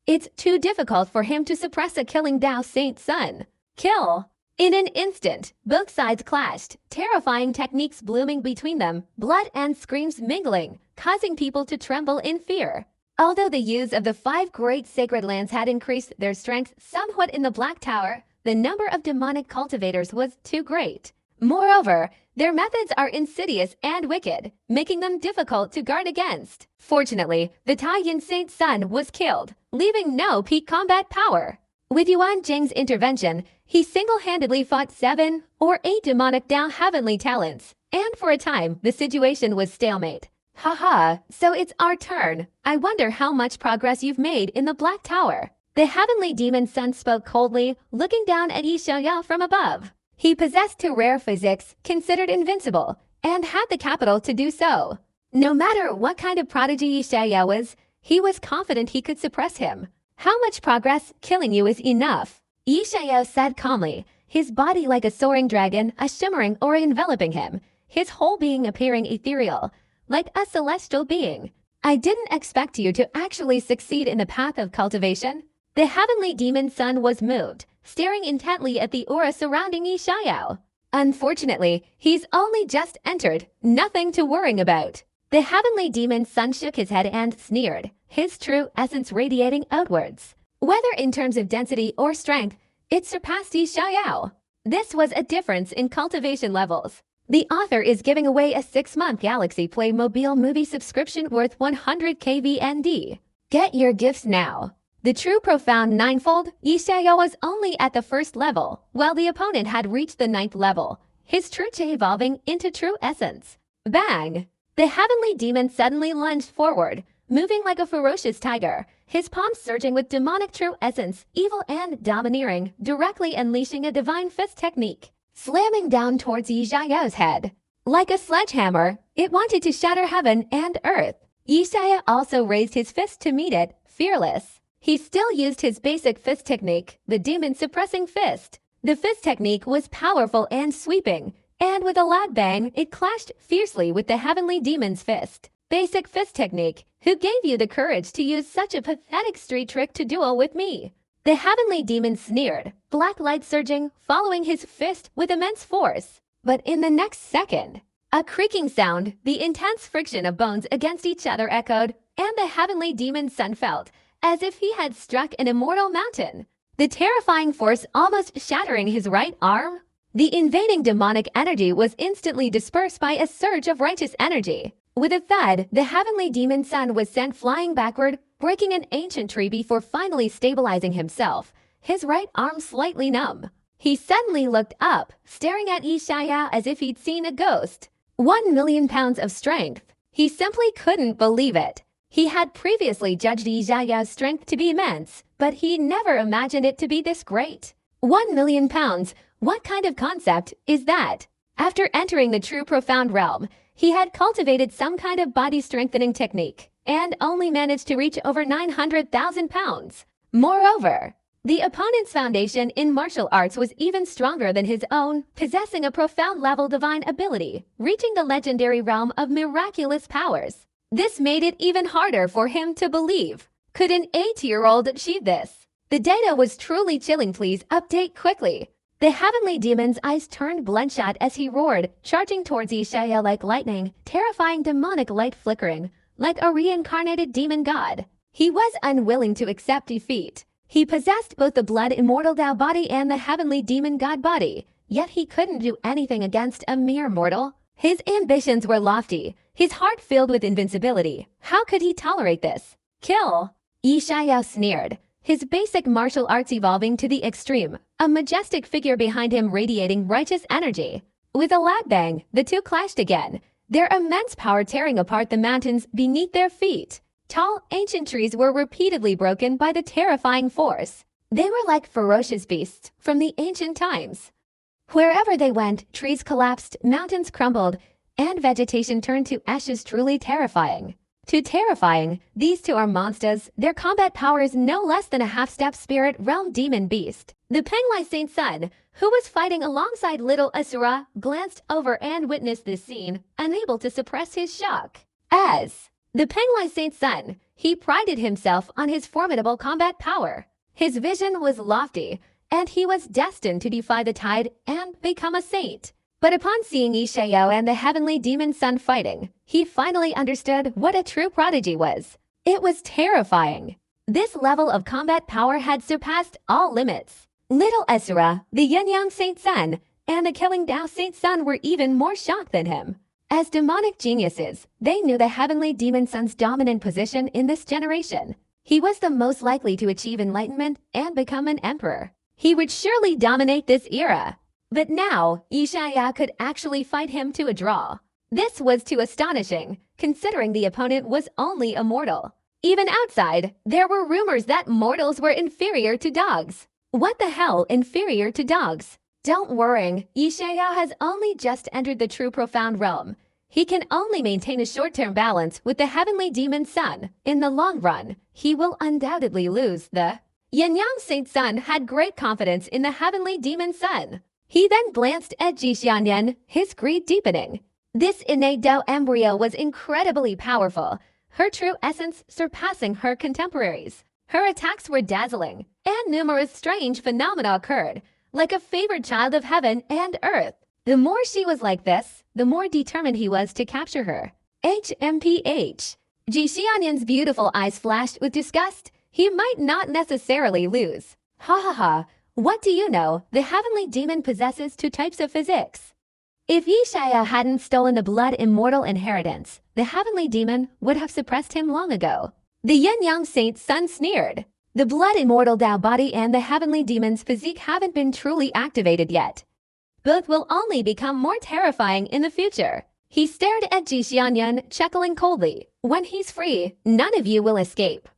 It's too difficult for him to suppress a killing Dao Saint's son. Kill! In an instant, both sides clashed, terrifying techniques blooming between them, blood and screams mingling, causing people to tremble in fear. Although the use of the 5 great sacred lands had increased their strength somewhat in the Black Tower, the number of demonic cultivators was too great. Moreover, their methods are insidious and wicked, making them difficult to guard against. Fortunately, the Taiyin Saint's son was killed, leaving no peak combat power. With Yuan Jing's intervention, he single-handedly fought 7 or 8 demonic Dao heavenly talents, and for a time, the situation was stalemate. Haha, so it's our turn. I wonder how much progress you've made in the Black Tower. The heavenly demon's son spoke coldly, looking down at Yi Xiaoyao from above. He possessed 2 rare physics, considered invincible, and had the capital to do so. No matter what kind of prodigy Yi Xiaoyao was, he was confident he could suppress him. How much progress? Killing you is enough. Yi Xiaoyao said calmly, his body like a soaring dragon, a shimmering aura enveloping him, his whole being appearing ethereal, like a celestial being. I didn't expect you to actually succeed in the path of cultivation. The heavenly demon's son was moved, staring intently at the aura surrounding Yi Xiaoyao. Unfortunately, he's only just entered, nothing to worry about. The heavenly demon's son shook his head and sneered, his true essence radiating outwards. Whether in terms of density or strength, it surpassed Yi Xiaoyao. This was a difference in cultivation levels. The author is giving away a 6-month Galaxy Playmobil movie subscription worth 100 KVND. Get your gifts now. The true profound ninefold, Yi Xiaoyao was only at the 1st level, while the opponent had reached the 9th level, his true Chi evolving into true essence. Bang! The heavenly demon suddenly lunged forward, moving like a ferocious tiger, his palms surging with demonic true essence, evil and domineering, directly unleashing a divine fist technique, slamming down towards Yi Xiaoyao's head. Like a sledgehammer, it wanted to shatter heaven and earth. Yi Xiaoyao also raised his fist to meet it, fearless. He still used his basic fist technique, the demon-suppressing fist. The fist technique was powerful and sweeping, and with a loud bang, it clashed fiercely with the heavenly demon's fist. Basic fist technique. Who gave you the courage to use such a pathetic street trick to duel with me? The heavenly demon sneered, black light surging, following his fist with immense force. But in the next second, a creaking sound, the intense friction of bones against each other echoed, and the heavenly demon's son felt as if he had struck an immortal mountain. The terrifying force almost shattering his right arm. The invading demonic energy was instantly dispersed by a surge of righteous energy. With a thud, the heavenly demon son was sent flying backward, breaking an ancient tree before finally stabilizing himself, his right arm slightly numb. He suddenly looked up, staring at Yishaya as if he'd seen a ghost. 1,000,000 pounds of strength. He simply couldn't believe it. He had previously judged Yishaya's strength to be immense, but he never imagined it to be this great. 1,000,000 pounds, what kind of concept is that? After entering the true profound realm, he had cultivated some kind of body-strengthening technique, and only managed to reach over 900,000 pounds. Moreover, the opponent's foundation in martial arts was even stronger than his own, possessing a profound-level divine ability, reaching the legendary realm of miraculous powers. This made it even harder for him to believe. Could an 8-year-old achieve this? The data was truly chilling. Please update quickly. The heavenly demon's eyes turned bloodshot as he roared, charging towards Yishaya like lightning, terrifying demonic light flickering, like a reincarnated demon god. He was unwilling to accept defeat. He possessed both the blood immortal Tao body and the heavenly demon god body, yet he couldn't do anything against a mere mortal. His ambitions were lofty, his heart filled with invincibility. How could he tolerate this? Kill! Yishaya sneered, his basic martial arts evolving to the extreme, a majestic figure behind him radiating righteous energy. With a loud bang, the two clashed again, their immense power tearing apart the mountains beneath their feet. Tall, ancient trees were repeatedly broken by the terrifying force. They were like ferocious beasts from the ancient times. Wherever they went, trees collapsed, mountains crumbled, and vegetation turned to ashes. Truly terrifying. Too terrifying, these two are monsters. Their combat power is no less than a half-step spirit realm demon beast. The Penglai Saint Sun, who was fighting alongside little Asura, glanced over and witnessed this scene, unable to suppress his shock. As the Penglai Saint Sun, he prided himself on his formidable combat power. His vision was lofty, and he was destined to defy the tide and become a saint. But upon seeing Yishaya and the heavenly demon son fighting, he finally understood what a true prodigy was. It was terrifying. This level of combat power had surpassed all limits. Little Asura, the Yin-Yang Saint Sun, and the Killing Tao Saint Sun were even more shocked than him. As demonic geniuses, they knew the heavenly demon son's dominant position in this generation. He was the most likely to achieve enlightenment and become an emperor. He would surely dominate this era. But now, Yishaya could actually fight him to a draw. This was too astonishing, considering the opponent was only a mortal. Even outside, there were rumors that mortals were inferior to dogs. What the hell, inferior to dogs? Don't worry, Yishaya has only just entered the true profound realm. He can only maintain a short-term balance with the heavenly demon sun. In the long run, he will undoubtedly lose. The Yin-Yang Saint Sun had great confidence in the heavenly demon sun. He then glanced at Jixianyan, his greed deepening. This innate Tao embryo was incredibly powerful, her true essence surpassing her contemporaries. Her attacks were dazzling, and numerous strange phenomena occurred, like a favored child of heaven and earth. The more she was like this, the more determined he was to capture her. HMPH. Jixianyan's beautiful eyes flashed with disgust. He might not necessarily lose. Ha ha ha. What do you know? The heavenly demon possesses two types of physics. If Yishaya hadn't stolen the blood immortal inheritance, the heavenly demon would have suppressed him long ago. The Yin-Yang Saint Sun sneered. The blood immortal Tao body and the heavenly demon's physique haven't been truly activated yet. Both will only become more terrifying in the future. He stared at Jixianyan, chuckling coldly. When he's free, none of you will escape.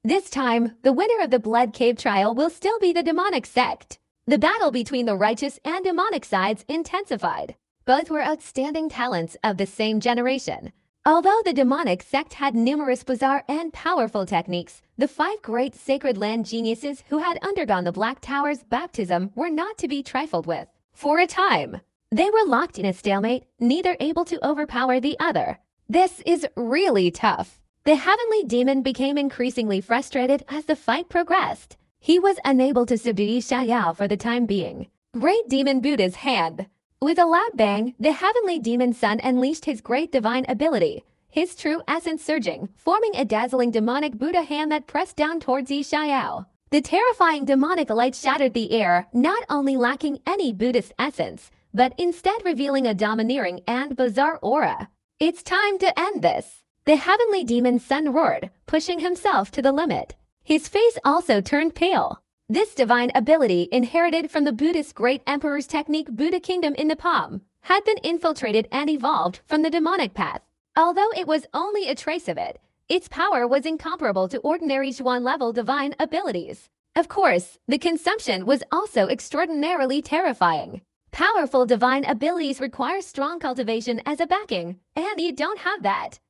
This time, the winner of the Blood Cave trial will still be the demonic sect. The battle between the righteous and demonic sides intensified. Both were outstanding talents of the same generation. Although the demonic sect had numerous bizarre and powerful techniques, the 5 great sacred land geniuses who had undergone the Black Tower's baptism were not to be trifled with. For a time, they were locked in a stalemate, neither able to overpower the other. This is really tough. The heavenly demon became increasingly frustrated as the fight progressed. He was unable to subdue Yishaya for the time being. Great Demon Buddha's hand. With a loud bang, the heavenly demon son unleashed his great divine ability, his true essence surging, forming a dazzling demonic Buddha hand that pressed down towards Yishaya. The terrifying demonic light shattered the air, not only lacking any Buddhist essence, but instead revealing a domineering and bizarre aura. It's time to end this. The heavenly demon's son roared, pushing himself to the limit. His face also turned pale. This divine ability, inherited from the Buddhist great emperor's technique Buddha Kingdom in Nepal, had been infiltrated and evolved from the demonic path. Although it was only a trace of it, its power was incomparable to ordinary Zhuan-level divine abilities. Of course, the consumption was also extraordinarily terrifying. Powerful divine abilities require strong cultivation as a backing, and you don't have that.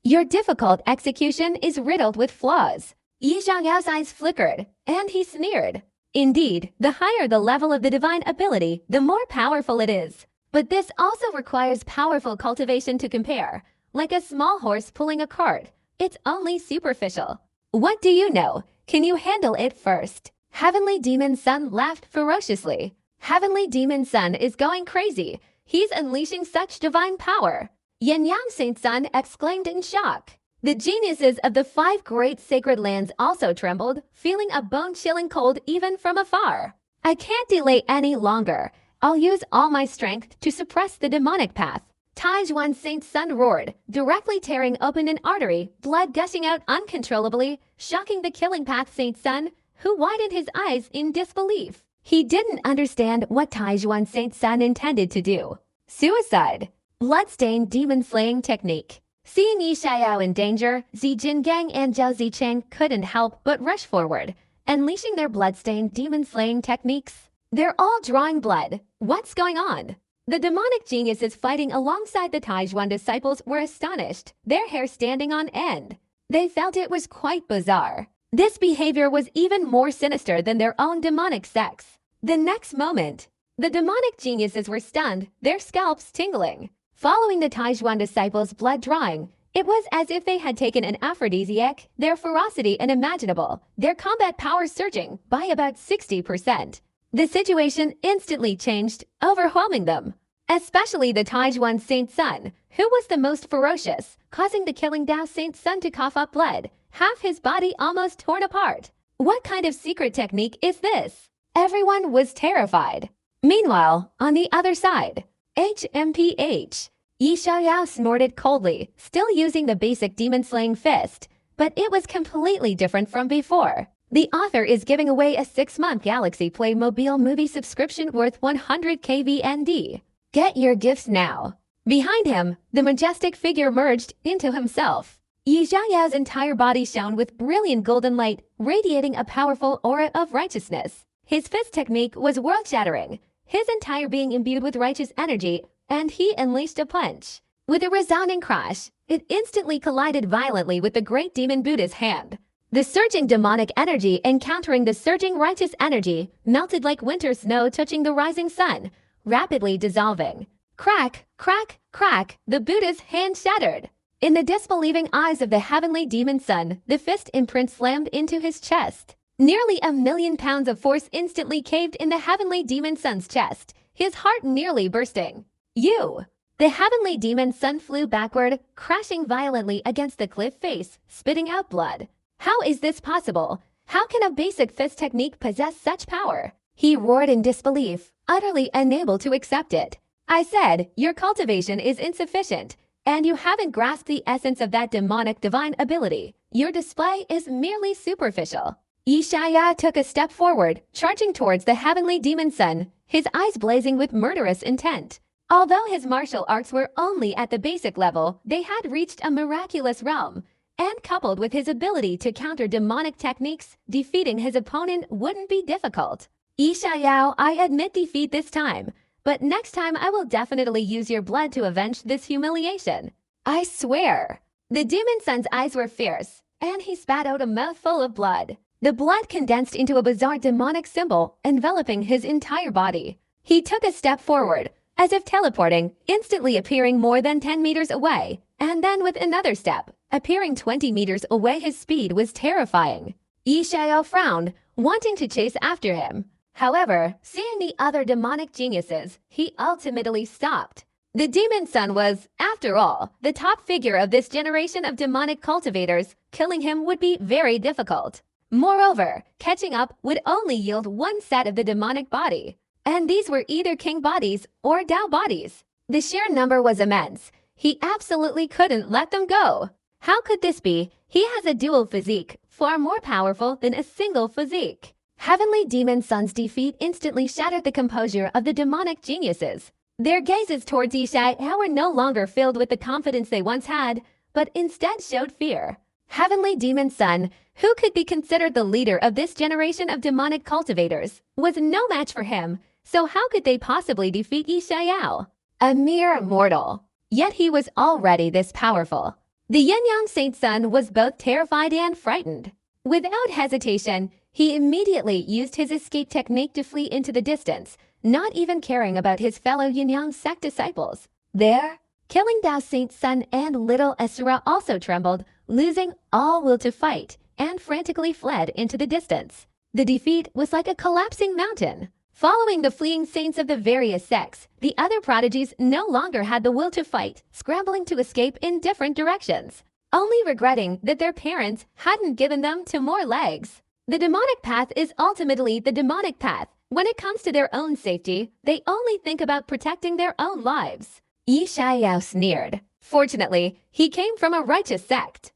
Your difficult execution is riddled with flaws. Yi Xiaoyao's eyes flickered, and he sneered. Indeed, the higher the level of the divine ability, the more powerful it is. But this also requires powerful cultivation to compare. Like a small horse pulling a cart, it's only superficial. What do you know? Can you handle it first? Heavenly Demon Son laughed ferociously. Heavenly Demon Son is going crazy. He's unleashing such divine power. Yin Yang Saint Sun exclaimed in shock. The geniuses of the 5 great sacred lands also trembled, feeling a bone-chilling cold even from afar. I can't delay any longer. I'll use all my strength to suppress the demonic path. Taizhuan Saint Sun roared, directly tearing open an artery, blood gushing out uncontrollably, shocking the killing path Saint Sun, who widened his eyes in disbelief. He didn't understand what Taizhuan Saint Sun intended to do. Suicide. Bloodstained demon-slaying technique. Seeing Yi Xiaoyao in danger, Zi Jingang and Zhao Zicheng couldn't help but rush forward, unleashing their bloodstained demon-slaying techniques. They're all drawing blood. What's going on? The demonic geniuses fighting alongside the Taizhuan disciples were astonished, their hair standing on end. They felt it was quite bizarre. This behavior was even more sinister than their own demonic sex. The next moment, the demonic geniuses were stunned, their scalps tingling. Following the Taizhuan disciples' blood drawing, it was as if they had taken an aphrodisiac, their ferocity unimaginable, their combat power surging by about 60%. The situation instantly changed, overwhelming them. Especially the Taizhuan Saint Sun, who was the most ferocious, causing the killing Dao Saint Sun to cough up blood, half his body almost torn apart. What kind of secret technique is this? Everyone was terrified. Meanwhile, on the other side, HMPH. Yi Xiaoyao snorted coldly, still using the basic demon-slaying fist, but it was completely different from before. The author is giving away a 6-month Galaxy Play mobile movie subscription worth 100 KVND. Get your gifts now. Behind him, the majestic figure merged into himself. Yi Xiaoyao's entire body shone with brilliant golden light, radiating a powerful aura of righteousness. His fist technique was world-shattering, his entire being imbued with righteous energy, and he unleashed a punch. With a resounding crash, it instantly collided violently with the great demon Buddha's hand. The surging demonic energy encountering the surging righteous energy melted like winter snow touching the rising sun, rapidly dissolving. Crack, crack, crack, the Buddha's hand shattered. In the disbelieving eyes of the heavenly demon son, the fist imprint slammed into his chest. Nearly 1,000,000 pounds of force instantly caved in the heavenly demon son's chest, his heart nearly bursting. The heavenly demon son flew backward, crashing violently against the cliff face, spitting out blood. How is this possible? How can a basic fist technique possess such power? He roared in disbelief, utterly unable to accept it. I said, your cultivation is insufficient, and you haven't grasped the essence of that demonic divine ability. Your display is merely superficial. Yi Xiaoyao took a step forward, charging towards the heavenly demon son, his eyes blazing with murderous intent. Although his martial arts were only at the basic level, they had reached a miraculous realm, and coupled with his ability to counter demonic techniques, defeating his opponent wouldn't be difficult. Yi Xiaoyao, I admit defeat this time, but next time I will definitely use your blood to avenge this humiliation. I swear. The demon son's eyes were fierce, and he spat out a mouthful of blood. The blood condensed into a bizarre demonic symbol, enveloping his entire body. He took a step forward, as if teleporting, instantly appearing more than 10 meters away, and then with another step, appearing 20 meters away. His speed was terrifying. Yi Xiaoyao frowned, wanting to chase after him. However, seeing the other demonic geniuses, he ultimately stopped. The demon son was, after all, the top figure of this generation of demonic cultivators. Killing him would be very difficult. Moreover, catching up would only yield one set of the demonic body. And these were either king bodies or Dao bodies. The sheer number was immense. he absolutely couldn't let them go. How could this be? He has a dual physique, far more powerful than a single physique. Heavenly Demon Sun's defeat instantly shattered the composure of the demonic geniuses. Their gazes towards Yishai were no longer filled with the confidence they once had, but instead showed fear. Heavenly Demon Sun, who could be considered the leader of this generation of demonic cultivators, was no match for him, so how could they possibly defeat Yishai? A mere mortal. Yet he was already this powerful. The Yin-Yang Saint Sun was both terrified and frightened. Without hesitation, he immediately used his escape technique to flee into the distance, not even caring about his fellow Yin-Yang sect disciples. There, killing Dao Saint Sun and little Asura also trembled, losing all will to fight, and frantically fled into the distance. The defeat was like a collapsing mountain. Following the fleeing saints of the various sects, the other prodigies no longer had the will to fight, scrambling to escape in different directions, only regretting that their parents hadn't given them 2 more legs. The demonic path is ultimately the demonic path. When it comes to their own safety, they only think about protecting their own lives. Yishai sneered. Fortunately, he came from a righteous sect.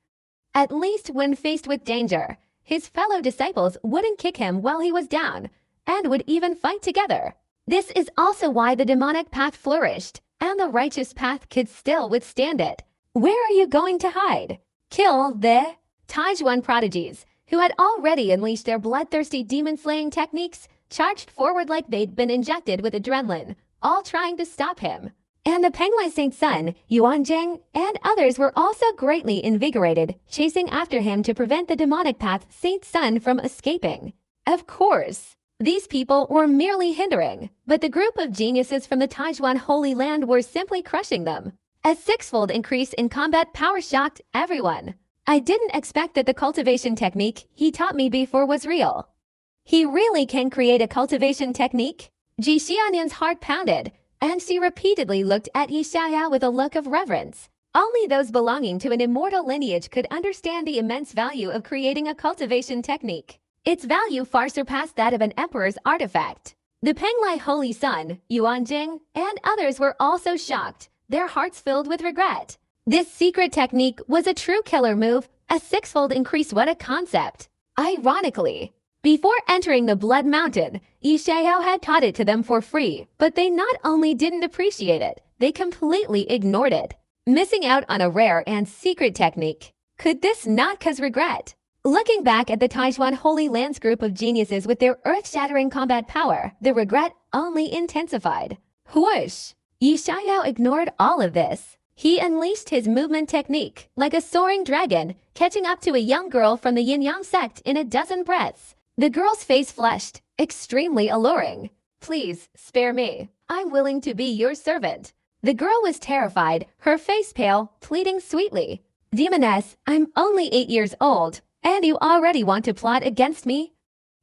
At least when faced with danger, his fellow disciples wouldn't kick him while he was down, and would even fight together. This is also why the demonic path flourished, and the righteous path could still withstand it. Where are you going to hide? Kill the Taijuan prodigies, who had already unleashed their bloodthirsty demon-slaying techniques, charged forward like they'd been injected with adrenaline, all trying to stop him. And the Penglai Saint Sun, Yuanjing, and others were also greatly invigorated, chasing after him to prevent the demonic path Saint Sun from escaping. Of course, these people were merely hindering, but the group of geniuses from the Taijuan Holy Land were simply crushing them. A 6-fold increase in combat power shocked everyone. I didn't expect that the cultivation technique he taught me before was real. He really can create a cultivation technique? Ji Xianyan's heart pounded, and she repeatedly looked at Yishai with a look of reverence. Only those belonging to an immortal lineage could understand the immense value of creating a cultivation technique. Its value far surpassed that of an emperor's artifact. The Penglai Holy Sun, Yuanjing, and others were also shocked, their hearts filled with regret. This secret technique was a true killer move, a 6-fold increase. What a concept. Ironically, before entering the Blood Mountain, Yishai had taught it to them for free, but they not only didn't appreciate it, they completely ignored it, missing out on a rare and secret technique. Could this not cause regret? Looking back at the Taijuan Holy Lands group of geniuses with their earth-shattering combat power, the regret only intensified. Whoosh! Yishai ignored all of this. He unleashed his movement technique, like a soaring dragon, catching up to a young girl from the Yin-Yang sect in a dozen breaths. The girl's face flushed, extremely alluring. Please, spare me. I'm willing to be your servant. The girl was terrified, her face pale, pleading sweetly. Demoness, I'm only 8 years old, and you already want to plot against me?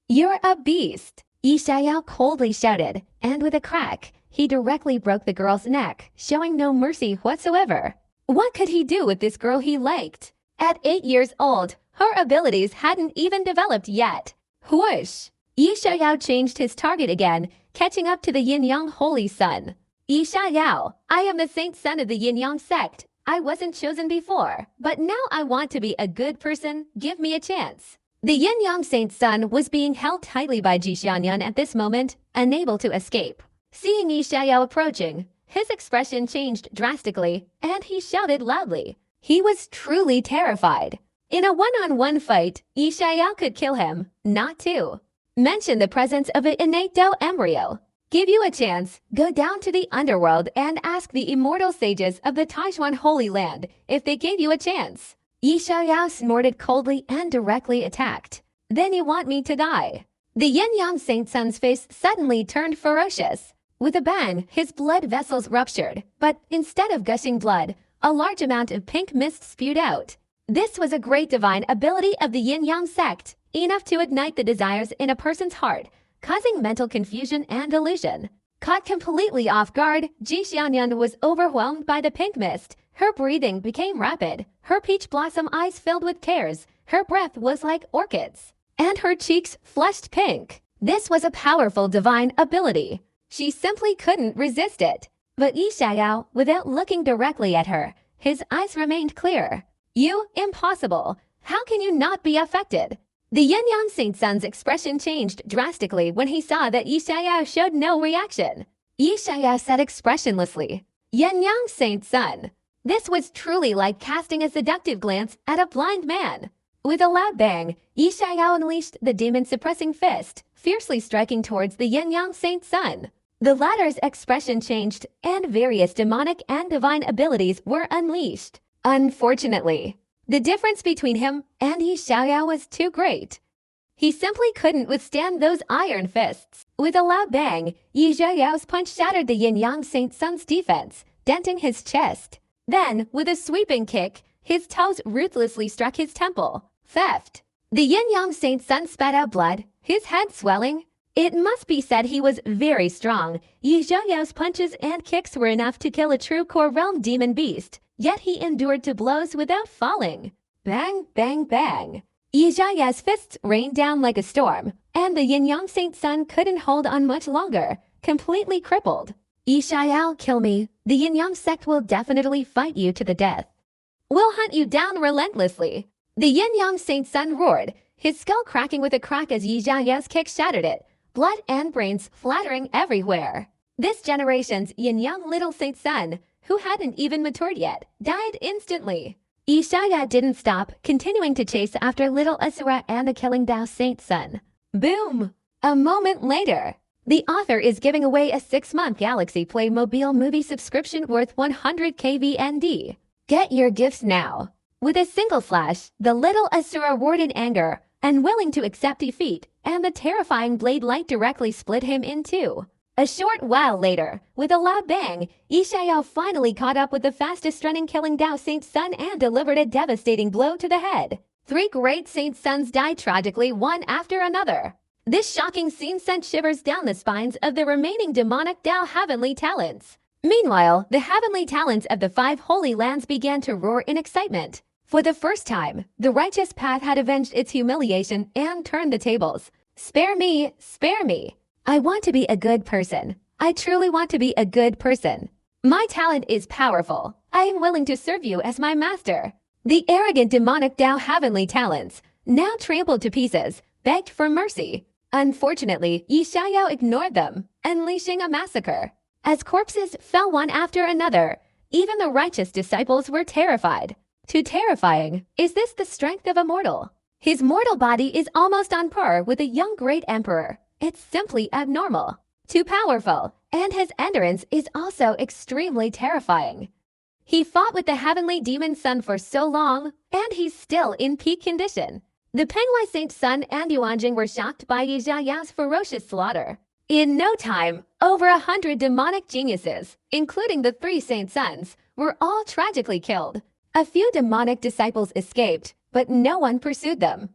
You're a beast, Yishai coldly shouted, and with a crack, he directly broke the girl's neck, showing no mercy whatsoever. What could he do with this girl he liked? At 8 years old, her abilities hadn't even developed yet. Whoosh! Yishai changed his target again, catching up to the Yin-Yang Holy Sun. Yishai, I am the Saint Sun of the Yin-Yang sect. I wasn't chosen before, but now I want to be a good person. Give me a chance. The Yin-Yang Saint Sun was being held tightly by Ji Xianyan at this moment, unable to escape. Seeing Yishai approaching, his expression changed drastically, and he shouted loudly. He was truly terrified. In a one-on-one fight, Yishai could kill him, not 2. Mention the presence of an innate Dao embryo. Give you a chance, go down to the underworld and ask the immortal sages of the Taijuan Holy Land if they gave you a chance. Yishai snorted coldly and directly attacked. Then you want me to die? The Yin-Yang Saint Sun's face suddenly turned ferocious. With a bang, his blood vessels ruptured, but instead of gushing blood, a large amount of pink mist spewed out. This was a great divine ability of the Yin-Yang sect, enough to ignite the desires in a person's heart, causing mental confusion and illusion. Caught completely off guard, Ji Xianyan was overwhelmed by the pink mist. Her breathing became rapid, her peach blossom eyes filled with tears, her breath was like orchids, and her cheeks flushed pink. This was a powerful divine ability. She simply couldn't resist it. But Yi Xiao, without looking directly at her, his eyes remained clear. You, impossible. How can you not be affected? The Yin-Yang Saint Sun's expression changed drastically when he saw that Yi Xiao showed no reaction. Yi Xiao said expressionlessly, Yin-Yang Saint Sun. This was truly like casting a seductive glance at a blind man. With a loud bang, Yi Xiao unleashed the demon-suppressing fist, fiercely striking towards the Yin-Yang Saint Sun. The latter's expression changed, and various demonic and divine abilities were unleashed. Unfortunately, the difference between him and Yi Xiao was too great. He simply couldn't withstand those iron fists. With a loud bang, Yi Xiao's punch shattered the Yin-Yang Saint Sun's defense, denting his chest. Then, with a sweeping kick, his toes ruthlessly struck his temple. Theft. The Yin-Yang Saint Sun spat out blood, his head swelling. It must be said he was very strong. Yi Xiao's punches and kicks were enough to kill a true core realm demon beast, yet he endured two blows without falling. Bang, bang, bang. Yi Xiao's fists rained down like a storm, and the Yin-Yang Saint Sun couldn't hold on much longer, completely crippled. Yi Xiao, kill me. The Yin-Yang sect will definitely fight you to the death. We'll hunt you down relentlessly. The Yin-Yang Saint Sun roared, his skull cracking with a crack as Yi Xiao's kick shattered it, blood and brains flattering everywhere. This generation's Yin-Yang little Saint Sun, who hadn't even matured yet, died instantly. Yi Xiao didn't stop, continuing to chase after little Asura and the killing Dao Saint Sun. Boom! A moment later, the author is giving away a 6-month Galaxy Playmobil movie subscription worth 100k VND. Get your gifts now. With a single flash, the little Asura roared in anger, unwilling to accept defeat, and the terrifying blade light directly split him in two. A short while later, with a loud bang, Yi Xiao finally caught up with the fastest running killing Dao Saint Sun and delivered a devastating blow to the head. 3 great Saint Suns died tragically one after another. This shocking scene sent shivers down the spines of the remaining demonic Dao Heavenly Talents. Meanwhile, the Heavenly Talents of the 5 Holy Lands began to roar in excitement. For the first time, the righteous path had avenged its humiliation and turned the tables. Spare me, spare me. I want to be a good person. I truly want to be a good person. My talent is powerful. I am willing to serve you as my master. The arrogant demonic Dao Heavenly Talents, now trampled to pieces, begged for mercy. Unfortunately, Yi Xiao ignored them, unleashing a massacre. As corpses fell one after another, even the righteous disciples were terrified. Too terrifying. Is this the strength of a mortal? His mortal body is almost on par with a young great emperor. It's simply abnormal. Too powerful, and his endurance is also extremely terrifying. He fought with the heavenly demon sun for so long, and he's still in peak condition. The Penghua Saint Sun and Yuanjing were shocked by Yi Xiao's ferocious slaughter. In no time, over 100 demonic geniuses, including the 3 Saint Suns, were all tragically killed. A few demonic disciples escaped, but no one pursued them.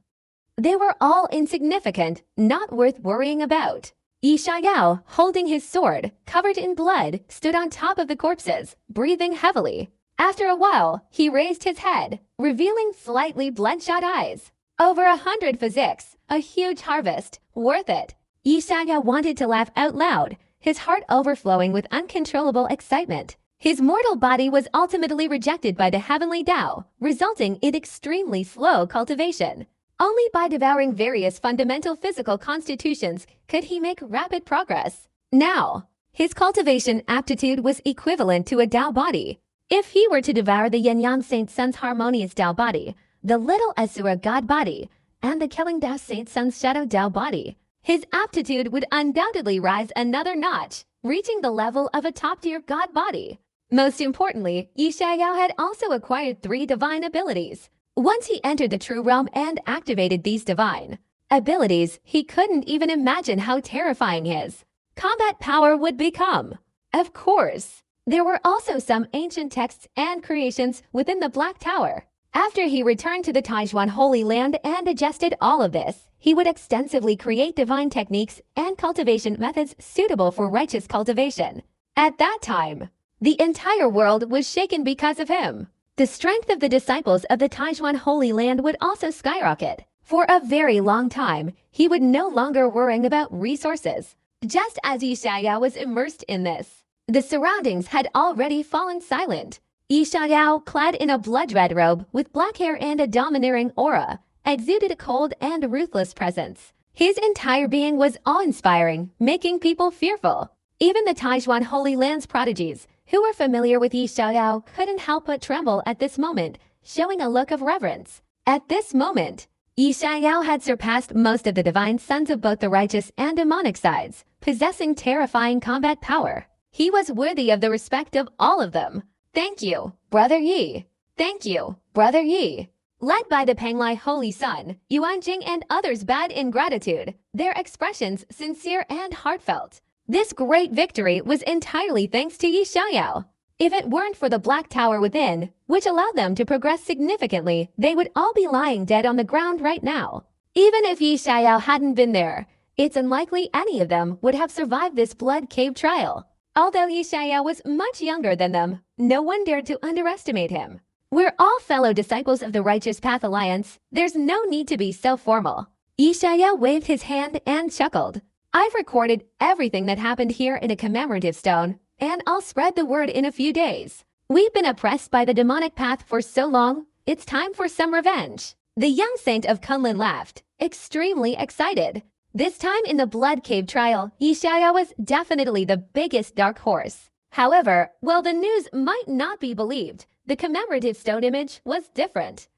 They were all insignificant, not worth worrying about. Yi Xiao, holding his sword, covered in blood, stood on top of the corpses, breathing heavily. After a while, he raised his head, revealing slightly bloodshot eyes. Over 100 physics, a huge harvest, worth it. Yi Xiao wanted to laugh out loud, his heart overflowing with uncontrollable excitement. His mortal body was ultimately rejected by the heavenly Dao, resulting in extremely slow cultivation. Only by devouring various fundamental physical constitutions could he make rapid progress. Now, his cultivation aptitude was equivalent to a Dao body. If he were to devour the Yin-Yang Saint Sun's harmonious Dao body, the little Asura God body, and the killing Dao Saint Sun's shadow Dao body, his aptitude would undoubtedly rise another notch, reaching the level of a top-tier God body. Most importantly, Yi Xiao had also acquired 3 divine abilities. Once he entered the true realm and activated these divine abilities, he couldn't even imagine how terrifying his combat power would become. Of course, there were also some ancient texts and creations within the Black Tower. After he returned to the Taijuan Holy Land and digested all of this, he would extensively create divine techniques and cultivation methods suitable for righteous cultivation. At that time, the entire world was shaken because of him. The strength of the disciples of the Taijuan Holy Land would also skyrocket. For a very long time, he would no longer worry about resources. Just as Yi Xiao was immersed in this, The surroundings had already fallen silent. Yi Xiaoyao, clad in a blood-red robe with black hair and a domineering aura, exuded a cold and ruthless presence. His entire being was awe-inspiring, making people fearful. Even the Taijuan Holy Land's prodigies, who were familiar with Yi Xiaoyao, couldn't help but tremble at this moment, showing a look of reverence. At this moment, Yi Xiaoyao had surpassed most of the divine sons of both the righteous and demonic sides, possessing terrifying combat power. He was worthy of the respect of all of them. Thank you, Brother Yi. Thank you, Brother Yi. Led by the Panglai Holy Sun, Yuanjing and others bowed in gratitude, their expressions sincere and heartfelt. This great victory was entirely thanks to Yi Xiaoyao. If it weren't for the Black Tower within, which allowed them to progress significantly, they would all be lying dead on the ground right now. Even if Yi Xiaoyao hadn't been there, it's unlikely any of them would have survived this blood cave trial. Although Yi Xiaoyao was much younger than them, no one dared to underestimate him. We're all fellow disciples of the Righteous Path Alliance. There's no need to be so formal. Yi Xiaoyao waved his hand and chuckled. I've recorded everything that happened here in a commemorative stone, and I'll spread the word in a few days. We've been oppressed by the demonic path for so long, it's time for some revenge. The young saint of Kunlun laughed, extremely excited. This time in the Blood Cave trial, Yi Xiaoyao was definitely the biggest dark horse. However, while the news might not be believed, the commemorative stone image was different.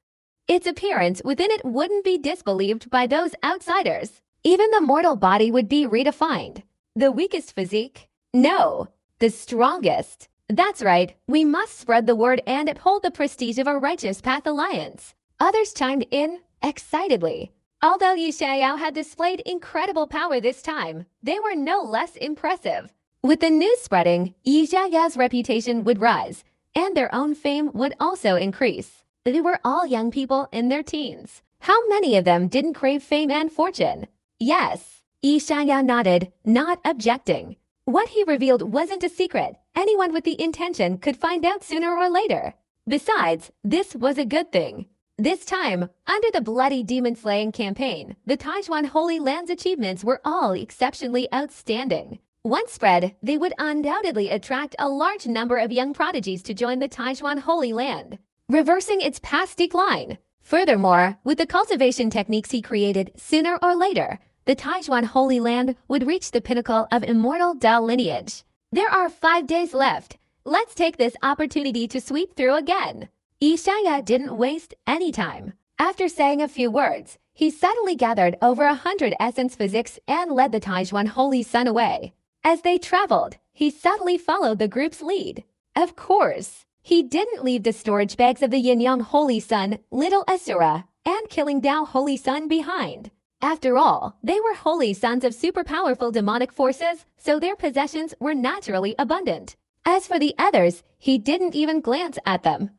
Its appearance within it wouldn't be disbelieved by those outsiders. Even the mortal body would be redefined. The weakest physique? No. The strongest. That's right, we must spread the word and uphold the prestige of our Righteous Path Alliance. Others chimed in excitedly. Although Yi Xiaoyao had displayed incredible power this time, they were no less impressive. With the news spreading, Yi Xiaoyao's reputation would rise, and their own fame would also increase. They were all young people in their teens. How many of them didn't crave fame and fortune? Yes, Yi Xiaoyao nodded, not objecting. What he revealed wasn't a secret. Anyone with the intention could find out sooner or later. Besides, this was a good thing. This time, under the bloody demon-slaying campaign, the Taijuan Holy Land's achievements were all exceptionally outstanding. Once spread, they would undoubtedly attract a large number of young prodigies to join the Taijuan Holy Land, reversing its past decline. Furthermore, with the cultivation techniques he created, sooner or later, the Taijuan Holy Land would reach the pinnacle of immortal Dao lineage. There are 5 days left. Let's take this opportunity to sweep through again. Yi Xiaoyao didn't waste any time. After saying a few words, he suddenly gathered over 100 essence physics and led the Taijuan Holy Sun away. As they traveled, he subtly followed the group's lead. Of course, he didn't leave the storage bags of the Yin-Yang Holy Sun, Little Asura, and Killing Dao Holy Sun behind. After all, they were holy sons of super powerful demonic forces, so their possessions were naturally abundant. As for the others, he didn't even glance at them.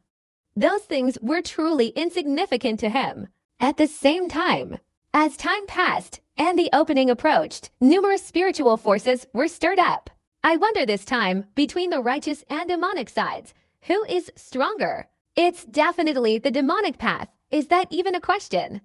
Those things were truly insignificant to him. At the same time, as time passed and the opening approached, numerous spiritual forces were stirred up. I wonder this time, between the righteous and demonic sides, who is stronger? It's definitely the demonic path. Is that even a question?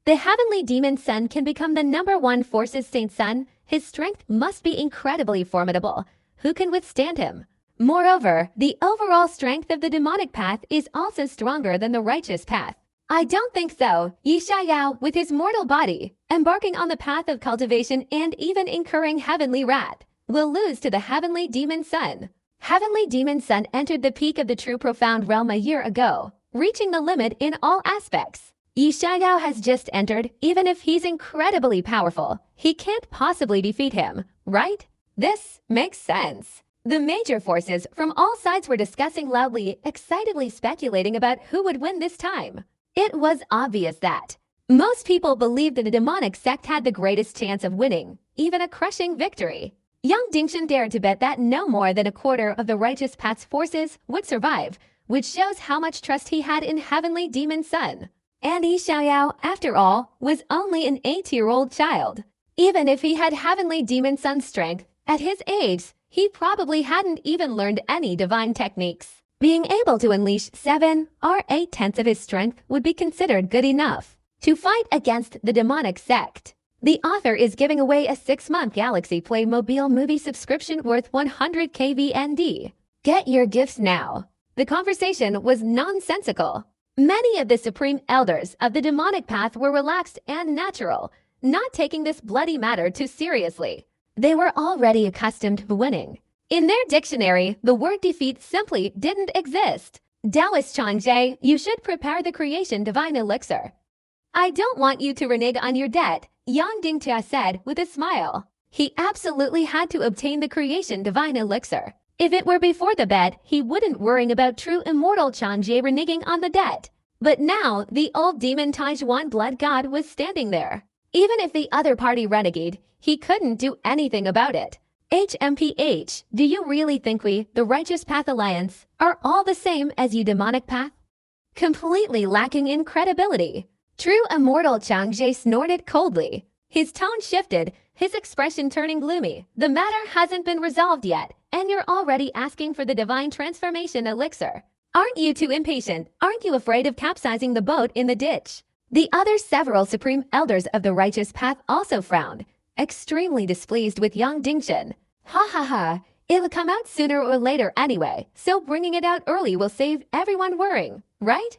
The heavenly demon sun can become the #1 force's saint sun. His strength must be incredibly formidable. Who can withstand him? Moreover, the overall strength of the demonic path is also stronger than the righteous path. I don't think so. Yi Xiaoyao, with his mortal body, embarking on the path of cultivation and even incurring heavenly wrath, will lose to the heavenly demon sun. Heavenly demon sun entered the peak of the true profound realm a year ago, reaching the limit in all aspects. Yi Xiaoyao has just entered. Even if he's incredibly powerful, he can't possibly defeat him, right? This makes sense. The major forces from all sides were discussing loudly, excitedly speculating about who would win this time. It was obvious that most people believed that the demonic sect had the greatest chance of winning, even a crushing victory. Young Dingshan dared to bet that no more than a quarter of the righteous path's forces would survive, which shows how much trust he had in heavenly demon sun. And Yi Xiaoyao, after all, was only an 8-year-old child. Even if he had heavenly demon sun strength, at his age, he probably hadn't even learned any divine techniques. Being able to unleash 7 or 8/10 of his strength would be considered good enough to fight against the demonic sect. The author is giving away a 6-month Galaxy Playmobil movie subscription worth 100 KVND. Get your gifts now. The conversation was nonsensical. Many of the supreme elders of the demonic path were relaxed and natural, not taking this bloody matter too seriously. They were already accustomed to winning. In their dictionary, the word defeat simply didn't exist. Taoist Changzhe, you should prepare the creation divine elixir. I don't want you to renege on your debt, Yang Dingtia said with a smile. He absolutely had to obtain the creation divine elixir. If it were before the bet, he wouldn't worry about true immortal Changzhe reneging on the debt. But now, the old demon Taijuan blood god was standing there. Even if the other party renegade, he couldn't do anything about it. HMPH, do you really think we, the Righteous Path Alliance, are all the same as you demonic path? Completely lacking in credibility. True immortal Changzhe snorted coldly. His tone shifted, his expression turning gloomy. The matter hasn't been resolved yet, and you're already asking for the divine transformation elixir. Aren't you too impatient? Aren't you afraid of capsizing the boat in the ditch? The other several supreme elders of the righteous path also frowned, extremely displeased with Yang Dingchen. Ha ha ha, it'll come out sooner or later anyway, so bringing it out early will save everyone worrying, right?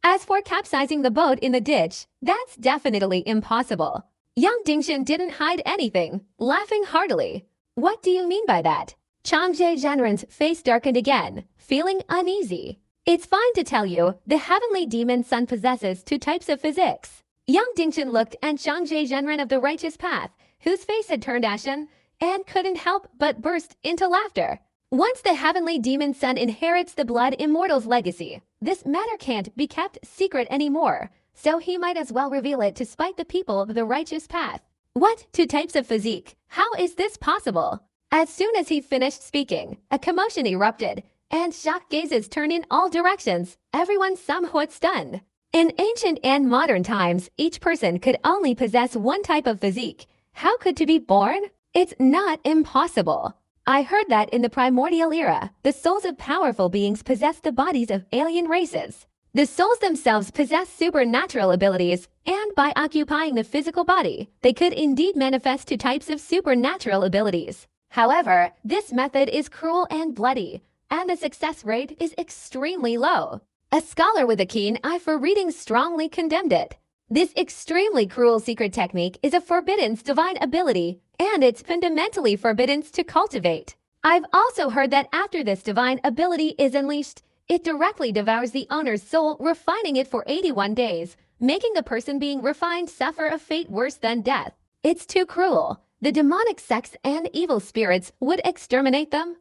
As for capsizing the boat in the ditch, that's definitely impossible. Yang Dingchen didn't hide anything, laughing heartily. What do you mean by that? Changzhe Zhenren's face darkened again, feeling uneasy. It's fine to tell you, the heavenly demon sun possesses 2 types of physics. Yang Dingchen looked at Changzhe Zhenren of the righteous path, whose face had turned ashen, and couldn't help but burst into laughter. Once the heavenly demon sun inherits the blood immortal's legacy, this matter can't be kept secret anymore, so he might as well reveal it to spite the people of the righteous path. What 2 types of physique? How is this possible? As soon as he finished speaking, a commotion erupted, and shocked gazes turned in all directions, everyone somewhat stunned. In ancient and modern times, each person could only possess 1 type of physique. How could to be born? It's not impossible. I heard that in the primordial era, the souls of powerful beings possessed the bodies of alien races. The souls themselves possess supernatural abilities, and by occupying the physical body, they could indeed manifest 2 types of supernatural abilities. However, this method is cruel and bloody, and the success rate is extremely low. A scholar with a keen eye for reading strongly condemned it. This extremely cruel secret technique is a forbidden divine ability, and it's fundamentally forbidden to cultivate. I've also heard that after this divine ability is unleashed, it directly devours the owner's soul, refining it for 81 days, making the person being refined suffer a fate worse than death. It's too cruel. The demonic sects and evil spirits would exterminate them.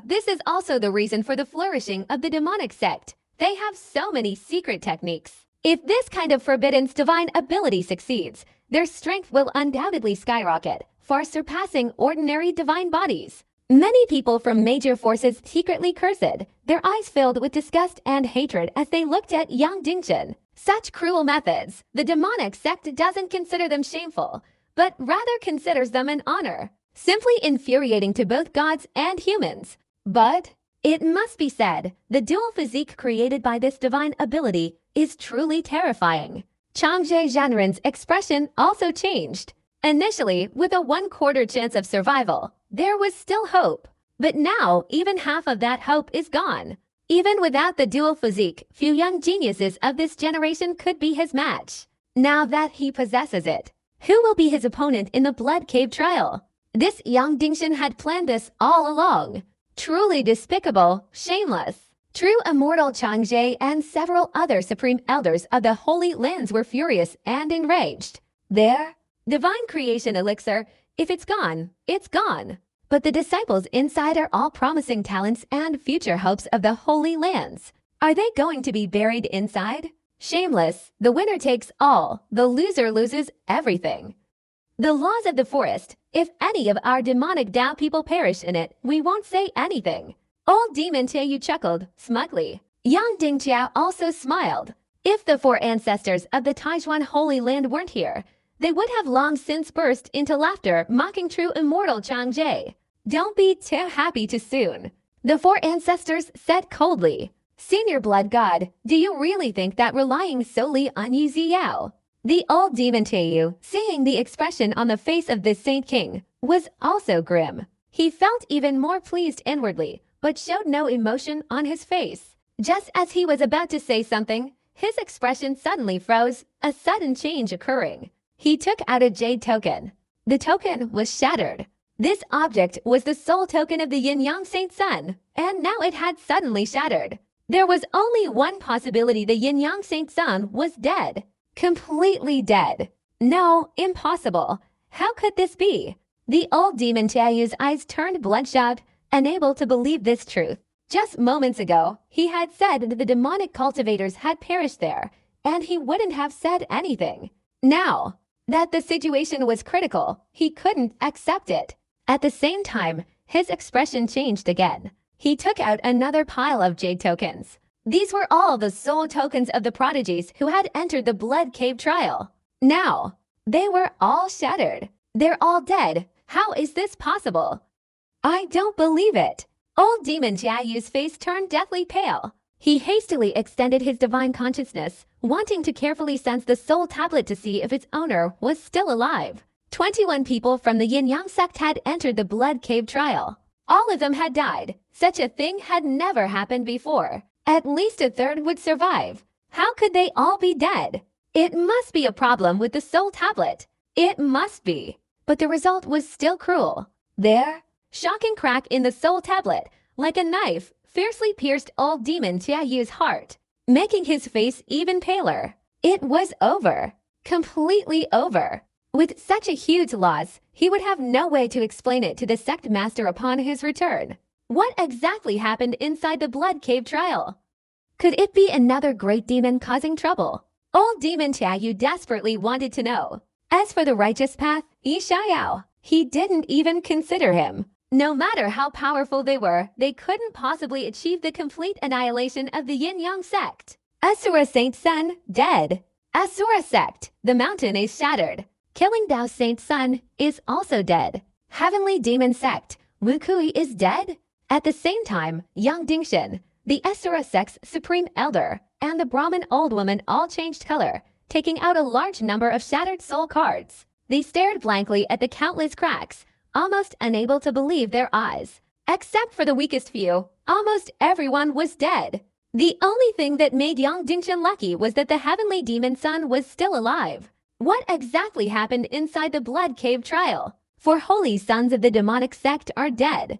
This is also the reason for the flourishing of the demonic sect. They have so many secret techniques. If this kind of forbidden divine ability succeeds, their strength will undoubtedly skyrocket, far surpassing ordinary divine bodies. Many people from major forces secretly cursed, their eyes filled with disgust and hatred as they looked at Yang Dingchen. Such cruel methods, the demonic sect doesn't consider them shameful, but rather considers them an honor, simply infuriating to both gods and humans. But it must be said, the dual physique created by this divine ability is truly terrifying. Changzhe Zhenren's expression also changed. Initially, with a 1/4 chance of survival, there was still hope. But now, even half of that hope is gone. Even without the dual physique, few young geniuses of this generation could be his match. Now that he possesses it, who will be his opponent in the Blood Cave trial? This Yang Dingchen had planned this all along. Truly despicable, shameless. True immortal Changzhe and several other supreme elders of the Holy Lands were furious and enraged. Their divine creation elixir, if it's gone, it's gone. But the disciples inside are all promising talents and future hopes of the Holy Lands. Are they going to be buried inside? Shameless, the winner takes all, the loser loses everything. The laws of the forest, if any of our demonic Dao people perish in it, we won't say anything. Old Demon Taiyu chuckled, smugly. Yang Dingjiao also smiled. If the 4 ancestors of the Taijuan Holy Land weren't here, they would have long since burst into laughter, mocking true immortal Changzhe. Don't be too happy too soon. The 4 ancestors said coldly. Senior Blood God, do you really think that relying solely on Yu Ziyao The old demon Teu, seeing the expression on the face of this Saint King, was also grim. He felt even more pleased inwardly, but showed no emotion on his face. Just as he was about to say something, his expression suddenly froze, a sudden change occurring. He took out a jade token. The token was shattered. This object was the soul token of the Yin-Yang Saint Sun, and now it had suddenly shattered. There was only one possibility: the Yin-Yang Saint Sun was dead. Completely dead. No, impossible. How could this be? The old demon Tayu's eyes turned bloodshot, unable to believe this truth. Just moments ago, he had said that the demonic cultivators had perished there, and he wouldn't have said anything. Now that the situation was critical, he couldn't accept it. At the same time, his expression changed again. He took out another pile of jade tokens. These were all the soul tokens of the prodigies who had entered the Blood Cave trial. Now, they were all shattered. They're all dead. How is this possible? I don't believe it. Old Demon Jiayu's face turned deathly pale. He hastily extended his divine consciousness, wanting to carefully sense the soul tablet to see if its owner was still alive. 21 people from the Yin-Yang sect had entered the Blood Cave trial. All of them had died. Such a thing had never happened before. At least a third would survive. How could they all be dead? It must be a problem with the soul tablet. It must be. But the result was still cruel. There, shocking crack in the soul tablet, like a knife, fiercely pierced old demon Jiayu's heart, making his face even paler. It was over. Completely over. With such a huge loss, he would have no way to explain it to the sect master upon his return. What exactly happened inside the Blood Cave trial? Could it be another great demon causing trouble? Old demon Jiayu desperately wanted to know. As for the righteous path, Yi Xiao, he didn't even consider him. No matter how powerful they were, they couldn't possibly achieve the complete annihilation of the Yin-Yang sect. Asura Saint Sun, dead. Asura sect, the mountain is shattered. Killing Dao Saint Sun is also dead. Heavenly Demon Sect, Wu Kui is dead. At the same time, Yang Dingshan, the Asura sect's supreme elder, and the Brahmin old woman all changed color, taking out a large number of shattered soul cards. They stared blankly at the countless cracks, almost unable to believe their eyes. Except for the weakest few, almost everyone was dead. The only thing that made Yang Dingshan lucky was that the Heavenly Demon Sun was still alive. What exactly happened inside the Blood Cave trial? For holy sons of the demonic sect are dead.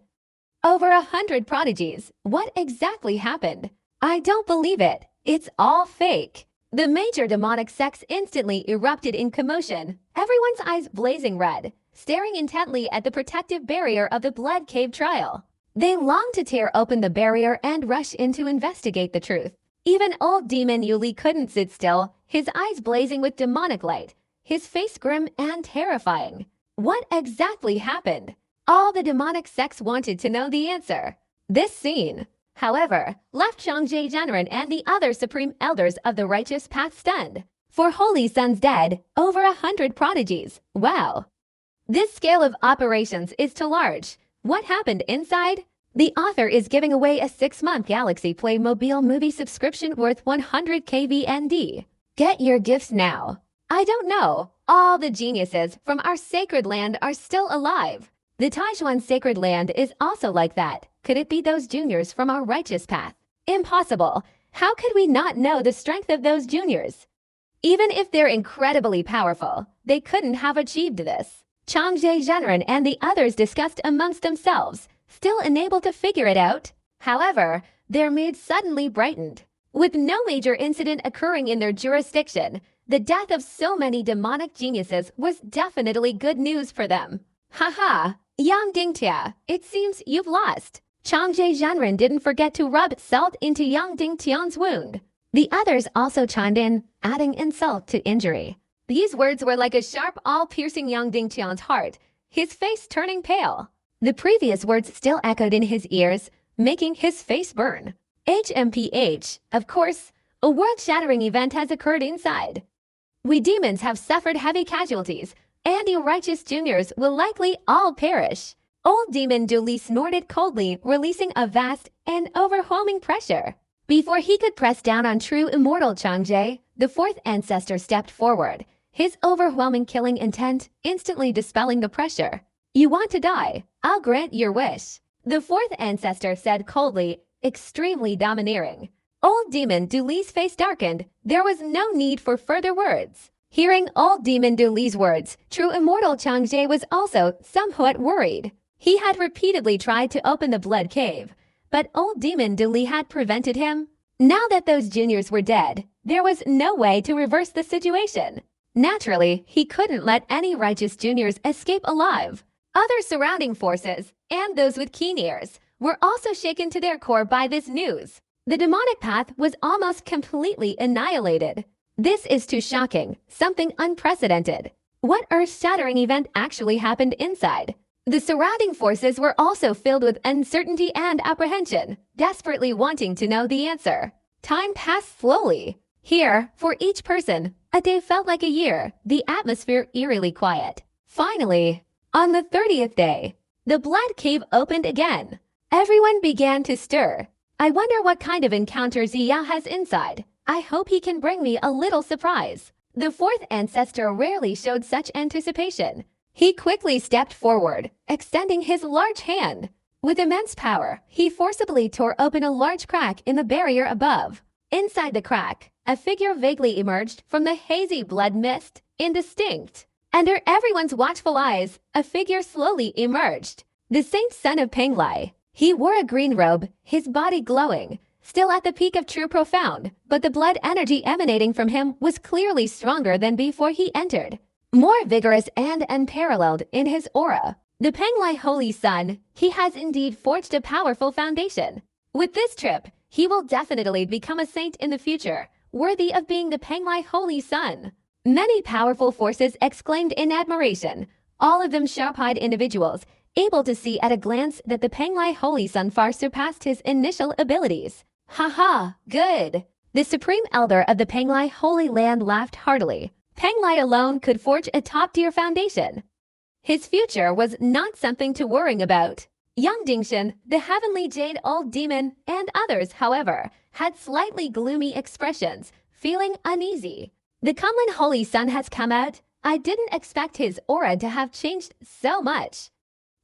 Over 100 prodigies. What exactly happened? I don't believe it. It's all fake. The major demonic sects instantly erupted in commotion, everyone's eyes blazing red, staring intently at the protective barrier of the Blood Cave trial. They longed to tear open the barrier and rush in to investigate the truth. Even old demon Yuli couldn't sit still, his eyes blazing with demonic light, his face grim and terrifying. What exactly happened? All the demonic sects wanted to know the answer. This scene, however, left Changzhe Zhenren and the other supreme elders of the righteous path stunned. For holy sons dead, over 100 prodigies. Wow. This scale of operations is too large. What happened inside? The author is giving away a 6-month Galaxy Playmobil movie subscription worth 100 KVND. Get your gifts now. I don't know. All the geniuses from our sacred land are still alive. The Taijuan sacred land is also like that. Could it be those juniors from our righteous path? Impossible. How could we not know the strength of those juniors? Even if they're incredibly powerful, they couldn't have achieved this. Changzhe Zhenren and the others discussed amongst themselves, still unable to figure it out. However, their mood suddenly brightened. With no major incident occurring in their jurisdiction, the death of so many demonic geniuses was definitely good news for them. Haha, Yang Dingtia, it seems you've lost. Changzhe Zhenren didn't forget to rub salt into Yang Dingtian's wound. The others also chimed in, adding insult to injury. These words were like a sharp, all-piercing Yang Dingtian's heart, his face turning pale. The previous words still echoed in his ears, making his face burn. HMPH, of course, a world-shattering event has occurred inside. We demons have suffered heavy casualties, and you righteous juniors will likely all perish. Old demon Dooley snorted coldly, releasing a vast and overwhelming pressure. Before he could press down on true immortal Changzhe, the fourth ancestor stepped forward, his overwhelming killing intent instantly dispelling the pressure. You want to die? I'll grant your wish. The fourth ancestor said coldly, extremely domineering. Old Demon Duli's face darkened. There was no need for further words. Hearing Old Demon Duli's words, true immortal Changji was also somewhat worried. He had repeatedly tried to open the blood cave, but Old Demon Duli had prevented him. Now that those juniors were dead, there was no way to reverse the situation. Naturally, he couldn't let any righteous juniors escape alive. Other surrounding forces, and those with keen ears, were also shaken to their core by this news. The demonic path was almost completely annihilated. This is too shocking, something unprecedented. What earth-shattering event actually happened inside? The surrounding forces were also filled with uncertainty and apprehension, desperately wanting to know the answer. Time passed slowly. Here, for each person, a day felt like a year, the atmosphere eerily quiet. Finally, on the 30th day, the blood cave opened again. Everyone began to stir. I wonder what kind of encounter Ziya has inside. I hope he can bring me a little surprise. The fourth ancestor rarely showed such anticipation. He quickly stepped forward, extending his large hand. With immense power, he forcibly tore open a large crack in the barrier above. Inside the crack, a figure vaguely emerged from the hazy blood mist, indistinct. Under everyone's watchful eyes, a figure slowly emerged. The saint son of Penglai. He wore a green robe, his body glowing, still at the peak of true profound, but the blood energy emanating from him was clearly stronger than before he entered. More vigorous and unparalleled in his aura. The Penglai Holy Sun, he has indeed forged a powerful foundation. With this trip, he will definitely become a saint in the future, worthy of being the Penglai Holy Sun. Many powerful forces exclaimed in admiration, all of them sharp-eyed individuals, able to see at a glance that the Penglai Holy Sun far surpassed his initial abilities. Haha, good. The Supreme Elder of the Penglai Holy Land laughed heartily. Penglai alone could forge a top-tier foundation. His future was not something to worry about. Young Dingshan, the heavenly jade old demon, and others, however, had slightly gloomy expressions, feeling uneasy. The Kunlun Holy Sun has come out. I didn't expect his aura to have changed so much.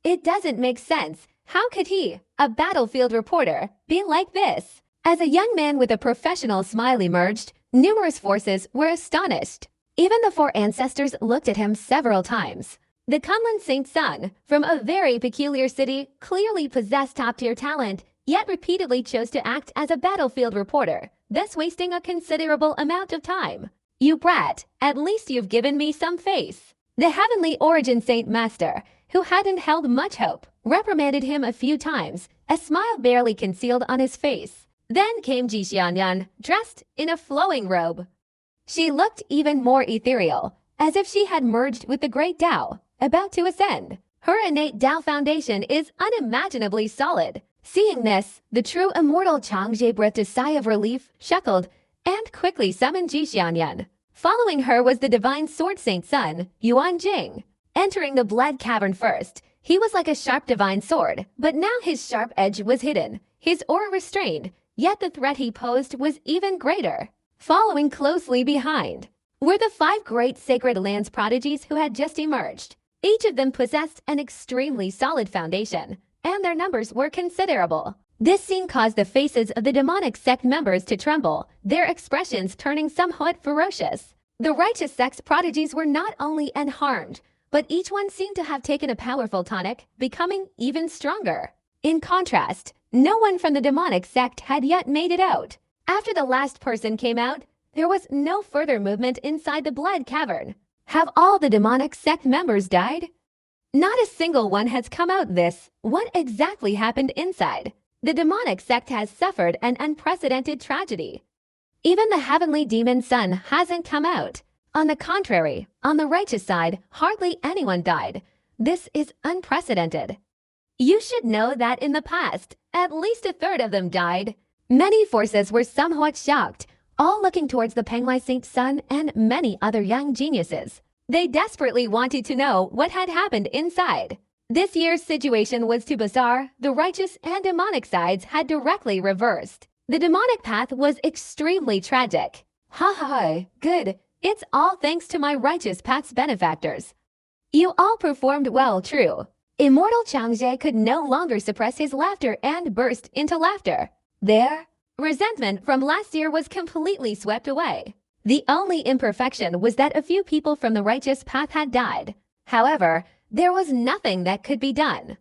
It doesn't make sense. How could he, a battlefield reporter, be like this? As a young man with a professional smile emerged, numerous forces were astonished. Even the four ancestors looked at him several times. The Kunlun Saint Sun, from a very peculiar city, clearly possessed top-tier talent, yet repeatedly chose to act as a battlefield reporter, thus wasting a considerable amount of time. You brat, at least you've given me some face. The Heavenly Origin Saint Master, who hadn't held much hope, reprimanded him a few times, a smile barely concealed on his face. Then came Ji Xianyan, dressed in a flowing robe. She looked even more ethereal, as if she had merged with the great Tao, about to ascend. Her innate Tao foundation is unimaginably solid. Seeing this, the true immortal Changji breathed a sigh of relief, chuckled, and quickly summoned Ji Xianyan. Following her was the divine sword saint Sun, Yuan Jing. Entering the blood cavern first, he was like a sharp divine sword, but now his sharp edge was hidden, his aura restrained, yet the threat he posed was even greater. Following closely behind were the 5 great sacred lands prodigies who had just emerged. Each of them possessed an extremely solid foundation, and their numbers were considerable. This scene caused the faces of the demonic sect members to tremble, their expressions turning somewhat ferocious. The righteous sect's prodigies were not only unharmed, but each one seemed to have taken a powerful tonic, becoming even stronger. In contrast, no one from the demonic sect had yet made it out. After the last person came out, there was no further movement inside the blood cavern. Have all the demonic sect members died? Not a single one has come out. What exactly happened inside? The demonic sect has suffered an unprecedented tragedy. Even the heavenly demon sun hasn't come out. On the contrary, on the righteous side, hardly anyone died. This is unprecedented. You should know that in the past, at least a third of them died. Many forces were somewhat shocked, all looking towards the Penglai Saint Sun and many other young geniuses. They desperately wanted to know what had happened inside. This year's situation was too bizarre. The righteous and demonic sides had directly reversed. The demonic path was extremely tragic. Ha ha ha, good. It's all thanks to my righteous path's benefactors. You all performed well, true. Immortal Changzhe could no longer suppress his laughter and burst into laughter. There, resentment from last year was completely swept away. The only imperfection was that a few people from the righteous path had died. However, there was nothing that could be done.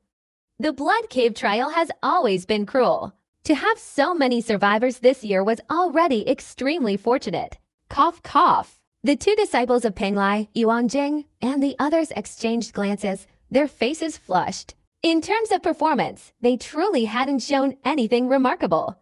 The Blood Cave trial has always been cruel. To have so many survivors this year was already extremely fortunate. Cough, cough. The two disciples of Penglai, Yuanjing, and the others exchanged glances, their faces flushed. In terms of performance, they truly hadn't shown anything remarkable.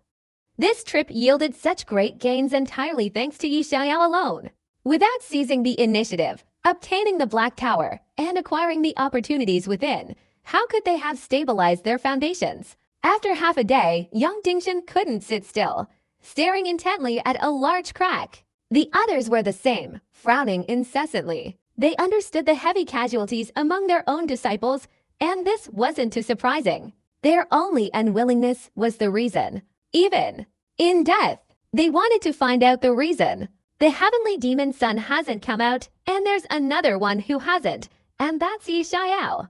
This trip yielded such great gains entirely thanks to Yi Xiaoyao alone. Without seizing the initiative, obtaining the Black Tower, and acquiring the opportunities within, how could they have stabilized their foundations? After half a day, young Dingshan couldn't sit still, staring intently at a large crack. The others were the same, frowning incessantly. They understood the heavy casualties among their own disciples, and this wasn't too surprising. Their only unwillingness was the reason. Even in death, they wanted to find out the reason. The heavenly demon son hasn't come out, and there's another one who hasn't, and that's Yi Xiaoyao.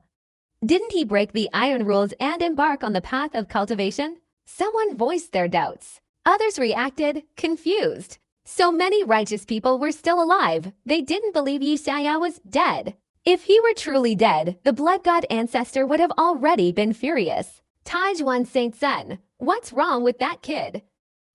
Didn't he break the iron rules and embark on the path of cultivation? Someone voiced their doubts. Others reacted, confused. So many righteous people were still alive. They didn't believe Yi Xiaoyao was dead. If he were truly dead, the blood god ancestor would have already been furious. Taijuan Saint Sun, what's wrong with that kid?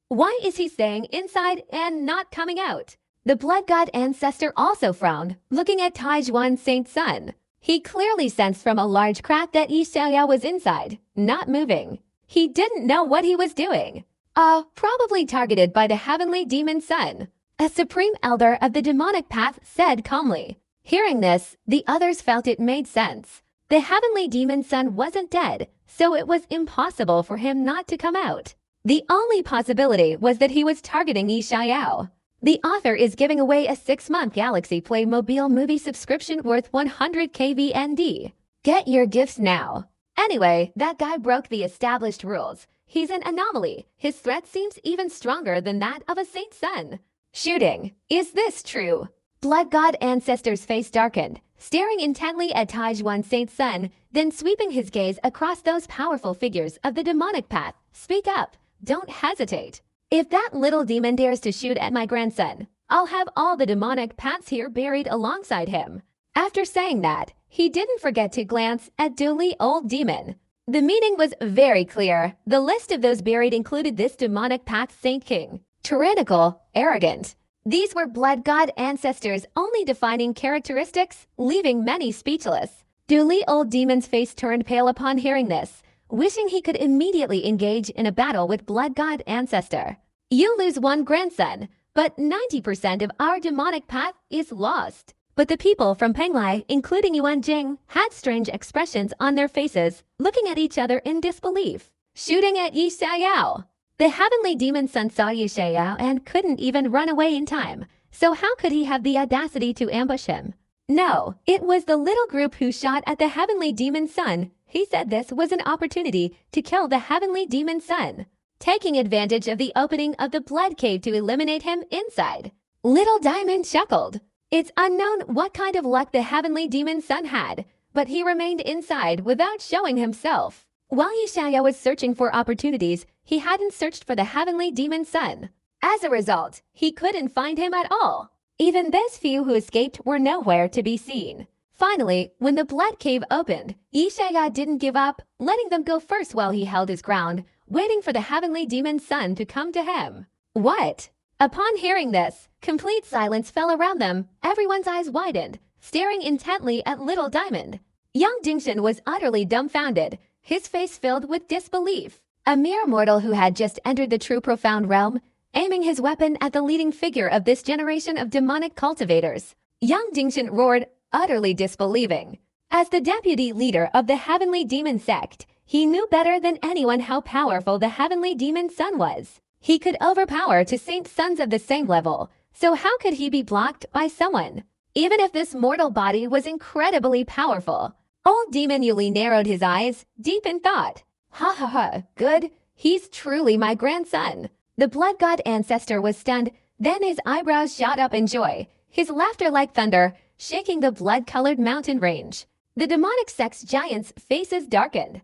Why is he staying inside and not coming out? The blood god ancestor also frowned, looking at Taijuan Saint Sun. He clearly sensed from a large crack that Yi Xiaoyao was inside, not moving. He didn't know what he was doing. Probably targeted by the heavenly demon son. A supreme elder of the demonic path said calmly. Hearing this, the others felt it made sense. The heavenly demon son wasn't dead, so it was impossible for him not to come out. The only possibility was that he was targeting Yi Xiaoyao. The author is giving away a 6-month Galaxy Playmobil movie subscription worth 100 KVND. Get your gifts now. Anyway, that guy broke the established rules. He's an anomaly. His threat seems even stronger than that of a Saint Sun. Shooting. Is this true? Blood God Ancestor's face darkened, staring intently at Taijuan Saint Sun, then sweeping his gaze across those powerful figures of the demonic path. Speak up. Don't hesitate. If that little demon dares to shoot at my grandson, I'll have all the demonic paths here buried alongside him. After saying that, he didn't forget to glance at Dooley Old Demon. The meaning was very clear. The list of those buried included this demonic path Saint King. Tyrannical, arrogant. These were blood god ancestors' only defining characteristics, leaving many speechless. Dooley Old Demon's face turned pale upon hearing this, wishing he could immediately engage in a battle with blood god ancestor. You lose one grandson, but 90% of our demonic path is lost. But the people from Penglai, including Yuan Jing, had strange expressions on their faces, looking at each other in disbelief. Shooting at Yi Xiaoyao. The heavenly demon son saw Yi Xiaoyao and couldn't even run away in time, so how could he have the audacity to ambush him? No, it was the little group who shot at the heavenly demon son. He said this was an opportunity to kill the heavenly demon son, taking advantage of the opening of the blood cave to eliminate him inside. Little Diamond chuckled. It's unknown what kind of luck the heavenly demon son had, but he remained inside without showing himself. While Yi Xiaoyao was searching for opportunities, he hadn't searched for the heavenly demon son. As a result, he couldn't find him at all. Even those few who escaped were nowhere to be seen. Finally, when the blood cave opened, Yi Xiaoyao didn't give up, letting them go first while he held his ground, waiting for the heavenly demon son to come to him. What? Upon hearing this, complete silence fell around them. Everyone's eyes widened, staring intently at Little Diamond. Young Dingshan was utterly dumbfounded, his face filled with disbelief. A mere mortal who had just entered the true profound realm, aiming his weapon at the leading figure of this generation of demonic cultivators. Young Dingshan roared, utterly disbelieving. As the deputy leader of the heavenly demon sect, he knew better than anyone how powerful the heavenly demon son was. He could overpower two saint sons of the same level, so how could he be blocked by someone? Even if this mortal body was incredibly powerful. Old Demon Yuli narrowed his eyes, deep in thought. Ha ha ha, good, he's truly my grandson. The blood god ancestor was stunned, then his eyebrows shot up in joy. his laughter like thunder, shaking the blood-colored mountain range. The demonic sex giant's faces darkened.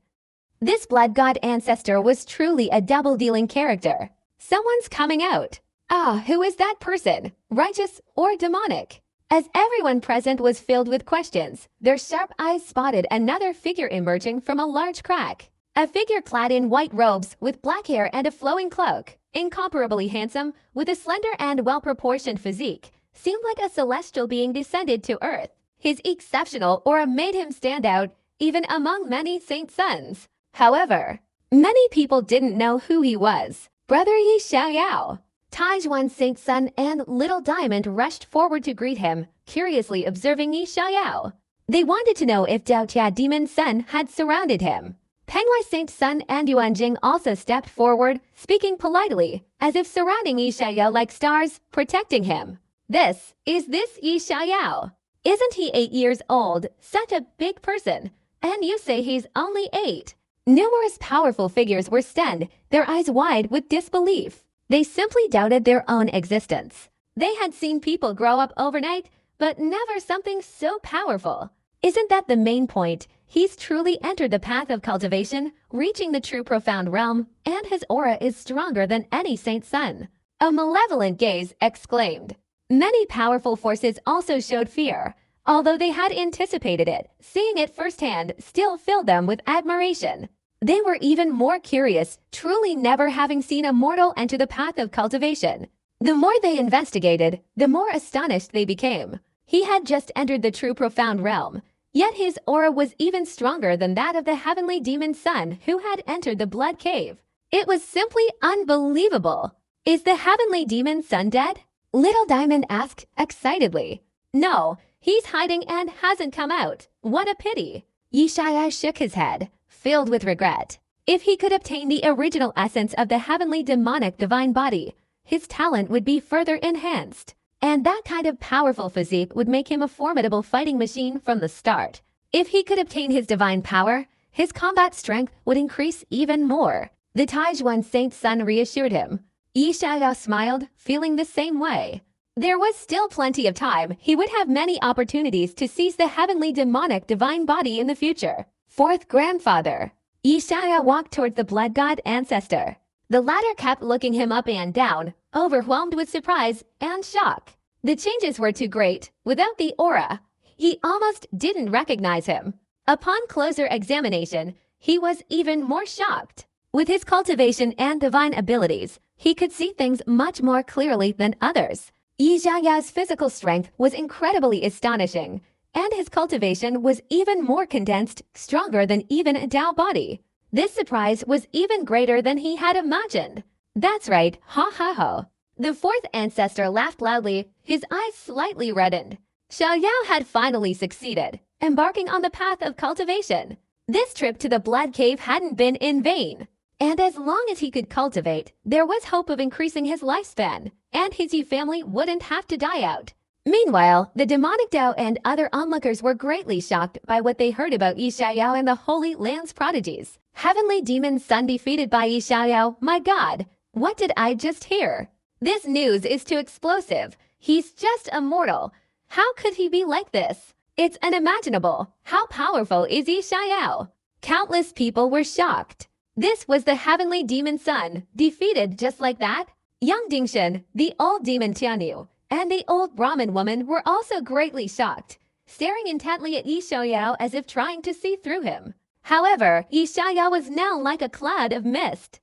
This blood god ancestor was truly a double-dealing character. Someone's coming out. Ah, who is that person? Righteous or demonic? As everyone present was filled with questions, their sharp eyes spotted another figure emerging from a large crack. A figure clad in white robes with black hair and a flowing cloak, incomparably handsome, with a slender and well-proportioned physique, seemed like a celestial being descended to earth. His exceptional aura made him stand out, even among many saint sons. However, many people didn't know who he was. Brother Yi Xiaoyao. Taijuan's saint son and Little Diamond rushed forward to greet him, curiously observing Yi Xiaoyao. They wanted to know if Dao Tia Demon's son had surrounded him. Pengwai Saint Sun and Yuanjing also stepped forward, speaking politely, as if surrounding Yi Xiaoyao like stars, protecting him. This Yi Xiaoyao? Isn't he 8 years old? Such a big person. And you say he's only 8. Numerous powerful figures were stunned, their eyes wide with disbelief. They simply doubted their own existence. They had seen people grow up overnight, but never something so powerful. Isn't that the main point? He's truly entered the path of cultivation, reaching the true profound realm, and his aura is stronger than any saint's son. A malevolent gaze exclaimed. Many powerful forces also showed fear. Although they had anticipated it, seeing it firsthand still filled them with admiration. They were even more curious, truly never having seen a mortal enter the path of cultivation. The more they investigated, the more astonished they became. He had just entered the true profound realm, yet his aura was even stronger than that of the heavenly demon son who had entered the blood cave. It was simply unbelievable. Is the heavenly demon son dead? Little Diamond asked excitedly. No, he's hiding and hasn't come out. What a pity. Yi Xiaoyao shook his head, filled with regret. If he could obtain the original essence of the heavenly demonic divine body, his talent would be further enhanced. And that kind of powerful physique would make him a formidable fighting machine from the start. If he could obtain his divine power, his combat strength would increase even more. The Taijuan Saint's son reassured him. Yi Xiaoyao smiled, feeling the same way. There was still plenty of time. He would have many opportunities to seize the heavenly demonic divine body in the future. Fourth grandfather. Yi Xiaoyao walked towards the blood god ancestor. The latter kept looking him up and down, overwhelmed with surprise and shock. The changes were too great. Without the aura, he almost didn't recognize him. Upon closer examination, he was even more shocked. With his cultivation and divine abilities, he could see things much more clearly than others. Yi Xiaoyao's physical strength was incredibly astonishing, and his cultivation was even more condensed, stronger than even a Dao body. This surprise was even greater than he had imagined. That's right, ha ha ha. The fourth ancestor laughed loudly, his eyes slightly reddened. Xiaoyao had finally succeeded, embarking on the path of cultivation. This trip to the blood cave hadn't been in vain. And as long as he could cultivate, there was hope of increasing his lifespan, and his Yi family wouldn't have to die out. Meanwhile, the demonic Dao and other onlookers were greatly shocked by what they heard about Yi Xiaoyao and the Holy Land's prodigies. Heavenly Demon's son defeated by Yi Xiaoyao, my god, what did I just hear? This news is too explosive. He's just a mortal. How could he be like this? It's unimaginable. How powerful is Yi Xiaoyao? Countless people were shocked. This was the heavenly demon son, defeated just like that? Young Dingshan, the old demon Tianyu, and the old Brahmin woman were also greatly shocked, staring intently at Yi Xiaoyao as if trying to see through him. However, Yi Xiaoyao was now like a cloud of mist.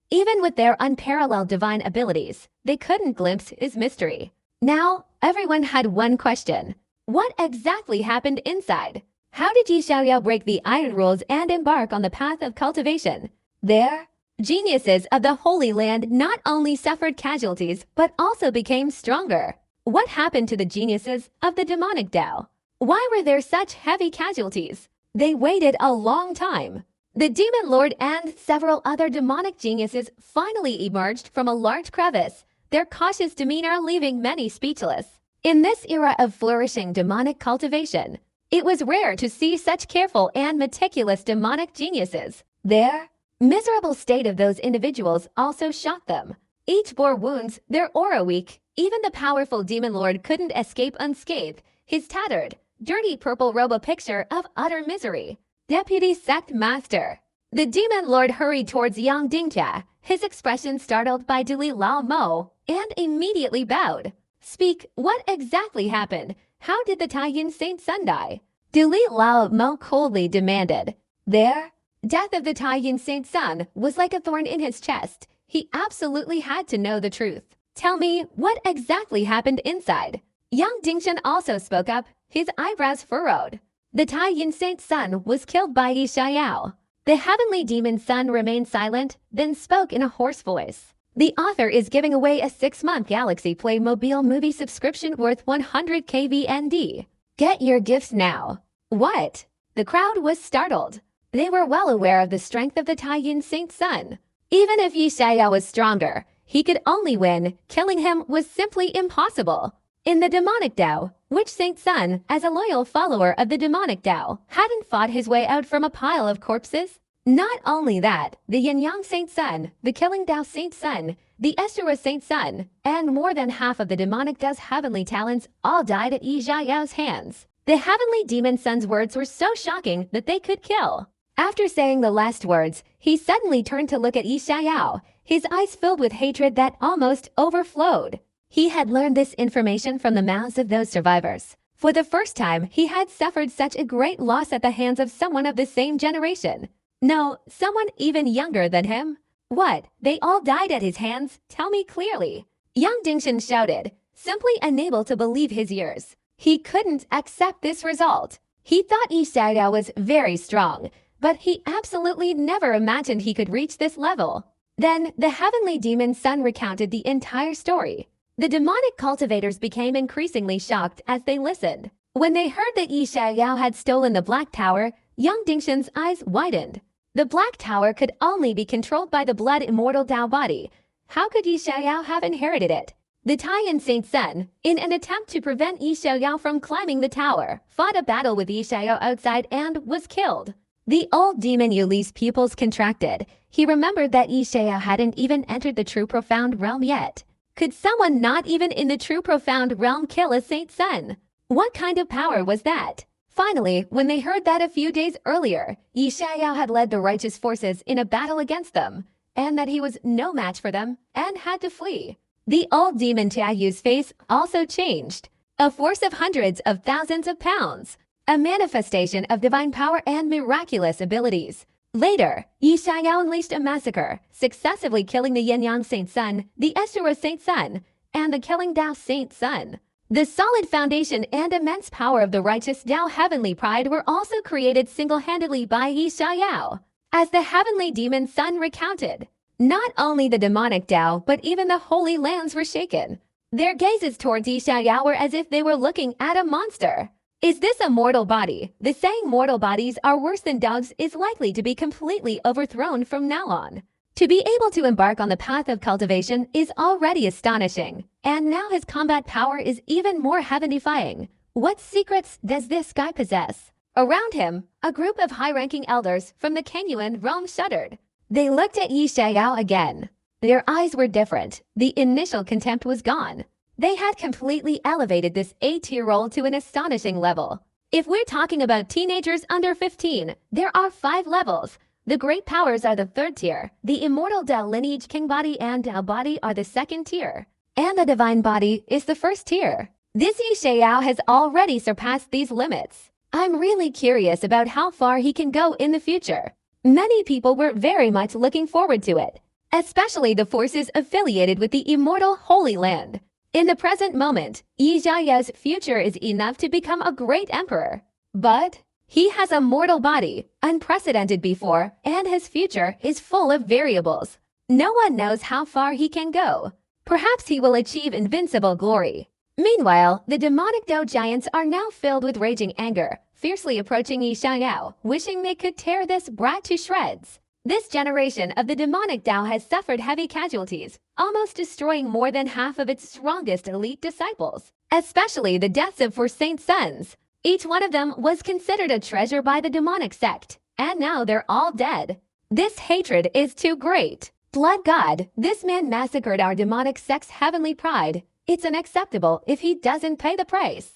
Even with their unparalleled divine abilities, they couldn't glimpse his mystery. Now, everyone had one question. What exactly happened inside? How did Yi Xiaoyao break the iron rules and embark on the path of cultivation? There, geniuses of the Holy Land not only suffered casualties, but also became stronger. What happened to the geniuses of the demonic Dao? Why were there such heavy casualties? They waited a long time. The Demon Lord and several other demonic geniuses finally emerged from a large crevice, their cautious demeanor leaving many speechless. In this era of flourishing demonic cultivation, it was rare to see such careful and meticulous demonic geniuses. Their miserable state of those individuals also shocked them. Each bore wounds, their aura weak, Even the powerful demon lord couldn't escape unscathed, his tattered, dirty purple robe a picture of utter misery. Deputy Sect Master. The demon lord hurried towards Yang Dingjia, his expression startled by Duli Lao Mo, and immediately bowed. Speak, what exactly happened? How did the Taiyin Saint Sun die? Duli Lao Mo coldly demanded. There? Death of the Taiyin Saint Sun was like a thorn in his chest. He absolutely had to know the truth. Tell me, what exactly happened inside? Yang Dingshan also spoke up, his eyebrows furrowed. The Taiyin Saint Sun was killed by Yi Xiao. The heavenly demon Sun remained silent, then spoke in a hoarse voice. The author is giving away a 6-month Galaxy Playmobil movie subscription worth 100 KVND. Get your gifts now. What? The crowd was startled. They were well aware of the strength of the Taiyin Saint Sun. Even if Yi Xiao was stronger, he could only win. Killing him was simply impossible. In the demonic Tao, which Saint Sun, as a loyal follower of the demonic Tao, hadn't fought his way out from a pile of corpses? Not only that, the Yin-Yang Saint Sun, the Killing Tao Saint Sun, the Estura Saint Sun, and more than half of the demonic Tao's heavenly talents all died at Yi Xiao's hands. The heavenly demon Sun's words were so shocking that they could kill. After saying the last words, he suddenly turned to look at Yi Xiao, his eyes filled with hatred that almost overflowed. He had learned this information from the mouths of those survivors. For the first time, he had suffered such a great loss at the hands of someone of the same generation. No, someone even younger than him. What, they all died at his hands? Tell me clearly. Yang Dingshan shouted, simply unable to believe his ears. He couldn't accept this result. He thought Yi Xiao was very strong, but he absolutely never imagined he could reach this level. Then, the heavenly demon Sun recounted the entire story. The demonic cultivators became increasingly shocked as they listened. When they heard that Yi Xiao had stolen the Black Tower, Yang Dingshan's eyes widened. The Black Tower could only be controlled by the blood immortal Tao body. How could Yi Xiao have inherited it? The Taiyin Saint Sun, in an attempt to prevent Yi Xiao from climbing the tower, fought a battle with Yi Xiao outside and was killed. The old demon Yuli's pupils contracted. He remembered that Yi Xiao hadn't even entered the true profound realm yet. Could someone not even in the true profound realm kill a Saint Sun? What kind of power was that? Finally, when they heard that a few days earlier, Yi Xiao had led the righteous forces in a battle against them, and that he was no match for them, and had to flee. The old demon Tiayu's face also changed. A force of hundreds of thousands of pounds. A manifestation of divine power and miraculous abilities. Later, Yi Xiao unleashed a massacre, successively killing the Yin-Yang Saint Sun, the Estura Saint Sun, and the Killing Tao Saint Sun. The solid foundation and immense power of the righteous Tao heavenly pride were also created single-handedly by Yi Xiao. As the heavenly demon Sun recounted, not only the demonic Tao but even the holy lands were shaken. Their gazes towards Yi Xiao were as if they were looking at a monster. Is this a mortal body? The saying mortal bodies are worse than dogs is likely to be completely overthrown from now on. To be able to embark on the path of cultivation is already astonishing, and now his combat power is even more heaven-defying. What secrets does this guy possess? Around him, a group of high-ranking elders from the Kenyuan realm shuddered. They looked at Yi Xiao again. Their eyes were different. The initial contempt was gone. They had completely elevated this A-tier role to an astonishing level. If we're talking about teenagers under 15, there are 5 levels. The great powers are the 3rd tier. The immortal Tao lineage king body and Tao body are the 2nd tier. And the divine body is the 1st tier. This Yi Xiao has already surpassed these limits. I'm really curious about how far he can go in the future. Many people were very much looking forward to it, especially the forces affiliated with the immortal Holy Land. In the present moment, Yi Xiao's future is enough to become a great emperor. But he has a mortal body, unprecedented before, and his future is full of variables. No one knows how far he can go. Perhaps he will achieve invincible glory. Meanwhile, the demonic Tao giants are now filled with raging anger, fiercely approaching Yi Xiao, wishing they could tear this brat to shreds. This generation of the demonic Tao has suffered heavy casualties, almost destroying more than half of its strongest elite disciples, especially the deaths of 4 Saint Sons. Each one of them was considered a treasure by the demonic sect, and now they're all dead. This hatred is too great. Blood God, this man massacred our demonic sect's heavenly pride. It's unacceptable if he doesn't pay the price.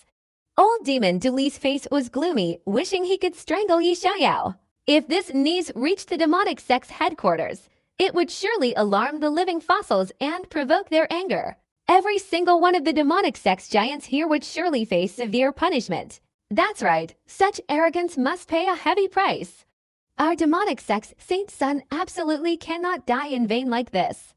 Old Demon Duli's face was gloomy, wishing he could strangle Yi Xiaoyao. If this news reached the demonic sect's headquarters, it would surely alarm the living fossils and provoke their anger. Every single one of the demonic sect's giants here would surely face severe punishment. That's right, such arrogance must pay a heavy price. Our demonic sect's Saint Sun absolutely cannot die in vain like this.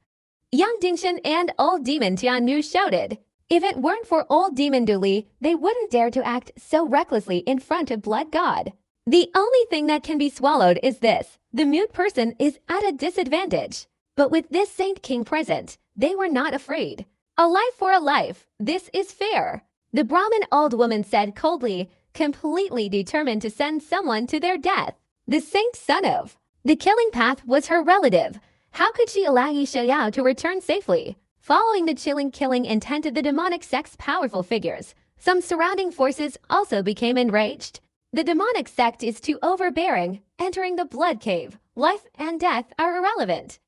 Young Dingshan and Old Demon Tianmu shouted. If it weren't for Old Demon Duli, they wouldn't dare to act so recklessly in front of Blood God. The only thing that can be swallowed is this: the mute person is at a disadvantage. But with this Saint King present, they were not afraid. A life for a life, this is fair. The Brahmin old woman said coldly, completely determined to send someone to their death. The Saint Son of the killing path was her relative. How could she allow Yi Xiaoyao to return safely? Following the chilling killing intent of the demonic sect's powerful figures, some surrounding forces also became enraged. The demonic sect is too overbearing. Entering the blood cave, life and death are irrelevant.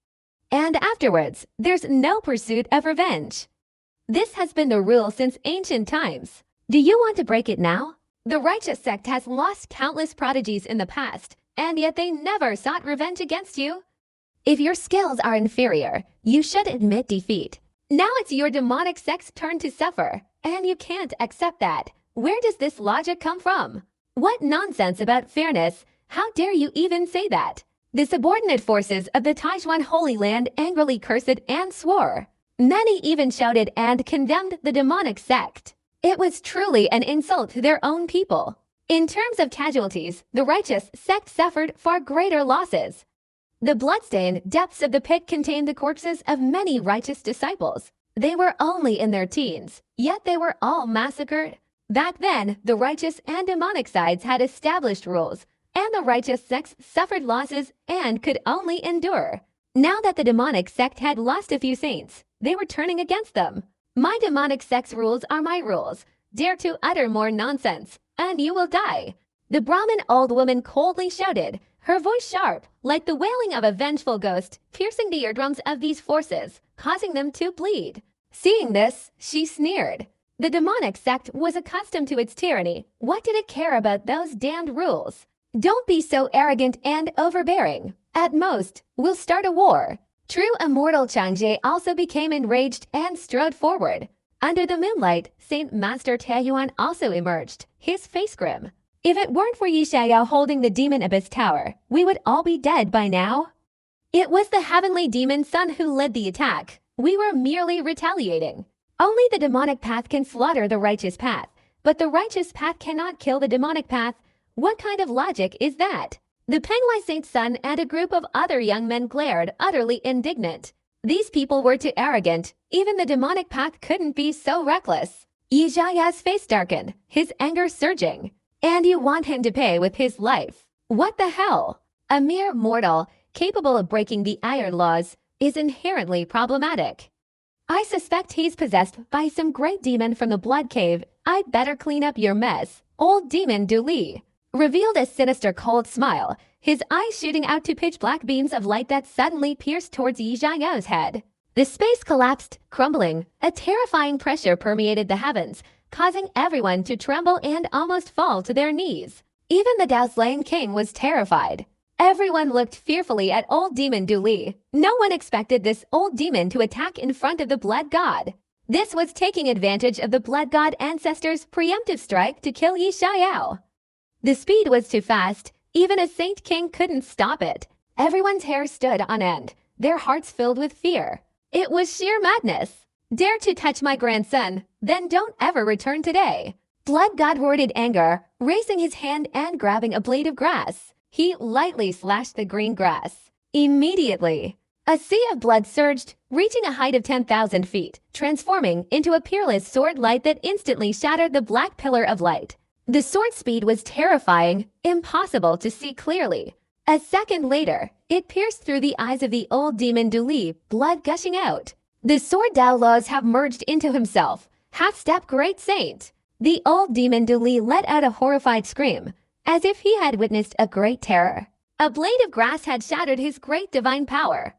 And afterwards, there's no pursuit of revenge. This has been the rule since ancient times. Do you want to break it now? The righteous sect has lost countless prodigies in the past, and yet they never sought revenge against you. If your skills are inferior, you should admit defeat. Now it's your demonic sect's turn to suffer, and you can't accept that. Where does this logic come from? What nonsense about fairness? How dare you even say that? The subordinate forces of the Taijuan Holy Land angrily cursed and swore. Many even shouted and condemned the demonic sect. It was truly an insult to their own people. In terms of casualties, the righteous sect suffered far greater losses. The bloodstained depths of the pit contained the corpses of many righteous disciples. They were only in their teens, yet they were all massacred. Back then, the righteous and demonic sides had established rules, and the righteous sects suffered losses and could only endure. Now that the demonic sect had lost a few saints, they were turning against them. My demonic sect's rules are my rules. Dare to utter more nonsense, and you will die. The Brahmin old woman coldly shouted, her voice sharp, like the wailing of a vengeful ghost, piercing the eardrums of these forces, causing them to bleed. Seeing this, she sneered. The demonic sect was accustomed to its tyranny. What did it care about those damned rules? Don't be so arrogant and overbearing. At most, we'll start a war. True immortal Changji also became enraged and strode forward. Under the moonlight, Saint Master Taiyuan also emerged, his face grim. If it weren't for Yi Xiaoyao holding the Demon Abyss Tower, we would all be dead by now. It was the heavenly demon son who led the attack. We were merely retaliating. Only the demonic path can slaughter the righteous path, but the righteous path cannot kill the demonic path. What kind of logic is that? The Penglai Saint's son and a group of other young men glared, utterly indignant. These people were too arrogant. Even the demonic path couldn't be so reckless. Yi Xiaoyao's face darkened, his anger surging. And you want him to pay with his life. What the hell? A mere mortal, capable of breaking the iron laws, is inherently problematic. I suspect he's possessed by some great demon from the blood cave. I'd better clean up your mess. Old Demon Duli revealed a sinister cold smile, his eyes shooting out to pitch-black beams of light that suddenly pierced towards Yi Xiaoyao's head. The space collapsed, crumbling. A terrifying pressure permeated the heavens, causing everyone to tremble and almost fall to their knees. Even the Dao Slaying King was terrified. Everyone looked fearfully at Old Demon Duli. No one expected this old demon to attack in front of the Blood God. This was taking advantage of the Blood God ancestors' preemptive strike to kill Yi Xiaoyao. The speed was too fast. Even a Saint King couldn't stop it. Everyone's hair stood on end, their hearts filled with fear. It was sheer madness. Dare to touch my grandson, then don't ever return today. Blood God roared in anger, raising his hand and grabbing a blade of grass. He lightly slashed the green grass. Immediately, a sea of blood surged, reaching a height of 10,000 feet, transforming into a peerless sword light that instantly shattered the black pillar of light. The sword speed was terrifying, impossible to see clearly. A second later, it pierced through the eyes of the old demon Duli, blood gushing out. The sword Dao laws have merged into himself. Half-step great saint. The old demon Duli let out a horrified scream, as if he had witnessed a great terror. A blade of grass had shattered his great divine power.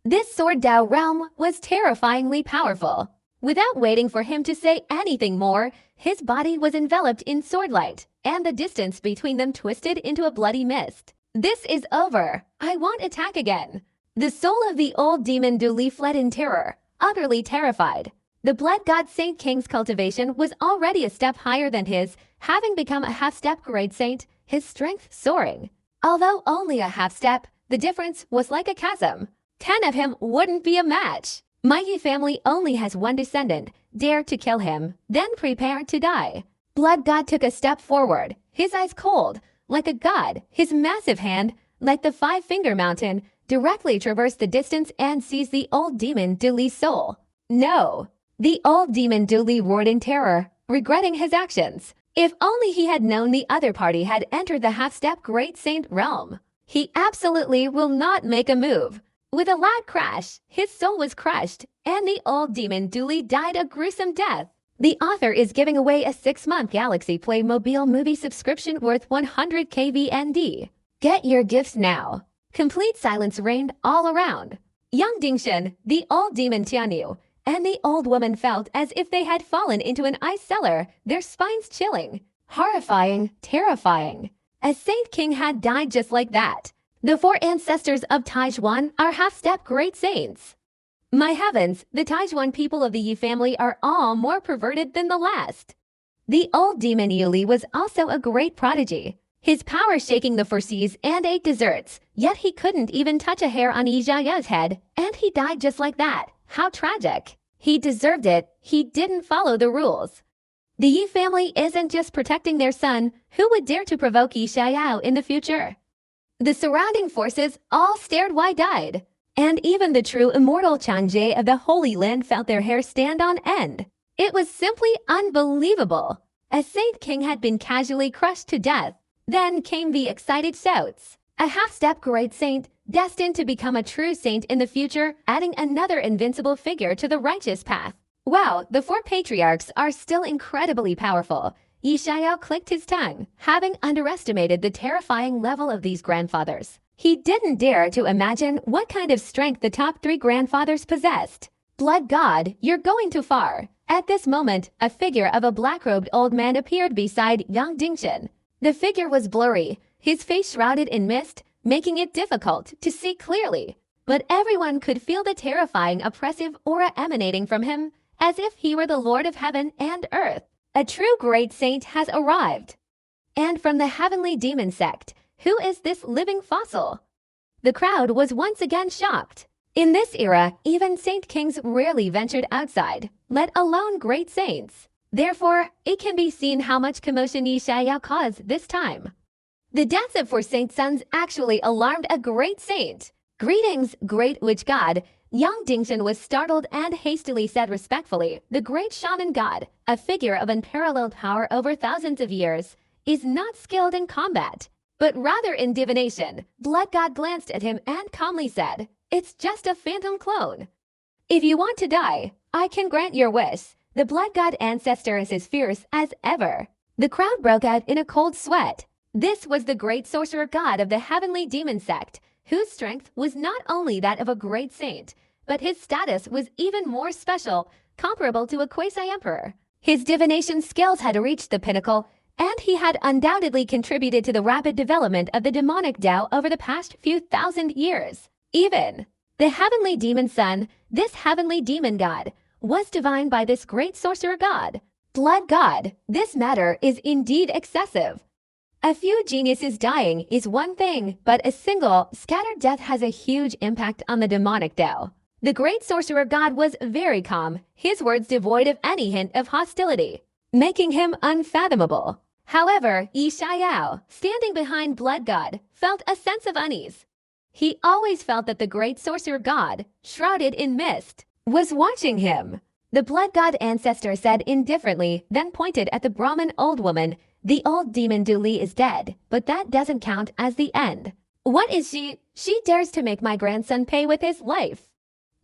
This sword Dao realm was terrifyingly powerful. Without waiting for him to say anything more, his body was enveloped in swordlight, and the distance between them twisted into a bloody mist. This is over. I won't attack again. The soul of the old demon duly fled in terror, utterly terrified. The blood god Saint King's cultivation was already a step higher than his, having become a half-step great saint, his strength soaring. Although only a half-step, the difference was like a chasm. 10 of him wouldn't be a match. My Yi family only has one descendant. Dare to kill him, then prepare to die. Blood god took a step forward, his eyes cold, like a god, his massive hand, like the five-finger mountain, directly traversed the distance and seized the old demon Duli's soul. No! The old demon Duli roared in terror, regretting his actions. If only he had known the other party had entered the half-step great saint realm. He absolutely will not make a move. With a loud crash, his soul was crushed, and the old demon Duli died a gruesome death. The author is giving away a 6-month Galaxy Playmobil movie subscription worth 100 KVND. Get your gifts now. Complete silence reigned all around. Young Dingshan, the old demon Tianyu, and the old woman felt as if they had fallen into an ice cellar, their spines chilling. Horrifying, terrifying. A Saint King had died just like that. The 4 ancestors of Taijuan are half-step great saints. My heavens, the Taijuan people of the Yi family are all more perverted than the last. The old demon Yuli was also a great prodigy. His power shaking the 4 seas and 8 deserts, yet he couldn't even touch a hair on Yi Xiaoyao's head, and he died just like that. How tragic. He deserved it. He didn't follow the rules. The Yi family isn't just protecting their son. Who would dare to provoke Yi Xiaoyao in the future? The surrounding forces all stared wide-eyed, and even the true immortal Changzhe of the Holy Land felt their hair stand on end. It was simply unbelievable. A Saint King had been casually crushed to death. Then came the excited shouts. A half-step great saint, destined to become a true saint in the future, adding another invincible figure to the righteous path. Wow, the 4 patriarchs are still incredibly powerful. Yi Xiaoyao clicked his tongue, having underestimated the terrifying level of these grandfathers. He didn't dare to imagine what kind of strength the top 3 grandfathers possessed. Blood god, you're going too far. At this moment, a figure of a black-robed old man appeared beside young Dingshan. The figure was blurry, his face shrouded in mist, making it difficult to see clearly. But everyone could feel the terrifying, oppressive aura emanating from him, as if he were the Lord of Heaven and Earth. A true great saint has arrived. And from the heavenly demon sect, who is this living fossil? The crowd was once again shocked. In this era, even Saint Kings rarely ventured outside, let alone great saints. Therefore, it can be seen how much commotion Yi Xiaoyao caused this time. The deaths of 4 saint sons actually alarmed a great saint. Greetings, great witch god. Young Dingshan was startled and hastily said respectfully, the great shaman god, a figure of unparalleled power over thousands of years, is not skilled in combat, but rather in divination. Blood god glanced at him and calmly said, it's just a phantom clone. If you want to die, I can grant your wish. The blood god ancestor is as fierce as ever. The crowd broke out in a cold sweat. This was the great sorcerer god of the heavenly demon sect, whose strength was not only that of a great saint, but his status was even more special, comparable to a quasi-emperor. His divination skills had reached the pinnacle, and he had undoubtedly contributed to the rapid development of the demonic Tao over the past few thousand years. Even the heavenly demon son, this heavenly demon god, was divined by this great sorcerer god. Blood god, this matter is indeed excessive. A few geniuses dying is one thing, but a single, scattered death has a huge impact on the demonic Tao. The great sorcerer god was very calm, his words devoid of any hint of hostility, making him unfathomable. However, Yi Xiaoyao, standing behind blood god, felt a sense of unease. He always felt that the great sorcerer god, shrouded in mist, was watching him. The blood god ancestor said indifferently, then pointed at the Brahmin old woman. The old demon Duli is dead, but that doesn't count as the end. What is she? She dares to make my grandson pay with his life.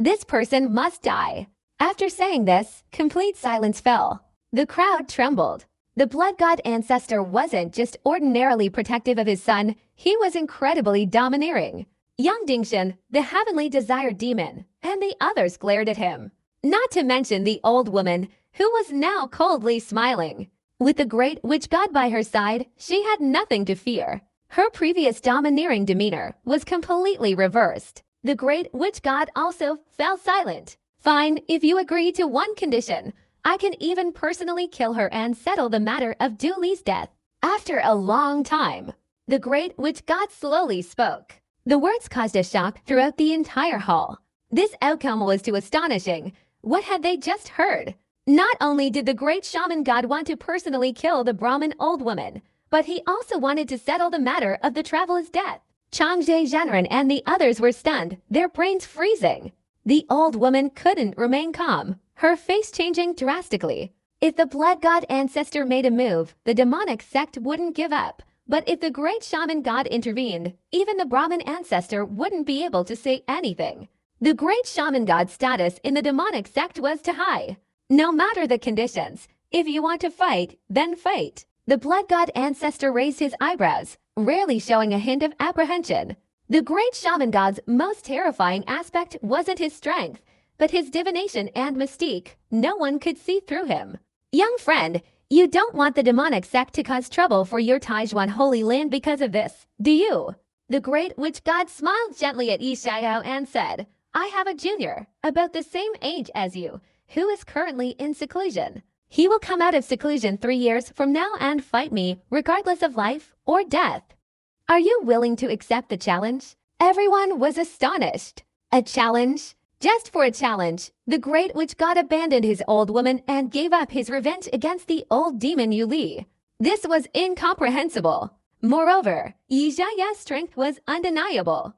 This person must die. After saying this, complete silence fell. The crowd trembled. The blood god ancestor wasn't just ordinarily protective of his son, he was incredibly domineering. Young Dingshan, the heavenly desired demon, and the others glared at him. Not to mention the old woman, who was now coldly smiling. With the great witch god by her side, she had nothing to fear. Her previous domineering demeanor was completely reversed. The great witch god also fell silent. Fine, if you agree to one condition, I can even personally kill her and settle the matter of Dooley's death. After a long time, the great witch god slowly spoke. The words caused a shock throughout the entire hall. This outcome was too astonishing. What had they just heard? Not only did the great shaman god want to personally kill the Brahmin old woman, but he also wanted to settle the matter of the traveler's death. Changje Zhenren and the others were stunned, their brains freezing. The old woman couldn't remain calm, her face changing drastically. If the blood god ancestor made a move, the demonic sect wouldn't give up. But if the great shaman god intervened, even the Brahmin ancestor wouldn't be able to say anything. The great shaman god's status in the demonic sect was too high. No matter the conditions, if you want to fight, then fight. The blood god ancestor raised his eyebrows, rarely showing a hint of apprehension. The great shaman god's most terrifying aspect wasn't his strength, but his divination and mystique. No one could see through him. Young friend, you don't want the demonic sect to cause trouble for your Taijuan holy land because of this, do you? The great witch god smiled gently at Yi Xiao and said, I have a junior, about the same age as you, who is currently in seclusion. He will come out of seclusion 3 years from now and fight me, regardless of life or death. Are you willing to accept the challenge? Everyone was astonished. A challenge? Just for a challenge, the great witch god abandoned his old woman and gave up his revenge against the old demon Yu Li. This was incomprehensible. Moreover, Yi Xiao's strength was undeniable.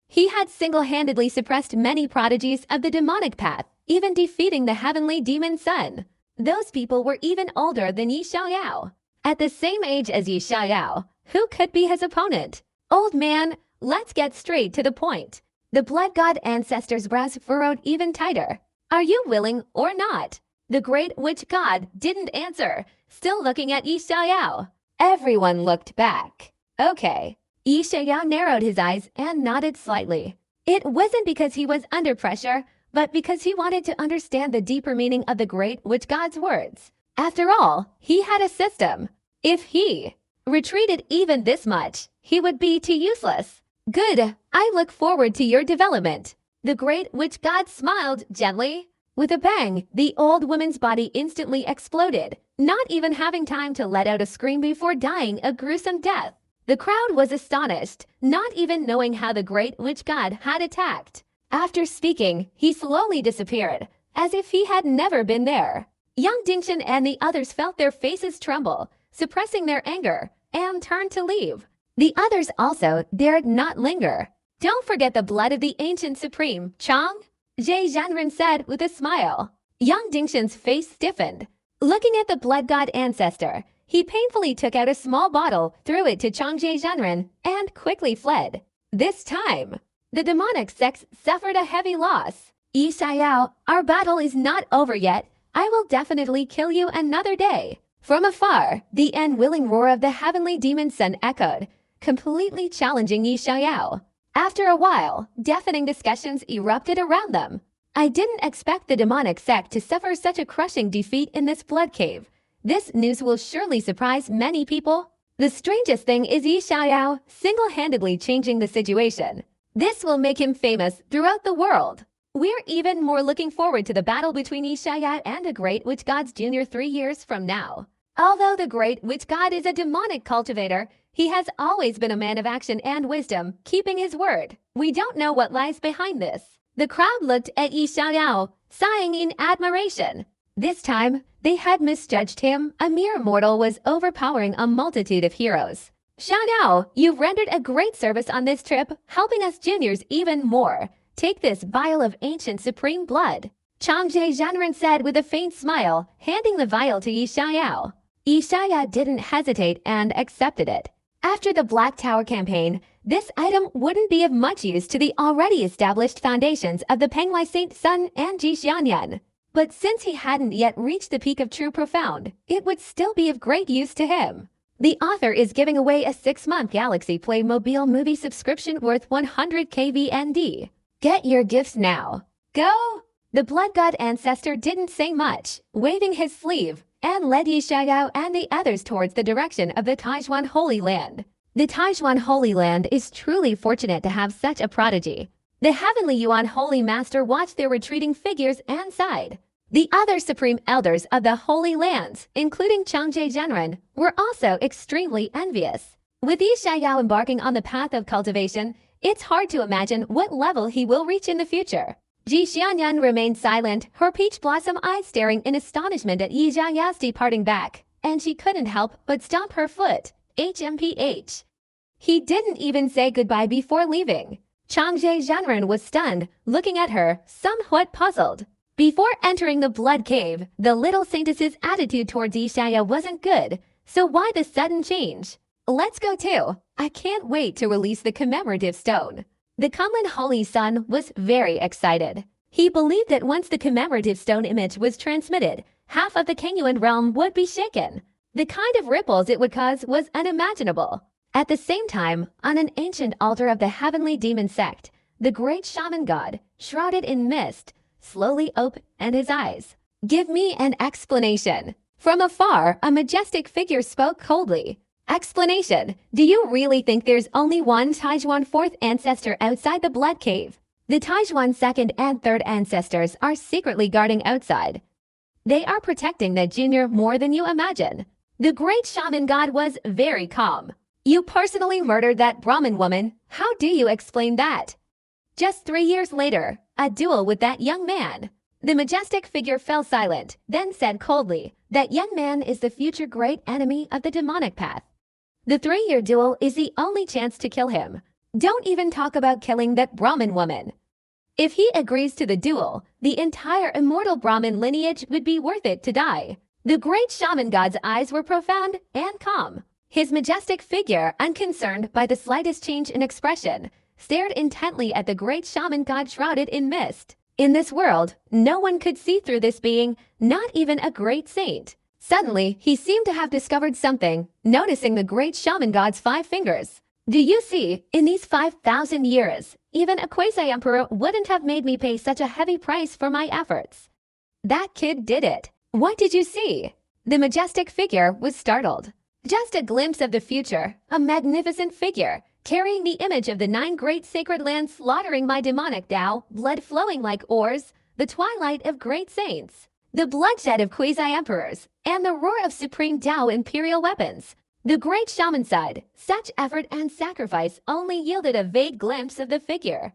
He had single-handedly suppressed many prodigies of the demonic path, even defeating the heavenly demon sun. Those people were even older than Yi Xiao. At the same age as Yi Xiao, who could be his opponent? Old man, let's get straight to the point. The blood god ancestor's brows furrowed even tighter. Are you willing or not? The great witch god didn't answer, still looking at Yi Xiao. Everyone looked back. Okay. Yi Xiao narrowed his eyes and nodded slightly. It wasn't because he was under pressure, but because he wanted to understand the deeper meaning of the great witch god's words. After all, he had a system. If he retreated even this much, he would be too useless. Good, I look forward to your development. The great witch god smiled gently. With a bang, the old woman's body instantly exploded, not even having time to let out a scream before dying a gruesome death. The crowd was astonished, not even knowing how the great witch god had attacked. After speaking, he slowly disappeared, as if he had never been there. Young Dingshan and the others felt their faces tremble, suppressing their anger, and turned to leave. The others also dared not linger. Don't forget the blood of the ancient supreme, Chang, Jie Zhanren said with a smile. Young Dingshan's face stiffened. Looking at the blood god ancestor, he painfully took out a small bottle, threw it to Changje Zhenren, and quickly fled. This time, the demonic sects suffered a heavy loss. Yi Xiao, our battle is not over yet. I will definitely kill you another day. From afar, the unwilling roar of the heavenly demon sun echoed, completely challenging Yi Xiao. After a while, deafening discussions erupted around them. I didn't expect the demonic sect to suffer such a crushing defeat in this blood cave. This news will surely surprise many people. The strangest thing is Yi Xiao single-handedly changing the situation. This will make him famous throughout the world. We're even more looking forward to the battle between Yi Xiao and the Great Witch God's Junior 3 years from now. Although the Great Witch God is a demonic cultivator, he has always been a man of action and wisdom, keeping his word. We don't know what lies behind this. The crowd looked at Yi Xiao, sighing in admiration. This time, they had misjudged him. A mere mortal was overpowering a multitude of heroes. Xiao, you've rendered a great service on this trip, helping us juniors even more. Take this vial of ancient supreme blood. Changje Zhanren said with a faint smile, handing the vial to Yi Xiao. Yi Xiao didn't hesitate and accepted it. After the Black Tower campaign, this item wouldn't be of much use to the already established foundations of the Penghua Saint Sun and Jixianyan. But since he hadn't yet reached the peak of true profound, it would still be of great use to him. The author is giving away a 6-month Galaxy Playmobil movie subscription worth 100 KVND. Get your gifts now. Go! The blood god ancestor didn't say much, waving his sleeve, and led Yishayao and the others towards the direction of the Taijuan Holy Land. The Taijuan Holy Land is truly fortunate to have such a prodigy. The Heavenly Yuan Holy Master watched their retreating figures and sighed. The other supreme elders of the Holy Lands, including Changzhe Zhenren, were also extremely envious. With Yishayao embarking on the path of cultivation, it's hard to imagine what level he will reach in the future. Ji Xianyan remained silent, her peach blossom eyes staring in astonishment at Yijiaya's departing back, and she couldn't help but stomp her foot. HMPH. He didn't even say goodbye before leaving. Changzhe Zhenren was stunned, looking at her, somewhat puzzled. Before entering the blood cave, the little saintess's attitude towards Yishaya wasn't good, so why the sudden change? Let's go too. I can't wait to release the commemorative stone. The Kunlun Holy Son was very excited. He believed that once the commemorative stone image was transmitted, half of the Kengyuan realm would be shaken. The kind of ripples it would cause was unimaginable. At the same time, on an ancient altar of the heavenly demon sect, the great shaman god, shrouded in mist, slowly opened his eyes. Give me an explanation. From afar, a majestic figure spoke coldly. Explanation. Do you really think there's only one Taijuan fourth ancestor outside the blood cave? The Taijuan second and third ancestors are secretly guarding outside. They are protecting the junior more than you imagine. The great shaman god was very calm. You personally murdered that Brahmin woman. How do you explain that? Just 3 years later, a duel with that young man. The majestic figure fell silent, then said coldly, that young man is the future great enemy of the demonic path. The 3-year duel is the only chance to kill him. Don't even talk about killing that Brahmin woman. If he agrees to the duel, the entire immortal Brahmin lineage would be worth it to die. The great shaman god's eyes were profound and calm. His majestic figure, unconcerned by the slightest change in expression, stared intently at the great shaman god shrouded in mist. In this world, no one could see through this being, not even a great saint. Suddenly, he seemed to have discovered something, noticing the great shaman god's 5 fingers. Do you see, in these 5,000 years, even a quasi-emperor wouldn't have made me pay such a heavy price for my efforts. That kid did it. What did you see? The majestic figure was startled. Just a glimpse of the future, a magnificent figure, carrying the image of the 9 great sacred lands slaughtering my demonic Tao, blood flowing like oars, the twilight of great saints, the bloodshed of quasi-emperors, and the roar of supreme Tao imperial weapons. The great shaman sighed. Such effort and sacrifice only yielded a vague glimpse of the figure.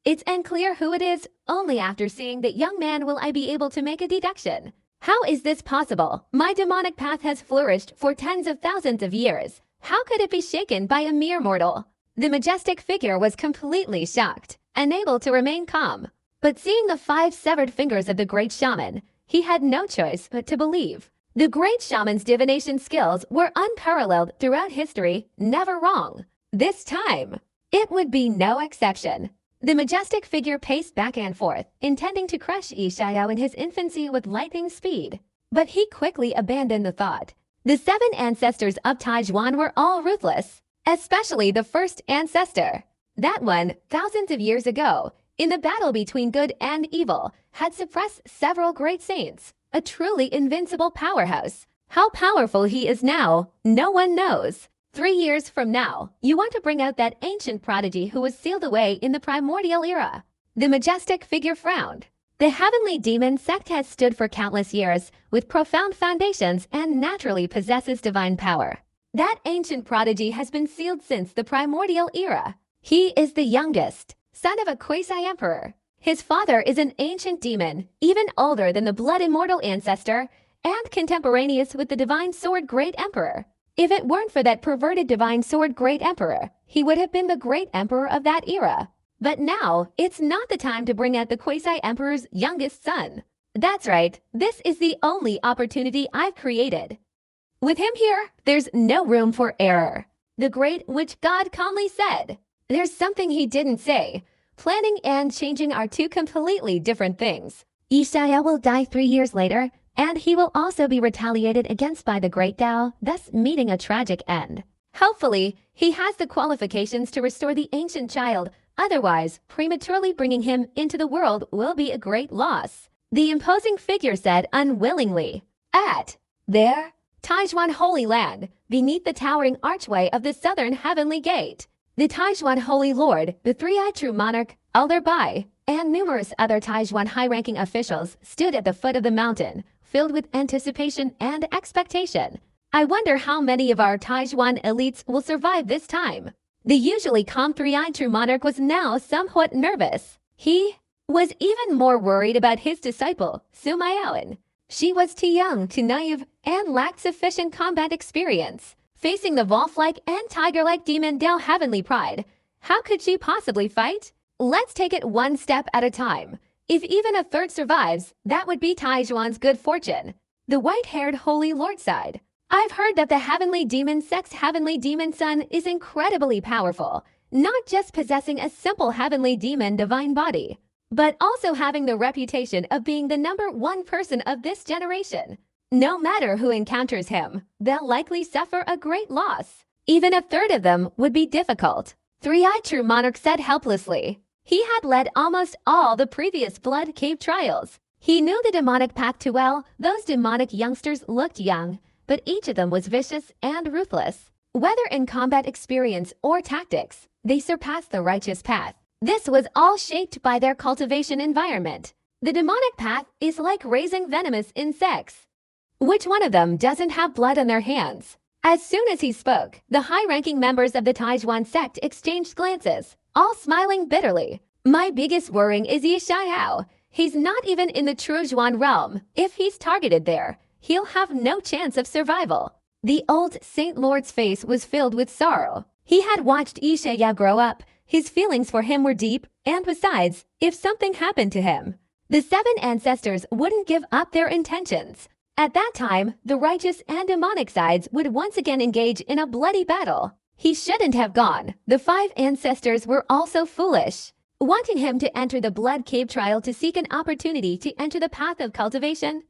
It's unclear who it is. Only after seeing that young man will I be able to make a deduction. How is this possible? My demonic path has flourished for tens of thousands of years. How could it be shaken by a mere mortal? The majestic figure was completely shocked, unable to remain calm. But seeing the 5 severed fingers of the great shaman, he had no choice but to believe. The great shaman's divination skills were unparalleled throughout history, never wrong. This time, it would be no exception. The majestic figure paced back and forth, intending to crush Yishayao in his infancy with lightning speed. But he quickly abandoned the thought. The 7 ancestors of Taijuan were all ruthless, especially the first ancestor. That one, thousands of years ago, in the battle between good and evil, had suppressed several great saints. A truly invincible powerhouse. How powerful he is now, no one knows. 3 years from now, you want to bring out that ancient prodigy who was sealed away in the primordial era. The majestic figure frowned. The heavenly demon sect has stood for countless years, with profound foundations and naturally possesses divine power. That ancient prodigy has been sealed since the primordial era. He is the youngest, son of a quasi-emperor. His father is an ancient demon, even older than the blood immortal ancestor, and contemporaneous with the divine sword great emperor. If it weren't for that perverted divine sword great emperor, he would have been the great emperor of that era. But now, it's not the time to bring out the quasi-emperor's youngest son. That's right, this is the only opportunity I've created. With him here, there's no room for error. The great witch god calmly said. There's something he didn't say. Planning and changing are 2 completely different things. Yishaya will die 3 years later, and he will also be retaliated against by the Great Tao, thus meeting a tragic end. Hopefully, he has the qualifications to restore the ancient child Otherwise, prematurely bringing him into the world will be a great loss. The imposing figure said unwillingly. At there, Taijuan Holy Land, beneath the towering archway of the southern heavenly gate, the Taijuan Holy Lord, the three-eyed true monarch, Elder Bai, and numerous other Taijuan high-ranking officials stood at the foot of the mountain, filled with anticipation and expectation. I wonder how many of our Taijuan elites will survive this time. The usually calm three-eyed true monarch was now somewhat nervous. He was even more worried about his disciple, Sumayaoan. She was too young, too naive, and lacked sufficient combat experience. Facing the wolf-like and tiger-like demon Dao Heavenly Pride, how could she possibly fight? Let's take it one step at a time. If even a third survives, that would be Taijuan's good fortune. The white-haired Holy Lord sighed. I've heard that the Heavenly Demon Sect's Heavenly Demon Son is incredibly powerful, not just possessing a simple Heavenly Demon divine body, but also having the reputation of being the #1 person of this generation. No matter who encounters him, they'll likely suffer a great loss. Even a third of them would be difficult. Three-eyed true monarch said helplessly. He had led almost all the previous Blood Cave trials. He knew the demonic path too well. Those demonic youngsters looked young, but each of them was vicious and ruthless. Whether in combat experience or tactics, they surpassed the righteous path. This was all shaped by their cultivation environment. The demonic path is like raising venomous insects. Which one of them doesn't have blood on their hands? As soon as he spoke, the high-ranking members of the Taijuan sect exchanged glances, all smiling bitterly. My biggest worry is Yi Xiao. He's not even in the Trujuan realm. If he's targeted there, he'll have no chance of survival. The old Saint Lord's face was filled with sorrow. He had watched Yi Xiao grow up. His feelings for him were deep, and besides, if something happened to him, the 7 ancestors wouldn't give up their intentions. At that time, the righteous and demonic sides would once again engage in a bloody battle. He shouldn't have gone. The 5 ancestors were also foolish, wanting him to enter the Blood Cave trial to seek an opportunity to enter the path of cultivation.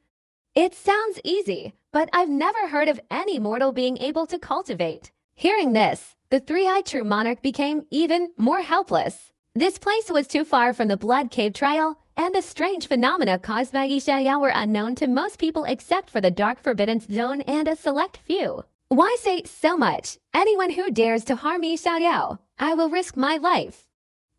It sounds easy, but I've never heard of any mortal being able to cultivate. Hearing this, the three-eyed true monarch became even more helpless. This place was too far from the Blood Cave trial, and the strange phenomena caused by Yi Xiao were unknown to most people except for the Dark Forbidden Zone and a select few. Why say so much? Anyone who dares to harm Yi Xiao, I will risk my life.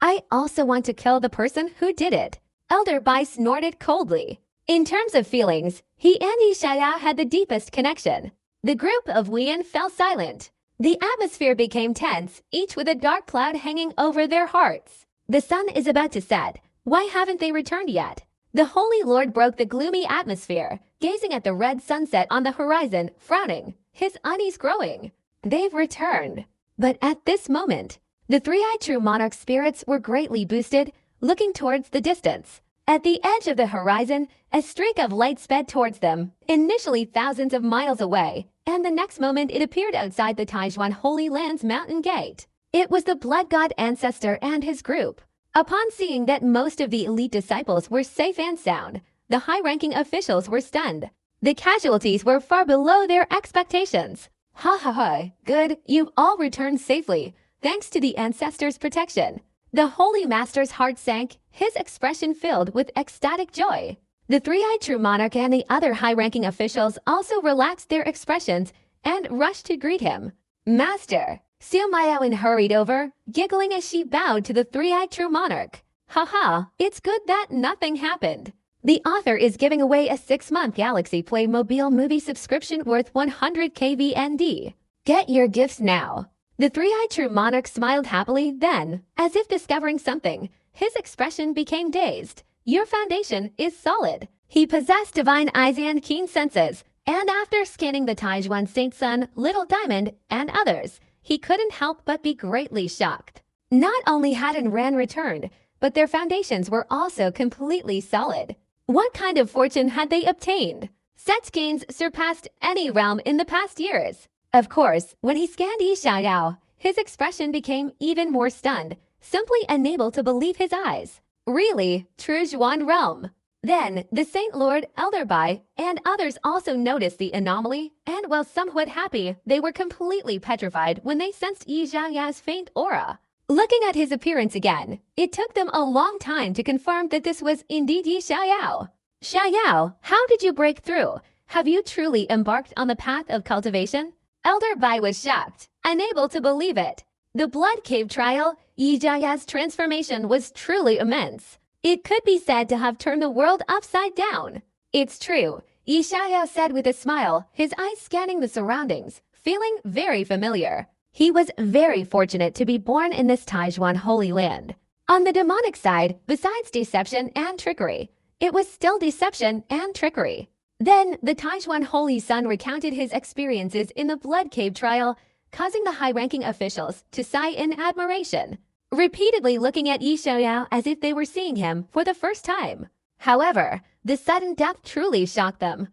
I also want to kill the person who did it. Elder Bai snorted coldly. In terms of feelings, he and Yi Xiao had the deepest connection. The group of Wian fell silent. The atmosphere became tense, each with a dark cloud hanging over their hearts. The sun is about to set. Why haven't they returned yet? The Holy Lord broke the gloomy atmosphere, gazing at the red sunset on the horizon, frowning, his unease growing. They've returned. But at this moment, the three-eyed true monarch's spirits were greatly boosted, looking towards the distance. At the edge of the horizon, a streak of light sped towards them, initially thousands of miles away, and the next moment it appeared outside the Taijuan Holy Land's mountain gate. It was the Blood God Ancestor and his group. Upon seeing that most of the elite disciples were safe and sound, the high-ranking officials were stunned. The casualties were far below their expectations. Ha ha ha, good, you've all returned safely, thanks to the ancestors' protection. The Holy Master's heart sank, his expression filled with ecstatic joy. The three-eyed true monarch and the other high-ranking officials also relaxed their expressions and rushed to greet him. Master! Sumayaoan hurried over, giggling as she bowed to the three-eyed true monarch. Haha, it's good that nothing happened. The author is giving away a 6-month Galaxy Playmobil movie subscription worth 100 KVND. Get your gifts now. The three-eyed true monarch smiled happily, then, as if discovering something, his expression became dazed. Your foundation is solid. He possessed divine eyes and keen senses, and after scanning the Taijuan Saint Sun, Little Diamond, and others, he couldn't help but be greatly shocked. Not only hadn't Ran returned, but their foundations were also completely solid. What kind of fortune had they obtained? Set's gains surpassed any realm in the past years. Of course, when he scanned Yi Xiao, his expression became even more stunned, simply unable to believe his eyes. Really, Trujuan realm. Then, the Saint Lord, Elder Bai, and others also noticed the anomaly, and while somewhat happy, they were completely petrified when they sensed Yi Xiao's faint aura. Looking at his appearance again, it took them a long time to confirm that this was indeed Yi Xiaoyao. Xiaoyao, how did you break through? Have you truly embarked on the path of cultivation? Elder Bai was shocked, unable to believe it. The blood cave trial, Yi Xiaoyao's transformation was truly immense. It could be said to have turned the world upside down. It's true, Yi Xiaoyao said with a smile, his eyes scanning the surroundings, feeling very familiar. He was very fortunate to be born in this Taijuan Holy Land. On the demonic side, besides deception and trickery, it was still deception and trickery. Then, the Taijuan Holy Sun recounted his experiences in the Blood Cave trial, causing the high-ranking officials to sigh in admiration, repeatedly looking at Yi Xiaoyao as if they were seeing him for the first time. However, the sudden death truly shocked them.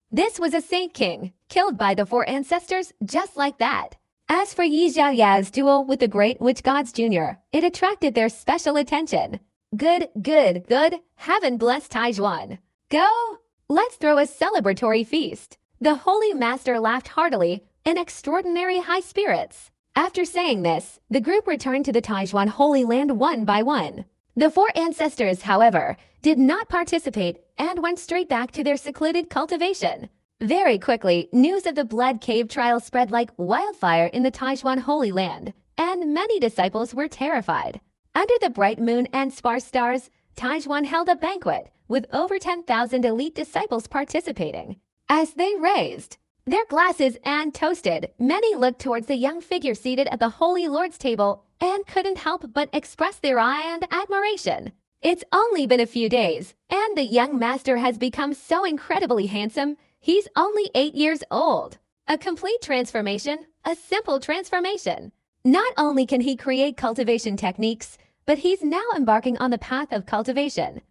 This was a Saint King, killed by the 4 ancestors just like that. As for Yi Xiaoyao's duel with the Great Witch Gods Jr., it attracted their special attention. Good. Heaven bless Taijuan. Go! Let's throw a celebratory feast. The Holy Master laughed heartily, in extraordinary high spirits. After saying this, the group returned to the Taijuan Holy Land one by one. The 4 ancestors, however, did not participate and went straight back to their secluded cultivation. Very quickly, news of the Blood Cave trial spread like wildfire in the Taijuan Holy Land, and many disciples were terrified. Under the bright moon and sparse stars, Taijuan held a banquet, with over 10,000 elite disciples participating. As they raised their glasses and toasted, many looked towards the young figure seated at the Holy Lord's table and couldn't help but express their eye and admiration. It's only been a few days, and the young master has become so incredibly handsome. He's only 8 years old. A complete transformation, a simple transformation. Not only can he create cultivation techniques, but he's now embarking on the path of cultivation.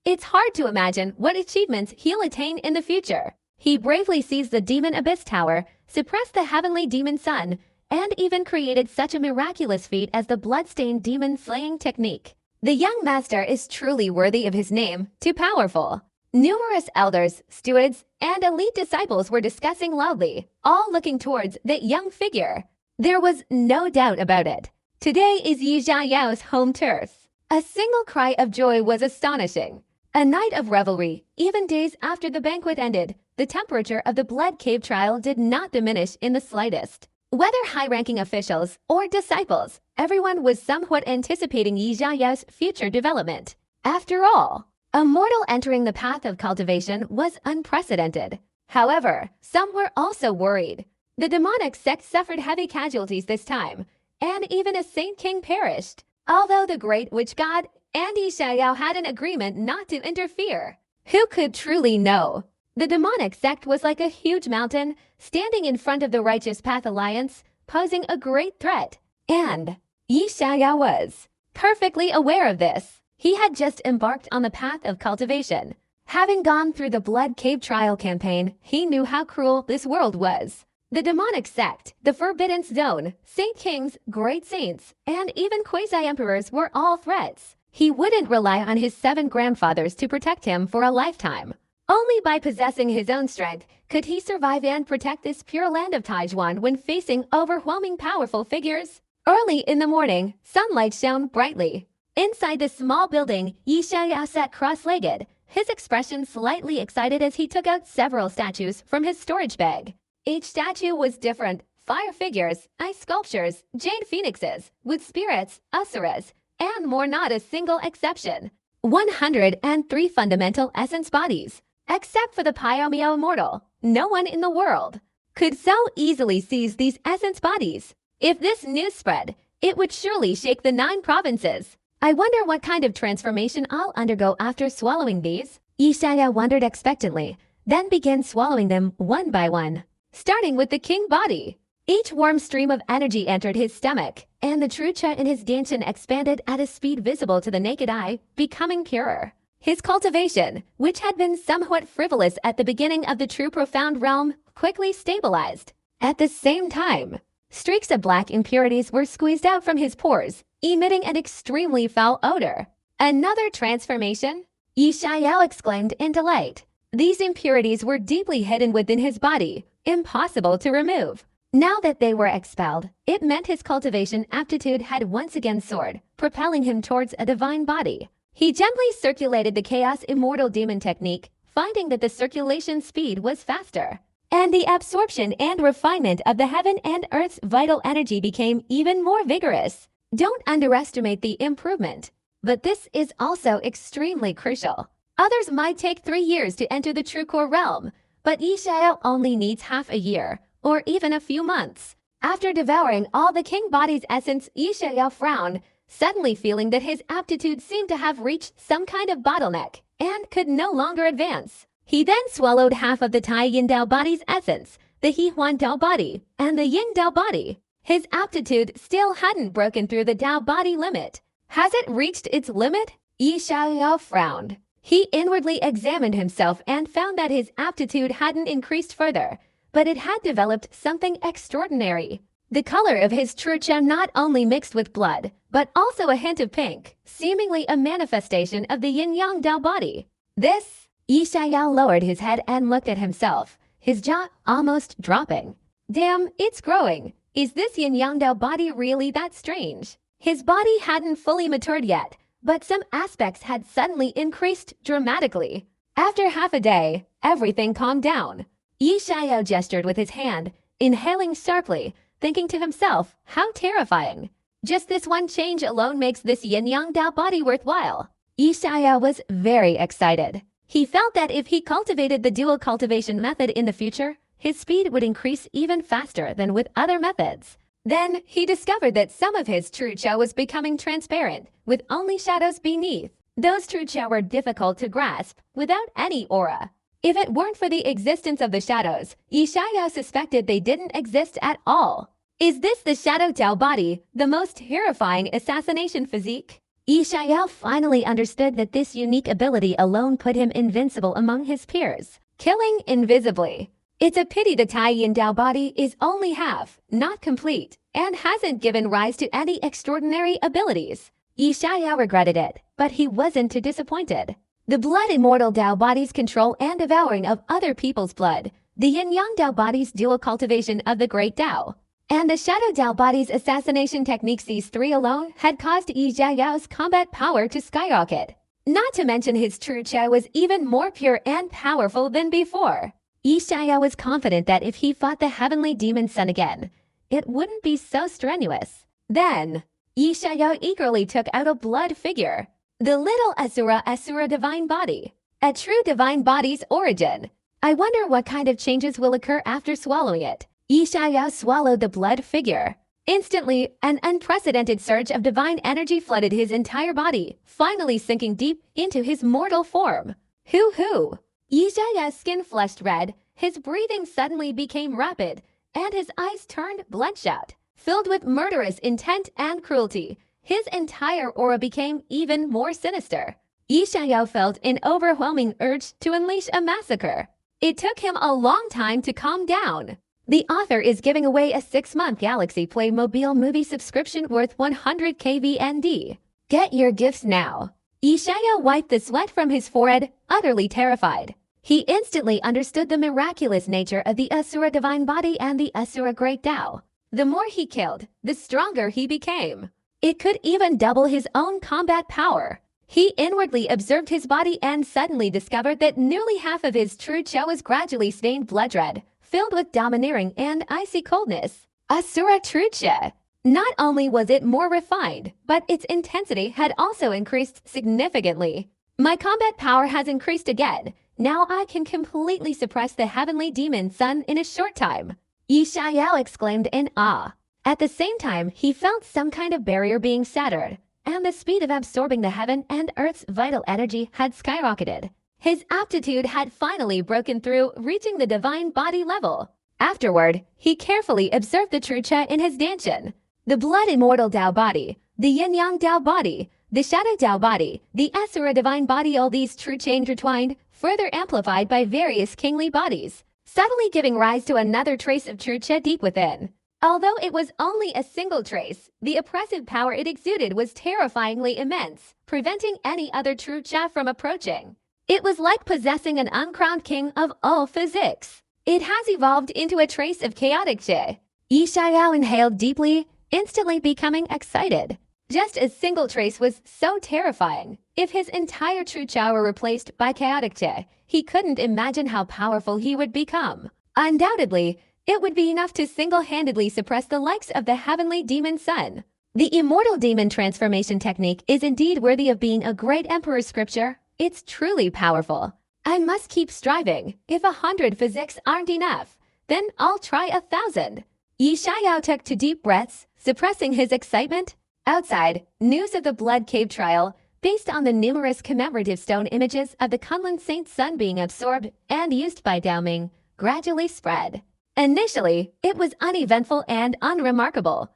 It's hard to imagine what achievements he'll attain in the future. He bravely seized the Demon Abyss Tower, suppressed the Heavenly Demon Sun, and even created such a miraculous feat as the Bloodstained Demon Slaying Technique. The young master is truly worthy of his name, too powerful. Numerous elders, stewards, and elite disciples were discussing loudly, all looking towards that young figure. There was no doubt about it. Today is Yi Xiaoyao's home turf. A single cry of joy was astonishing. A night of revelry, even days after the banquet ended, the temperature of the Blood Cave trial did not diminish in the slightest. Whether high-ranking officials or disciples, everyone was somewhat anticipating Yi Xiaoyao's future development. After all, a mortal entering the path of cultivation was unprecedented. However, some were also worried. The demonic sect suffered heavy casualties this time, and even a Saint King perished, although the Great Witch God and Yi Xiaoyao had an agreement not to interfere. Who could truly know? The demonic sect was like a huge mountain, standing in front of the Righteous Path Alliance, posing a great threat. And Yi Xiaoyao was perfectly aware of this. He had just embarked on the path of cultivation. Having gone through the Blood Cave trial campaign, he knew how cruel this world was. The demonic sect, the Forbidden Zone, Saint Kings, Great Saints, and even Quasi-Emperors were all threats. He wouldn't rely on his 7 grandfathers to protect him for a lifetime. Only by possessing his own strength could he survive and protect this pure land of Taijuan when facing overwhelming powerful figures. Early in the morning, sunlight shone brightly. Inside the small building, Yi Xiaoyao sat cross-legged, his expression slightly excited as he took out several statues from his storage bag. Each statue was different: fire figures, ice sculptures, jade phoenixes, wood spirits, asuras, and more, not a single exception. 103 fundamental essence bodies. Except for the Pyomio Immortal, no one in the world could so easily seize these essence bodies. If this news spread, it would surely shake the 9 provinces. I wonder what kind of transformation I'll undergo after swallowing these. Yi Xiaoyao wondered expectantly, then began swallowing them one by one, starting with the king body. Each warm stream of energy entered his stomach, and the true cha in his danchan expanded at a speed visible to the naked eye, becoming purer. His cultivation, which had been somewhat frivolous at the beginning of the true profound realm, quickly stabilized. At the same time, streaks of black impurities were squeezed out from his pores, emitting an extremely foul odor. Another transformation? Yi Xiaoyao exclaimed in delight. These impurities were deeply hidden within his body, impossible to remove. Now that they were expelled, it meant his cultivation aptitude had once again soared, propelling him towards a divine body. He gently circulated the Chaos Immortal Demon technique, finding that the circulation speed was faster, and the absorption and refinement of the heaven and earth's vital energy became even more vigorous. Don't underestimate the improvement. But this is also extremely crucial. Others might take 3 years to enter the true core realm, but Yi Xiao only needs half a year, or even a few months. After devouring all the king body's essence, Yi Xiao frowned, suddenly feeling that his aptitude seemed to have reached some kind of bottleneck and could no longer advance. He then swallowed half of the Tai Yin Dao body's essence, the He Huan Dao body, and the Yin Dao body. His aptitude still hadn't broken through the Dao body limit. Has it reached its limit? Yi Xiao frowned. He inwardly examined himself and found that his aptitude hadn't increased further, but it had developed something extraordinary. The color of his true Chen not only mixed with blood, but also a hint of pink, seemingly a manifestation of the yin-yang Dao body. This, Yi Xiao lowered his head and looked at himself, his jaw almost dropping. Damn, it's growing. Is this yin-yang Dao body really that strange? His body hadn't fully matured yet, but some aspects had suddenly increased dramatically. After half a day, everything calmed down. Yi Xiao gestured with his hand, inhaling sharply, thinking to himself, how terrifying. Just this one change alone makes this yin-yang Dao body worthwhile. Yi Xiao was very excited. He felt that if he cultivated the dual cultivation method in the future, his speed would increase even faster than with other methods. Then, he discovered that some of his true Chou was becoming transparent, with only shadows beneath. Those true Chou were difficult to grasp, without any aura. If it weren't for the existence of the shadows, Yi Xiao suspected they didn't exist at all. Is this the Shadow Dao body, the most terrifying assassination physique? Yi Xiao finally understood that this unique ability alone put him invincible among his peers, killing invisibly. It's a pity the Tai Yin Dao body is only half, not complete, and hasn't given rise to any extraordinary abilities. Yi Xiao regretted it, but he wasn't too disappointed. The blood immortal Dao body's control and devouring of other people's blood, the yin-yang Dao body's dual cultivation of the great Dao, and the shadow Dao body's assassination techniques, these three alone had caused Yi Xiao's combat power to skyrocket. Not to mention his true Chou was even more pure and powerful than before. Yi Xiao was confident that if he fought the heavenly demon son again, it wouldn't be so strenuous. Then, Yi Xiao eagerly took out a blood figure. The little Asura divine body. A true divine body's origin. I wonder what kind of changes will occur after swallowing it. Yi Xiao swallowed the blood figure. Instantly, an unprecedented surge of divine energy flooded his entire body, finally sinking deep into his mortal form. Hoo-hoo! Yi Xiao's skin flushed red, his breathing suddenly became rapid, and his eyes turned bloodshot. Filled with murderous intent and cruelty, his entire aura became even more sinister. Yi Xiao felt an overwhelming urge to unleash a massacre. It took him a long time to calm down. The author is giving away a 6-month Galaxy Playmobil movie subscription worth 100 KVND. Get your gifts now. Yi Xiao wiped the sweat from his forehead, utterly terrified. He instantly understood the miraculous nature of the Asura divine body and the Asura great Dao. The more he killed, the stronger he became. It could even double his own combat power. He inwardly observed his body and suddenly discovered that nearly half of his true Chou was gradually stained blood red, filled with domineering and icy coldness. Asura true Chou. Not only was it more refined, but its intensity had also increased significantly. My combat power has increased again. Now I can completely suppress the heavenly demon son in a short time. Yi Xiao exclaimed in awe. At the same time, he felt some kind of barrier being shattered, and the speed of absorbing the heaven and earth's vital energy had skyrocketed. His aptitude had finally broken through, reaching the divine body level. Afterward, he carefully observed the true Chou in his Danshan. The blood immortal Dao body, the yin-yang Dao body, the shadow Dao body, the Asura divine body, all these true Chou intertwined, further amplified by various kingly bodies, subtly giving rise to another trace of true Chou deep within. Although it was only a single trace, the oppressive power it exuded was terrifyingly immense, preventing any other true Chou from approaching. It was like possessing an uncrowned king of all physics. It has evolved into a trace of chaotic Chou. Yi Xiao inhaled deeply, instantly becoming excited. Just a single trace was so terrifying. If his entire true Chao were replaced by chaotic Che, he couldn't imagine how powerful he would become. Undoubtedly, it would be enough to single-handedly suppress the likes of the heavenly demon sun. The immortal demon transformation technique is indeed worthy of being a great emperor's scripture. It's truly powerful. I must keep striving. If 100 physics aren't enough, then I'll try 1,000. Yi Xiao took 2 deep breaths, suppressing his excitement. Outside, news of the Blood Cave trial, based on the numerous commemorative stone images of the Kunlun Saint Sun being absorbed and used by Daoming, gradually spread. Initially, it was uneventful and unremarkable.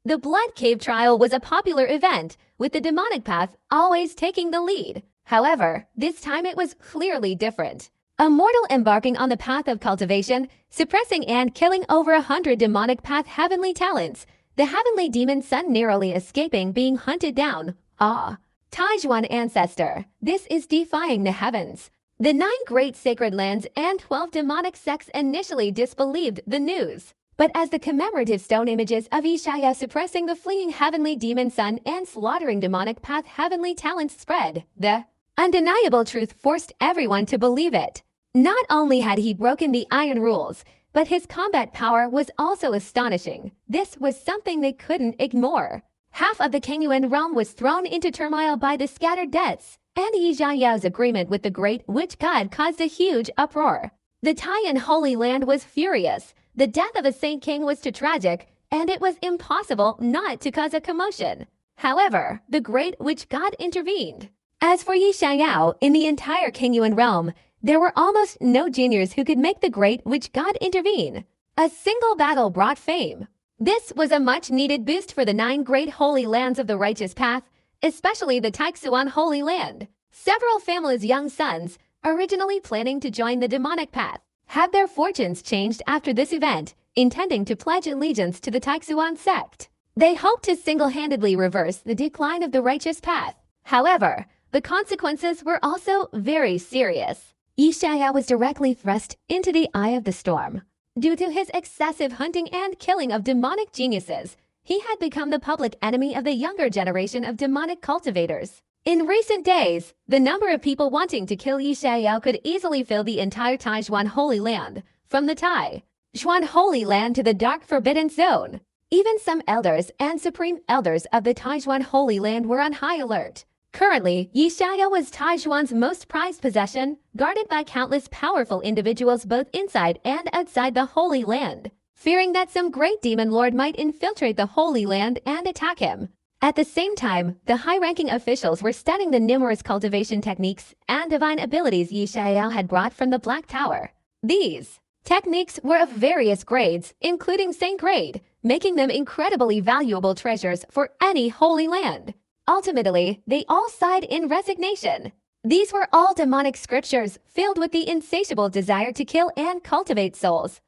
The Blood Cave trial was a popular event, with the demonic path always taking the lead. However, this time it was clearly different. A mortal embarking on the path of cultivation, suppressing and killing over 100 demonic path heavenly talents, the heavenly demon sun narrowly escaping being hunted down. Taijuan ancestor, this is defying the heavens. The 9 great sacred lands and 12 demonic sects initially disbelieved the news. But as the commemorative stone images of Yi Xiao suppressing the fleeing heavenly demon sun and slaughtering demonic path heavenly talents spread, the undeniable truth forced everyone to believe it. Not only had he broken the iron rules, but his combat power was also astonishing. This was something they couldn't ignore. Half of the Kingyuan realm was thrown into turmoil by the scattered deaths, and Yi Xiao's agreement with the Great Witch God caused a huge uproar. The Taiyan Holy Land was furious. The death of a Saint King was too tragic, and it was impossible not to cause a commotion. However, the Great Witch God intervened. As for Yi Xiao, in the entire Kingyuan realm, there were almost no juniors who could make the Great Witch God intervene. A single battle brought fame. This was a much-needed boost for the 9 great holy lands of the righteous path, especially the Taixuan Holy Land. Several families' young sons, originally planning to join the demonic path, had their fortunes changed after this event, intending to pledge allegiance to the Taixuan sect. They hoped to single-handedly reverse the decline of the righteous path. However, the consequences were also very serious. Yi Xiao was directly thrust into the eye of the storm. Due to his excessive hunting and killing of demonic geniuses, he had become the public enemy of the younger generation of demonic cultivators. In recent days, the number of people wanting to kill Yi Xiao could easily fill the entire Taijuan Holy Land, from the Taijuan Holy Land to the Dark Forbidden Zone. Even some elders and supreme elders of the Taijuan Holy Land were on high alert. Currently, Yi Xiao was Taijuan's most prized possession, guarded by countless powerful individuals both inside and outside the Holy Land, fearing that some great demon lord might infiltrate the Holy Land and attack him. At the same time, the high-ranking officials were studying the numerous cultivation techniques and divine abilities Yi Xiao had brought from the Black Tower. These techniques were of various grades, including Saint grade, making them incredibly valuable treasures for any Holy Land. Ultimately, they all sighed in resignation. These were all demonic scriptures filled with the insatiable desire to kill and cultivate souls.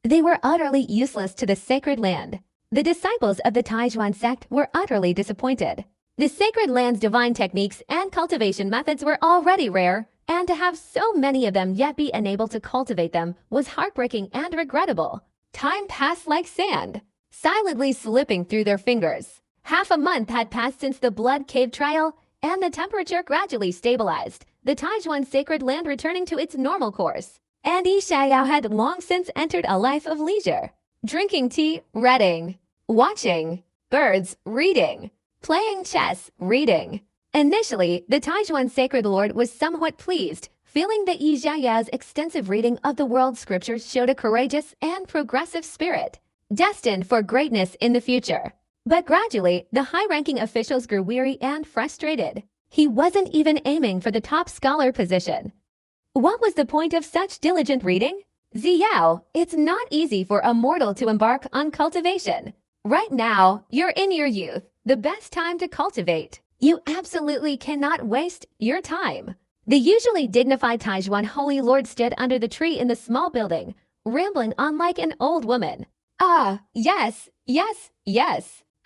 They were utterly useless to the sacred land. The disciples of the Taijuan sect were utterly disappointed. The sacred land's divine techniques and cultivation methods were already rare, and to have so many of them yet be unable to cultivate them was heartbreaking and regrettable. Time passed like sand, silently slipping through their fingers. Half a month had passed since the Blood Cave trial, and the temperature gradually stabilized, the Taijuan sacred land returning to its normal course. And Yi Xiao had long since entered a life of leisure. Drinking tea, reading, watching birds, reading, playing chess, reading. Initially, the Taijuan sacred lord was somewhat pleased, feeling that Yi Xiao's extensive reading of the world scriptures showed a courageous and progressive spirit, destined for greatness in the future. But gradually, the high-ranking officials grew weary and frustrated. He wasn't even aiming for the top scholar position. What was the point of such diligent reading? Ziyao, it's not easy for a mortal to embark on cultivation. Right now, you're in your youth, the best time to cultivate. You absolutely cannot waste your time. The usually dignified Taijuan Holy Lord stood under the tree in the small building, rambling on like an old woman. Yes.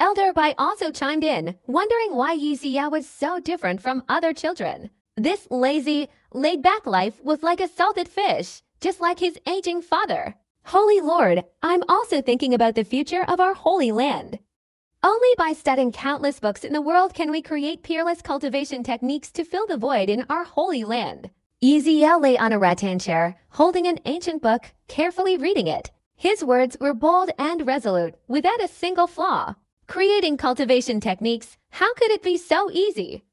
Elder Bai also chimed in, wondering why Yi Xiao was so different from other children. This lazy, laid-back life was like a salted fish, just like his aging father. Holy Lord, I'm also thinking about the future of our holy land. Only by studying countless books in the world can we create peerless cultivation techniques to fill the void in our holy land. Ezekiel lay on a rattan chair, holding an ancient book, carefully reading it. His words were bold and resolute, without a single flaw. Creating cultivation techniques, how could it be so easy?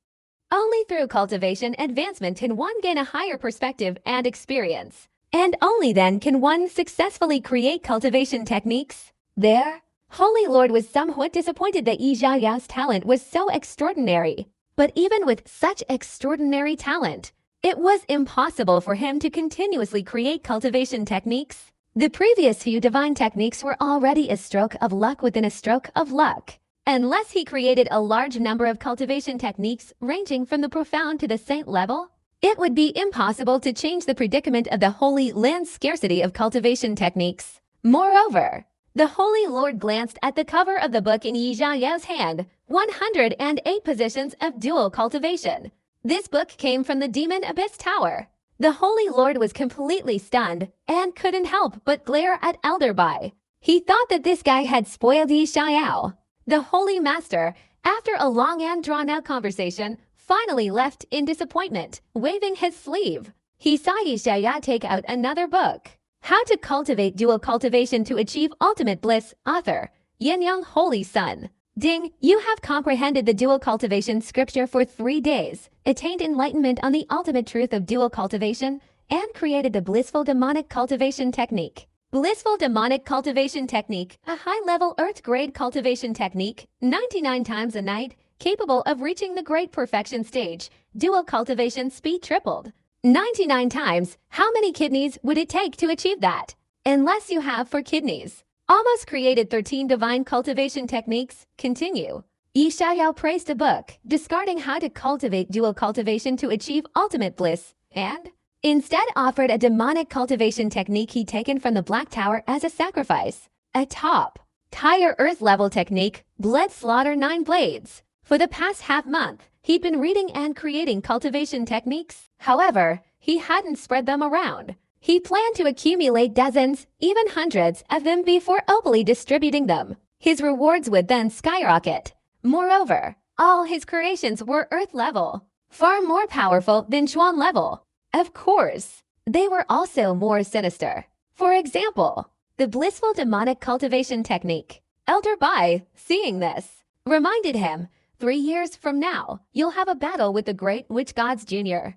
Only through cultivation advancement can one gain a higher perspective and experience. And only then can one successfully create cultivation techniques. There, Holy Lord was somewhat disappointed that Yi Xiaoyao's talent was so extraordinary. But even with such extraordinary talent, it was impossible for him to continuously create cultivation techniques. The previous few divine techniques were already a stroke of luck within a stroke of luck. Unless he created a large number of cultivation techniques ranging from the profound to the saint level, it would be impossible to change the predicament of the Holy Land's scarcity of cultivation techniques. Moreover, the Holy Lord glanced at the cover of the book in Yi Xiaoyao's hand, 108 Positions of Dual Cultivation. This book came from the Demon Abyss Tower. The Holy Lord was completely stunned and couldn't help but glare at Elder Bai. He thought that this guy had spoiled Yi Xiaoyao. The Holy Master, after a long and drawn-out conversation, finally left in disappointment, waving his sleeve. He saw Yi Xiaoyao take out another book. How to Cultivate Dual Cultivation to Achieve Ultimate Bliss, author, Yin Yang Holy Sun. Ding, you have comprehended the dual cultivation scripture for 3 days, attained enlightenment on the ultimate truth of dual cultivation, and created the blissful demonic cultivation technique. Blissful Demonic Cultivation Technique, a high-level Earth-grade cultivation technique, 99 times a night, capable of reaching the great perfection stage. Dual cultivation speed tripled. 99 times, how many kidneys would it take to achieve that? Unless you have 4 kidneys. Almost created 13 divine cultivation techniques. Continue. Yi Xiaoyao praised the book, discarding how to cultivate dual cultivation to achieve ultimate bliss, and instead offered a demonic cultivation technique he'd taken from the Black Tower as a sacrifice. A top-tier Earth-level technique, Blood Slaughter 9 Blades. For the past half-month, he'd been reading and creating cultivation techniques. However, he hadn't spread them around. He planned to accumulate dozens, even hundreds of them before openly distributing them. His rewards would then skyrocket. Moreover, all his creations were Earth-level, far more powerful than Chuan-level. Of course, they were also more sinister. For example, the blissful demonic cultivation technique. Elder Bai, seeing this, reminded him, 3 years from now, you'll have a battle with the great witch gods Jr.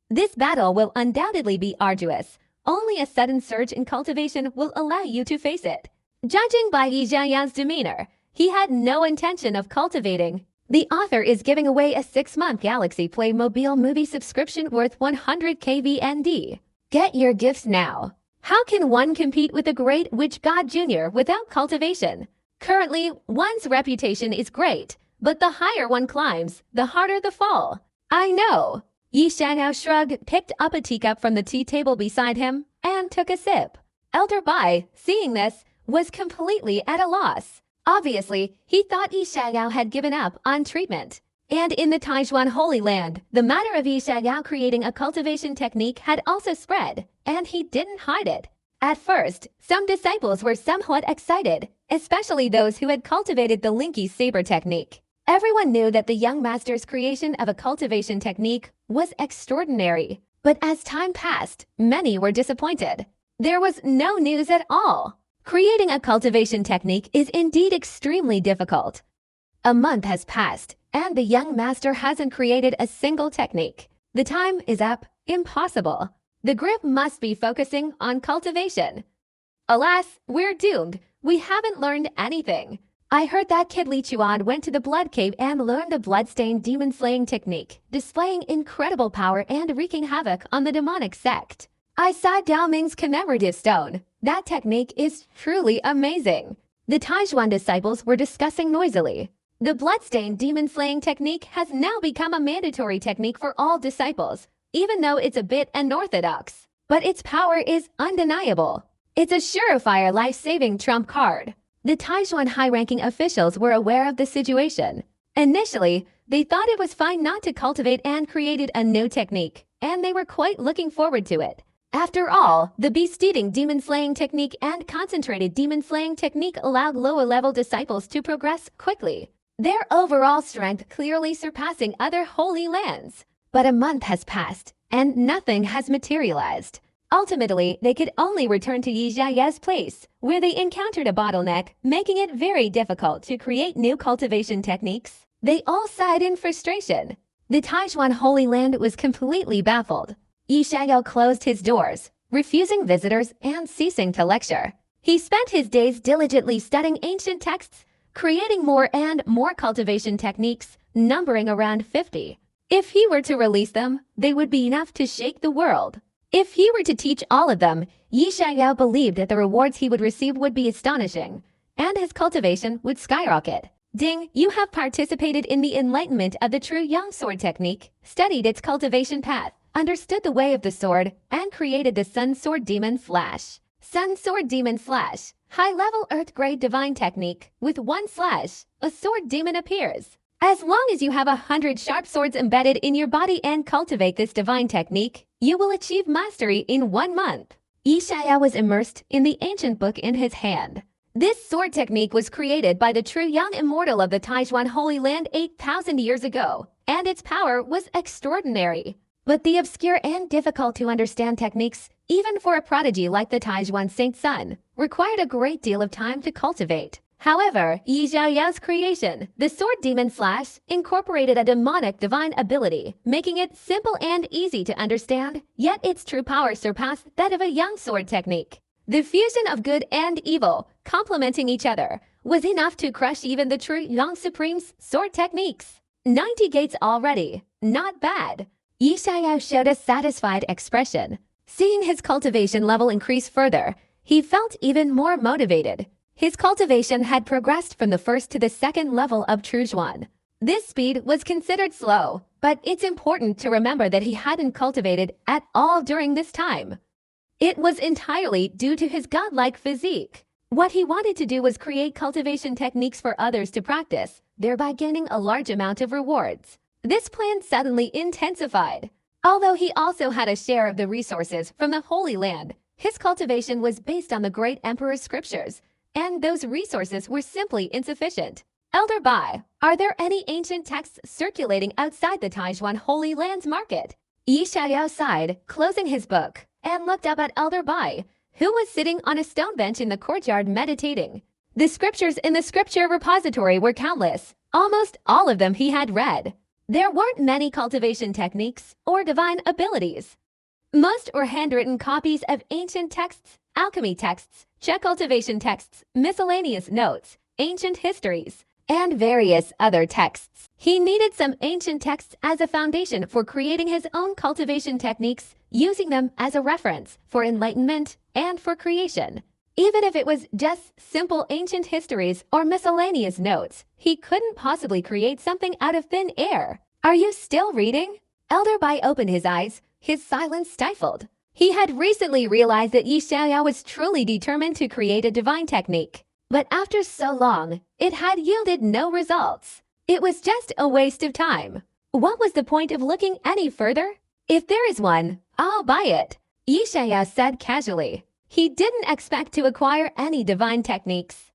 This battle will undoubtedly be arduous. Only a sudden surge in cultivation will allow you to face it. Judging by Yi Xiaoyao's demeanor, he had no intention of cultivating. The author is giving away a 6-month Galaxy Playmobil movie subscription worth 100 KVND. Get your gifts now. How can one compete with the great witch god Jr. without cultivation? Currently, one's reputation is great, but the higher one climbs, the harder the fall. I know. Yi Xiaoyao shrugged, picked up a teacup from the tea table beside him, and took a sip. Elder Bai, seeing this, was completely at a loss. Obviously, he thought Yi Xiaoyao had given up on treatment. And in the Taijuan Holy Land, the matter of Yi Xiaoyao creating a cultivation technique had also spread, and he didn't hide it. At first, some disciples were somewhat excited, especially those who had cultivated the Linky Saber technique. Everyone knew that the young master's creation of a cultivation technique was extraordinary. But as time passed, many were disappointed. There was no news at all. Creating a cultivation technique is indeed extremely difficult. A month has passed, and the young master hasn't created a single technique. The time is up. Impossible. The grip must be focusing on cultivation. Alas, we're doomed. We haven't learned anything. I heard that kid Li Chuan went to the Blood Cave and learned the blood-stained demon-slaying technique, displaying incredible power and wreaking havoc on the demonic sect. I saw Dao Ming's commemorative stone. That technique is truly amazing. The Taijuan disciples were discussing noisily. The blood-stained demon-slaying technique has now become a mandatory technique for all disciples, even though it's a bit unorthodox. But its power is undeniable. It's a surefire life-saving trump card. The Taijuan high-ranking officials were aware of the situation. Initially, they thought it was fine not to cultivate and created a new technique, and they were quite looking forward to it. After all, the beast-eating demon-slaying technique and concentrated demon-slaying technique allowed lower-level disciples to progress quickly, their overall strength clearly surpassing other holy lands. But a month has passed, and nothing has materialized. Ultimately, they could only return to Yijia's place, where they encountered a bottleneck, making it very difficult to create new cultivation techniques. They all sighed in frustration. The Taijuan Holy Land was completely baffled. Yijiao closed his doors, refusing visitors and ceasing to lecture. He spent his days diligently studying ancient texts, creating more and more cultivation techniques, numbering around 50. If he were to release them, they would be enough to shake the world. If he were to teach all of them, Yijiao believed that the rewards he would receive would be astonishing, and his cultivation would skyrocket. Ding, you have participated in the enlightenment of the true young sword technique, studied its cultivation path, understood the way of the sword, and created the Sun Sword Demon Slash. Sun Sword Demon Slash, high-level Earth-grade divine technique. With one slash, a sword demon appears. As long as you have 100 sharp swords embedded in your body and cultivate this divine technique, you will achieve mastery in 1 month. Yijiao was immersed in the ancient book in his hand. This sword technique was created by the true young immortal of the Taijuan Holy Land 8,000 years ago, and its power was extraordinary. But the obscure and difficult-to-understand techniques, even for a prodigy like the Taijuan Saint Sun, required a great deal of time to cultivate. However, Yijiao's creation, the Sword Demon Slash, incorporated a demonic divine ability, making it simple and easy to understand, yet its true power surpassed that of a young sword technique. The fusion of good and evil, complementing each other, was enough to crush even the true young supreme's sword techniques. 90 gates already. Not bad. Yijiao showed a satisfied expression. Seeing his cultivation level increase further, he felt even more motivated. His cultivation had progressed from the first to the second level of Trujuan. This speed was considered slow, but it's important to remember that he hadn't cultivated at all during this time. It was entirely due to his godlike physique. What he wanted to do was create cultivation techniques for others to practice, thereby gaining a large amount of rewards. This plan suddenly intensified. Although he also had a share of the resources from the Holy Land, his cultivation was based on the great emperor's scriptures, and those resources were simply insufficient. Elder Bai, are there any ancient texts circulating outside the Taijuan Holy Land's market? Yijiao sighed, closing his book, and looked up at Elder Bai, who was sitting on a stone bench in the courtyard meditating. The scriptures in the scripture repository were countless, almost all of them he had read. There weren't many cultivation techniques or divine abilities. Most were handwritten copies of ancient texts, alchemy texts, Czech cultivation texts, miscellaneous notes, ancient histories, and various other texts. He needed some ancient texts as a foundation for creating his own cultivation techniques, using them as a reference for enlightenment and for creation. Even if it was just simple ancient histories or miscellaneous notes, he couldn't possibly create something out of thin air. Are you still reading? Elder Bai opened his eyes, his silence stifled. He had recently realized that Yijiao was truly determined to create a divine technique. But after so long, it had yielded no results. It was just a waste of time. What was the point of looking any further? If there is one, I'll buy it, Yijiao said casually. He didn't expect to acquire any divine techniques.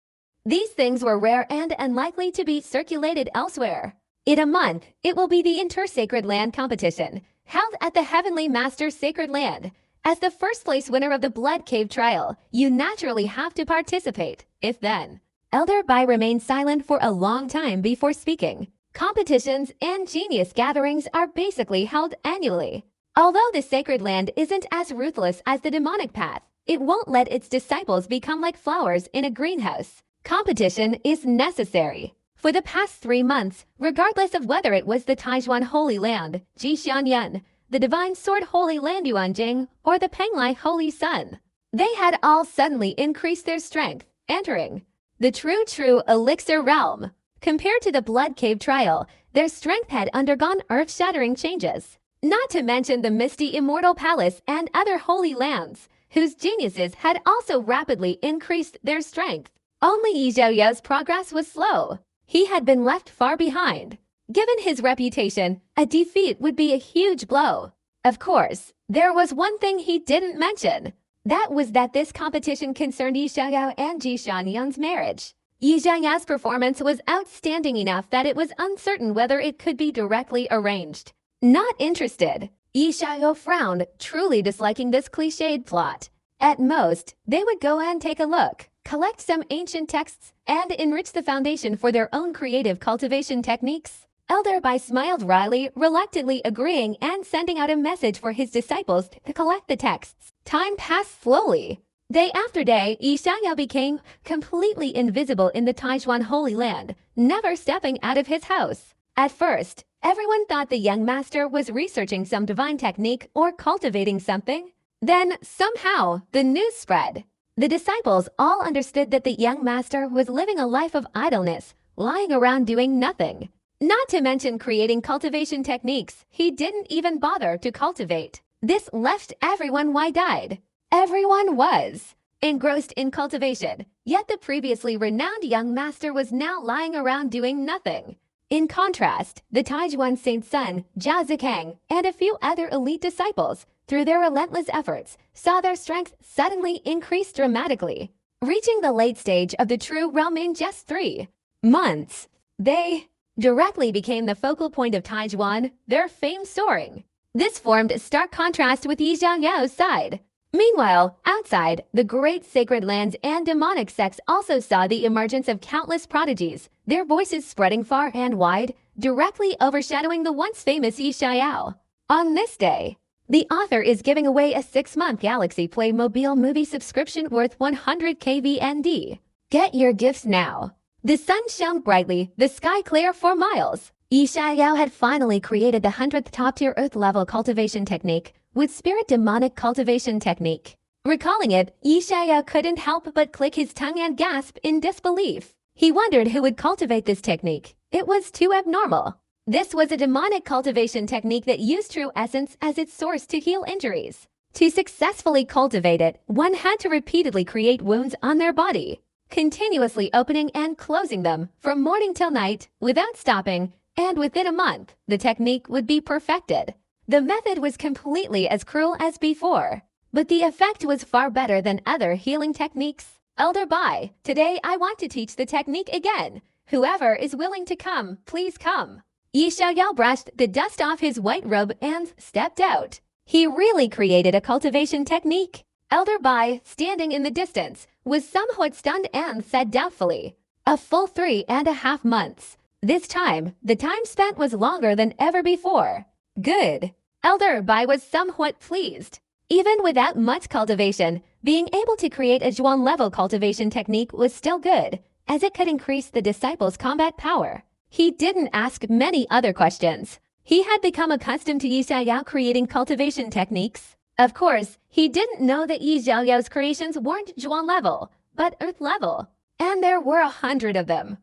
These things were rare and unlikely to be circulated elsewhere. In a month, it will be the Inter-Sacred Land competition, held at the Heavenly Master Sacred Land. As the first-place winner of the Blood Cave trial, you naturally have to participate, if then. Elder Bai remained silent for a long time before speaking. Competitions and genius gatherings are basically held annually. Although the Sacred Land isn't as ruthless as the demonic path, it won't let its disciples become like flowers in a greenhouse. Competition is necessary. For the past 3 months, regardless of whether it was the Taijuan Holy Land, Jixianyun, the Divine Sword Holy Land Yuanjing, or the Penglai Holy Sun, they had all suddenly increased their strength, entering the true elixir realm. Compared to the Blood Cave trial, their strength had undergone earth-shattering changes. Not to mention the misty Immortal Palace and other holy lands, whose geniuses had also rapidly increased their strength. Only Yijiao's progress was slow. He had been left far behind. Given his reputation, a defeat would be a huge blow. Of course, There was one thing he didn't mention. That was that this competition concerned Yi Xiaoyao and Ji Shanyan's marriage. Yi Xiaoyao's performance was outstanding enough that it was uncertain whether it could be directly arranged. Not interested. Yi Xiaoyao frowned, truly disliking this cliched plot. At most, they would go and take a look, collect some ancient texts, and enrich the foundation for their own creative cultivation techniques. Elder Bai smiled wryly, reluctantly agreeing and sending out a message for his disciples to collect the texts. Time passed slowly. Day after day, Yi Xiaoyao became completely invisible in the Taijuan Holy Land, never stepping out of his house. At first, everyone thought the young master was researching some divine technique or cultivating something. Then, somehow, the news spread. The disciples all understood that the young master was living a life of idleness, lying around doing nothing. Not to mention creating cultivation techniques he didn't even bother to cultivate. This left everyone wide-eyed. Everyone was engrossed in cultivation, yet the previously renowned young master was now lying around doing nothing. In contrast, the Taijuan saint's son, Zhao Zikang, and a few other elite disciples, through their relentless efforts, saw their strength suddenly increase dramatically, reaching the late stage of the true realm in just 3 months. They directly became the focal point of Taijuan, their fame soaring. This formed a stark contrast with Yi Xiaoyao's side. Meanwhile, outside, the great sacred lands and demonic sects also saw the emergence of countless prodigies, their voices spreading far and wide, directly overshadowing the once famous Yi Xiaoyao. On this day, the author is giving away a 6-month Galaxy Play mobile movie subscription worth 100 KVND. Get your gifts now. The sun shone brightly, the sky clear for miles. Yi Xiaoyao had finally created the 100th top-tier Earth-level cultivation technique with Spirit Demonic Cultivation Technique. Recalling it, Yi Xiaoyao couldn't help but click his tongue and gasp in disbelief. He wondered who would cultivate this technique. It was too abnormal. This was a demonic cultivation technique that used true essence as its source to heal injuries. To successfully cultivate it, one had to repeatedly create wounds on their body, continuously opening and closing them from morning till night without stopping, and within a month, the technique would be perfected. The method was completely as cruel as before, but the effect was far better than other healing techniques. Elder Bai, today I want to teach the technique again. Whoever is willing to come, please come. Yi Xiaoyao brushed the dust off his white robe and stepped out. He really created a cultivation technique. Elder Bai, standing in the distance, was somewhat stunned and said doubtfully, "A full 3.5 months. This time, the time spent was longer than ever before." Good. Elder Bai was somewhat pleased. Even without much cultivation, being able to create a Zhuan-level cultivation technique was still good, as it could increase the disciples' combat power. He didn't ask many other questions. He had become accustomed to Yi Xiaoyao creating cultivation techniques. Of course, he didn't know that Yi Xiaoyao's creations weren't Zhuan level, but Earth level. And there were 100 of them.